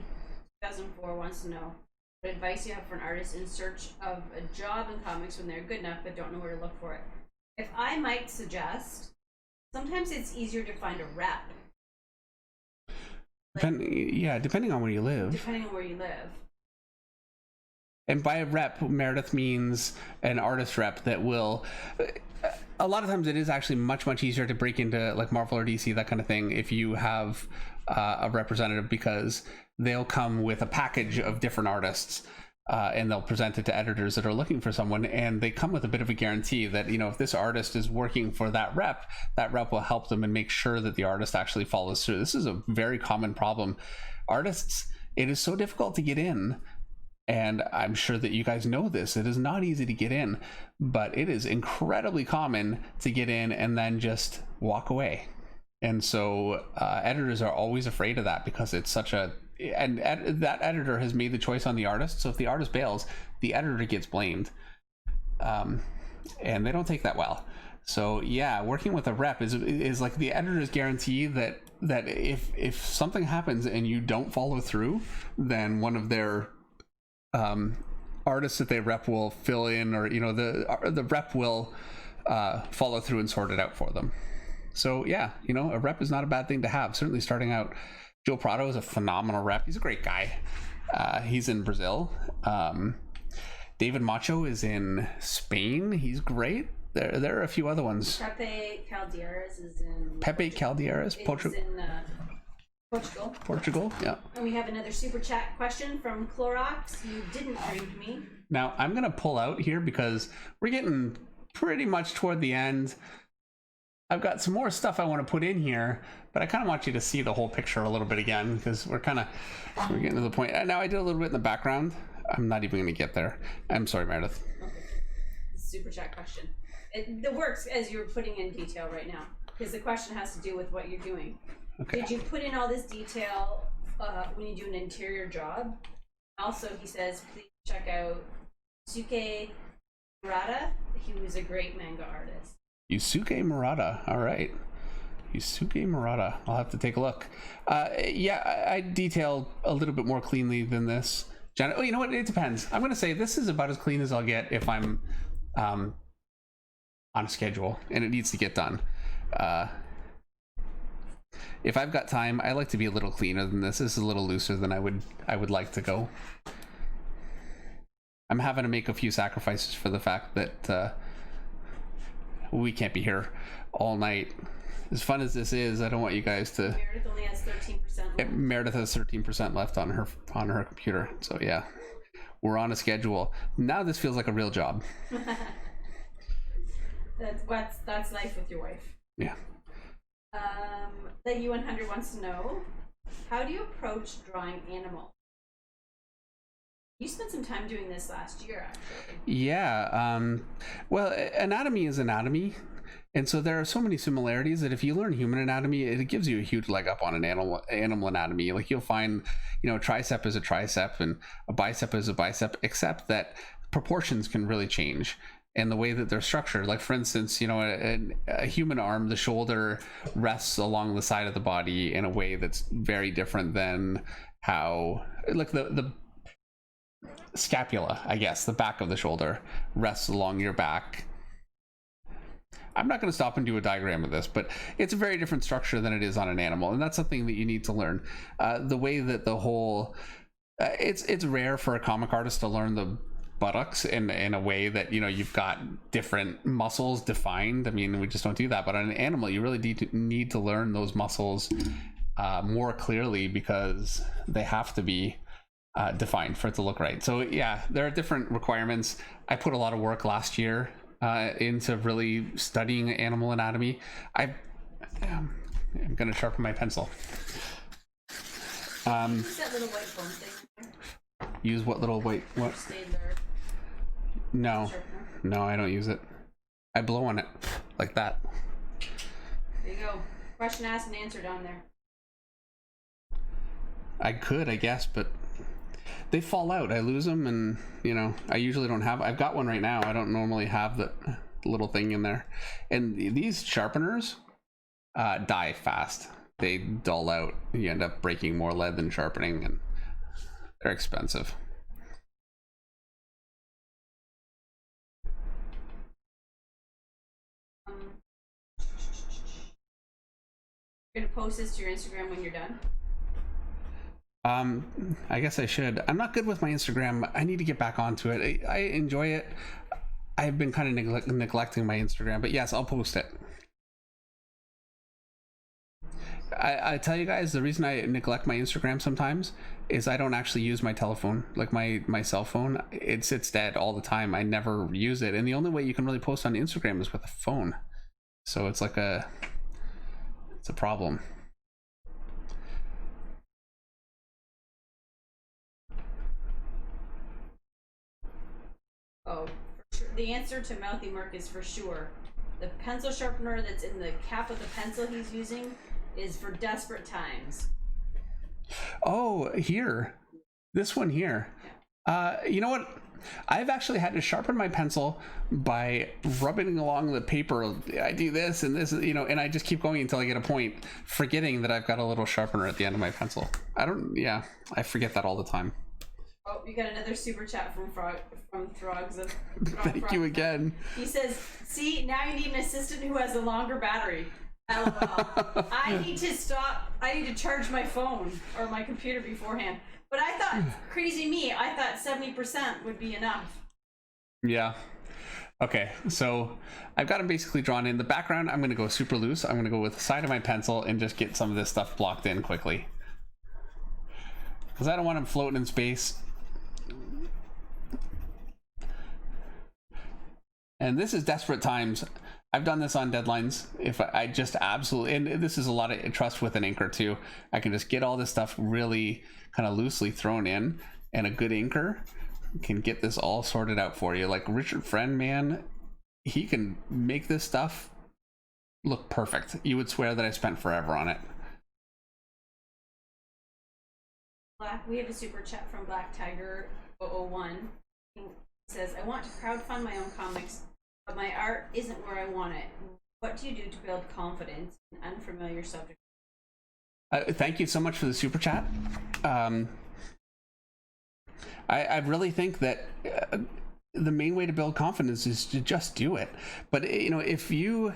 2004 wants to know what advice you have for an artist in search of a job in comics when they're good enough but don't know where to look for it. If I might suggest, sometimes it's easier to find a rep. Depending on where you live. Depending on where you live. And by a rep, Meredith means an artist rep that will. A lot of times it is actually much easier to break into like Marvel or DC, that kind of thing, if you have a representative, because they'll come with a package of different artists, and they'll present it to editors that are looking for someone, and they come with a bit of a guarantee that if this artist is working for that rep will help them and make sure that the artist actually follows through. This is a very common problem. Artists, it is so difficult to get in. And I'm sure that you guys know this. It is not easy to get in, but it is incredibly common to get in and then just walk away. And so editors are always afraid of that, because it's such a... And that editor has made the choice on the artist. So if the artist bails, the editor gets blamed. And they don't take that well. So yeah, working with a rep is like the editor's guarantee that if something happens and you don't follow through, then one of their... artists that they rep will fill in, or the rep will follow through and sort it out for them. So yeah, a rep is not a bad thing to have, certainly starting out. Joe Prado is a phenomenal rep. He's a great guy. He's in Brazil. David Macho is in Spain. He's great. There are a few other ones. Pepe Caldeiras is in Portugal, yeah. And we have another super chat question from Clorox. You didn't drink me. Now, I'm going to pull out here because we're getting pretty much toward the end. I've got some more stuff I want to put in here, but I kind of want you to see the whole picture a little bit again, because we're getting to the point. Now, I did a little bit in the background. I'm not even going to get there. I'm sorry, Meredith. Okay. Super chat question. It works as you're putting in detail right now, because the question has to do with what you're doing. Okay. Did you put in all this detail when you do an interior job? Also, he says, please check out Yusuke Murata. He was a great manga artist. Yusuke Murata. All right. Yusuke Murata. I'll have to take a look. Yeah, I detailed a little bit more cleanly than this. Oh, you know what? It depends. I'm going to say this is about as clean as I'll get if I'm on a schedule and it needs to get done. If I've got time, I like to be a little cleaner than this. This is a little looser than I would like to go. I'm having to make a few sacrifices for the fact that we can't be here all night. As fun as this is, I don't want you guys to... Meredith only has 13% left. Meredith has 13% left on her computer. So yeah, we're on a schedule. Now this feels like a real job. That's life with your wife. Yeah. The U100 wants to know, how do you approach drawing animals? You spent some time doing this last year, actually. Yeah. Well, anatomy is anatomy. And so there are so many similarities that if you learn human anatomy, it gives you a huge leg up on an animal anatomy. Like you'll find, a tricep is a tricep and a bicep is a bicep, except that proportions can really change. And the way that they're structured, like for instance, a human arm, the shoulder rests along the side of the body in a way that's very different than how, like the scapula, I guess, the back of the shoulder rests along your back. I'm not going to stop and do a diagram of this, but it's a very different structure than it is on an animal, and that's something that you need to learn. The way that the whole, it's rare for a comic artist to learn the buttocks in a way that you've got different muscles defined. I mean, we just don't do that. But on an animal, you really need to learn those muscles more clearly because they have to be defined for it to look right. So yeah, there are different requirements. I put a lot of work last year into really studying animal anatomy. I'm gonna sharpen my pencil. Use that little white foam thing. Use what little white? What? No, no, I don't use it. I blow on it like that. There you go. Question asked and answered on there. I could, I guess, but they fall out. I lose them, and you know, I usually don't have. I've got one right now. I don't normally have the little thing in there. And these sharpeners die fast. They dull out. You end up breaking more lead than sharpening, and they're expensive. You're gonna post this to your Instagram when you're done? I guess I should. I'm not good with my Instagram. I need to get back onto it. I enjoy it. I've been kind of neglecting my Instagram, but yes, I'll post it. I tell you guys, the reason I neglect my Instagram sometimes is I don't actually use my telephone, like my cell phone. It sits dead all the time. I never use it, and the only way you can really post on Instagram is with a phone. So it's like it's a problem. Oh, for sure. The answer to Mouthy Mark is for sure. The pencil sharpener that's in the cap of the pencil he's using is for desperate times. Oh, here. This one here. You know what? I've actually had to sharpen my pencil by rubbing along the paper. I do this and this, you know, and I just keep going until I get a point, forgetting that I've got a little sharpener at the end of my pencil. I forget that all the time. Oh, you got another super chat from Throgs. Thank you again. He says, see, now you need an assistant who has a longer battery. LOL. I need to charge my phone or my computer beforehand. But I thought, crazy me, I thought 70% would be enough. Yeah. Okay, so I've got them basically drawn in. The background, I'm going to go super loose. I'm going to go with the side of my pencil and just get some of this stuff blocked in quickly. Because I don't want them floating in space. And this is desperate times. I've done this on deadlines. If I just absolutely, and this is a lot of trust with an inker too. I can just get all this stuff really kind of loosely thrown in, and a good inker can get this all sorted out for you. Like Richard Friend, man, he can make this stuff look perfect. You would swear that I spent forever on it. We have a super chat from Black Tiger 001. He says, I want to crowdfund my own comics, but my art isn't where I want it. What do you do to build confidence in unfamiliar subjects? Thank you so much for the super chat. I really think that the main way to build confidence is to just do it. But you know, if you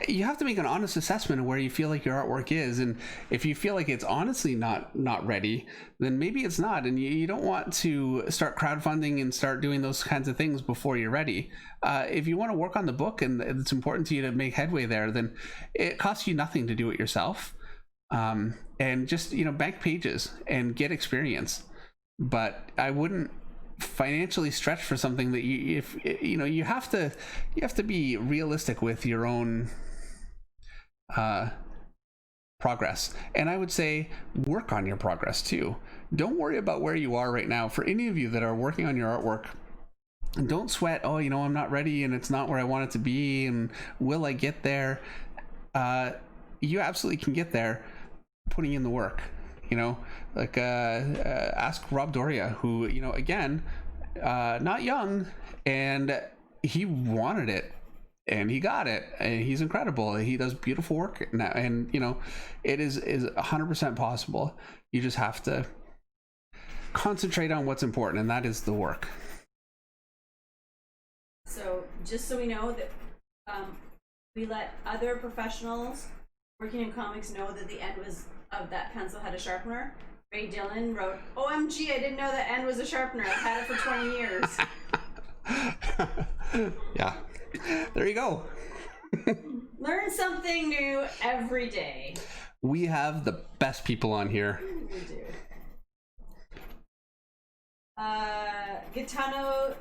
have to make an honest assessment of where you feel like your artwork is, and if you feel like it's honestly not ready, then maybe it's not, and you don't want to start crowdfunding and start doing those kinds of things before you're ready. If you want to work on the book and it's important to you to make headway there, then it costs you nothing to do it yourself. And just, you know, bank pages and get experience. But I wouldn't financially stretch for something that you have to be realistic with your own progress. And I would say work on your progress too. Don't worry about where you are right now. For any of you that are working on your artwork, don't sweat, oh, you know, I'm not ready and it's not where I want it to be, and will I get there? You absolutely can get there putting in the work. You know, like ask Rob Doria, who, you know, again, not young, and he wanted it and he got it, and he's incredible. He does beautiful work now, and you know, it is 100% possible. You just have to concentrate on what's important, and that is the work. So just so we know that we let other professionals working in comics know that the end of that pencil had a sharpener. Ray Dillon wrote, OMG, I didn't know that end was a sharpener. I've had it for 20 years. Yeah, there you go. Learn something new every day. We have the best people on here. We do. Gaetano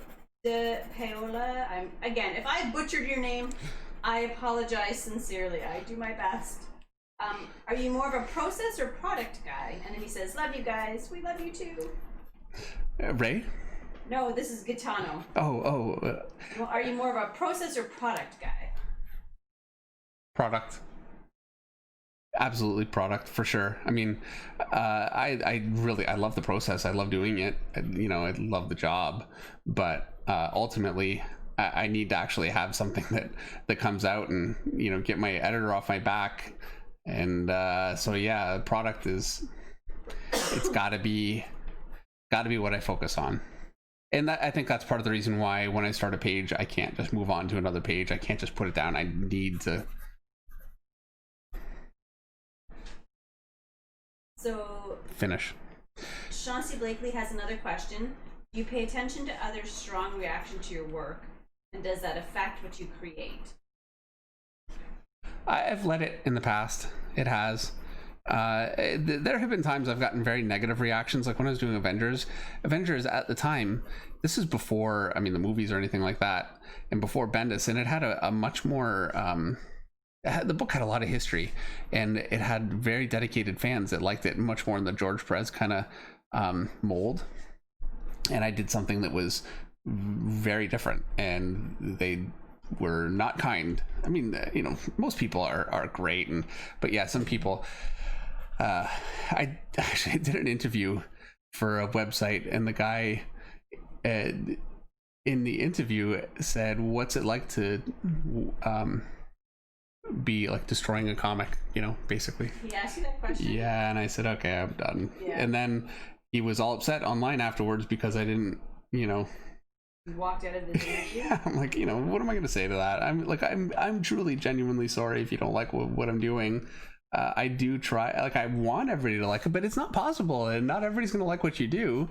de Paola. Again, if I butchered your name, I apologize sincerely. I do my best. Are you more of a process or product guy? And then he says, "Love you guys. We love you too." Ray? No, this is Gaetano. Well, Are you more of a process or product guy? product. Absolutely product, for sure. I mean, I love the process. I love doing it. I love the job, but ultimately I need to actually have something that comes out and, get my editor off my back. And so yeah, product it's gotta be what I focus on. And I think that's part of the reason why when I start a page, I can't just move on to another page. I can't just put it down. I need to. So finish. Chauncey Blakely has another question. Do you pay attention to others' strong reaction to your work, and does that affect what you create? I've let it in the past. It has. There have been times I've gotten very negative reactions, like when I was doing Avengers at the time. This is before, the movies or anything like that, and before Bendis, and it had a much more the book had a lot of history, and it had very dedicated fans that liked it much more in the George Perez kind of mold. And I did something that was very different, and they were not kind. Most people are great, but yeah, some people. I actually did an interview for a website, and the guy in the interview said, "What's it like to be like destroying a comic?" Basically. He asked you that question? Yeah, and I said, "Okay, I'm done." Yeah. And then he was all upset online afterwards because I didn't, You walked out of the interview? Yeah, I'm like, what am I going to say to that? I'm truly genuinely sorry if you don't like what I'm doing. I do try, I want everybody to like it, but it's not possible, and not everybody's going to like what you do,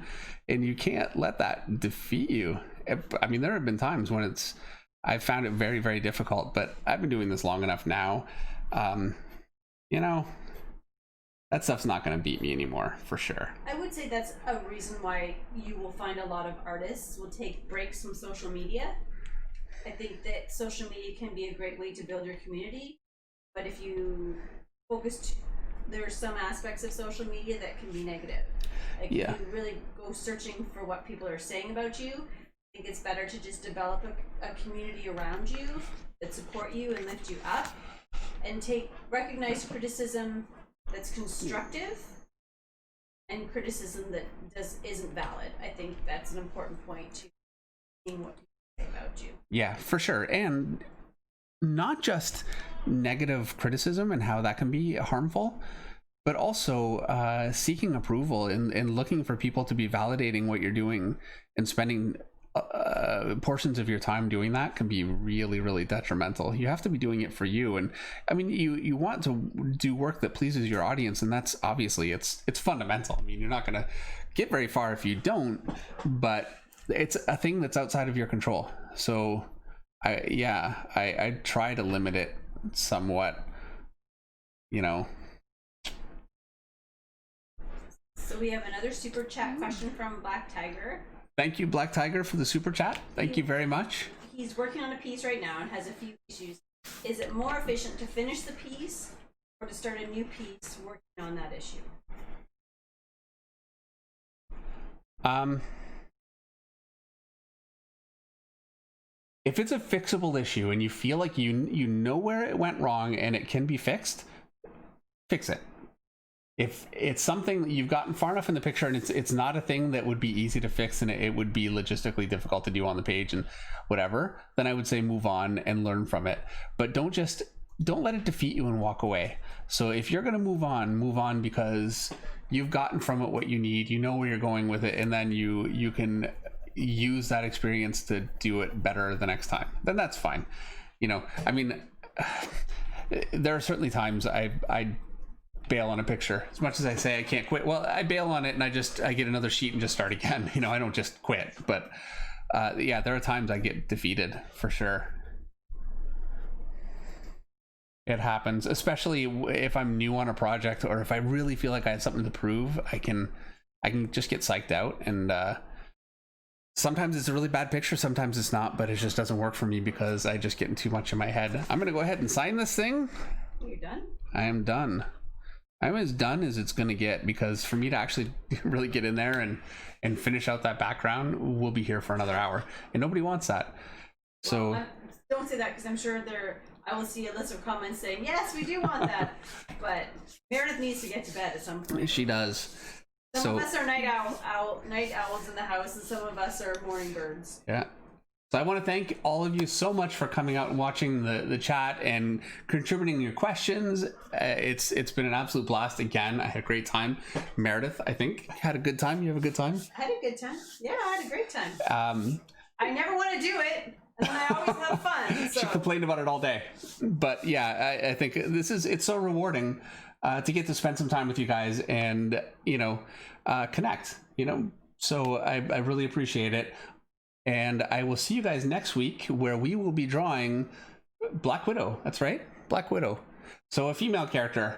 and you can't let that defeat you. There have been times when I've found it very, very difficult, but I've been doing this long enough now. That stuff's not going to beat me anymore, for sure. I would say that's a reason why you will find a lot of artists will take breaks from social media. I think that social media can be a great way to build your community, but if you there are some aspects of social media that can be negative. If you really go searching for what people are saying about you, I think it's better to just develop a community around you that support you and lift you up, and recognize criticism that's constructive and criticism that isn't valid. I think that's an important point to seeing what people say about you. Yeah, for sure. And not just negative criticism and how that can be harmful, but also seeking approval and looking for people to be validating what you're doing, and spending portions of your time doing that can be really, really detrimental. You have to be doing it for you, and you want to do work that pleases your audience, and that's obviously it's fundamental. You're not going to get very far if you don't, but it's a thing that's outside of your control. So I try to limit it somewhat, So we have another super chat question from Black Tiger. Thank you, Black Tiger, for the super chat. Thank you very much. He's working on a piece right now and has a few issues. Is it more efficient to finish the piece or to start a new piece working on that issue? If it's a fixable issue and you feel like you know where it went wrong and it can be fixed, fix it. If it's something that you've gotten far enough in the picture and it's not a thing that would be easy to fix and it would be logistically difficult to do on the page and whatever, then I would say move on and learn from it. But don't let it defeat you and walk away. So if you're going to move on because you've gotten from it what you need, you know where you're going with it, and then you can use that experience to do it better the next time, then that's fine. There are certainly times I bail on a picture. As much as I say I can't quit, well, I bail on it and I get another sheet and just start again. I don't just quit. But there are times I get defeated, for sure. It happens, especially if I'm new on a project, or if I really feel like I have something to prove. I can just get psyched out, and sometimes it's a really bad picture, sometimes it's not, but it just doesn't work for me because I just get in too much in my head. I'm gonna go ahead and sign this thing. You're done? I am done. I'm as done as it's gonna get, because for me to actually really get in there and finish out that background, we'll be here for another hour, and nobody wants that. So well, don't say that, because I'm sure I will see a list of comments saying, yes, we do want that. But Meredith needs to get to bed at some point. she does. Some of us are night owls in the house, and some of us are morning birds. Yeah. So I want to thank all of you so much for coming out and watching the chat and contributing your questions. It's been an absolute blast again. I had a great time. Meredith, I think, had a good time. You have a good time? I had a good time. Yeah, I had a great time. I never want to do it, and then I always have fun. So. She complained about it all day. But yeah, I think it's so rewarding to get to spend some time with you guys and, connect, So I really appreciate it. And I will see you guys next week, where we will be drawing Black Widow. That's right, Black Widow. So a female character,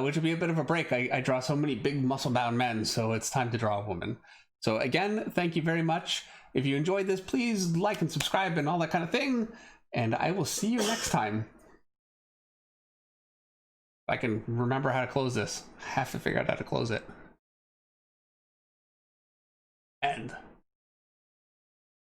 which will be a bit of a break. I draw so many big muscle-bound men, so it's time to draw a woman. So again, thank you very much. If you enjoyed this, please like and subscribe and all that kind of thing. And I will see you next time. If I can remember how to close this. I have to figure out how to close it. End.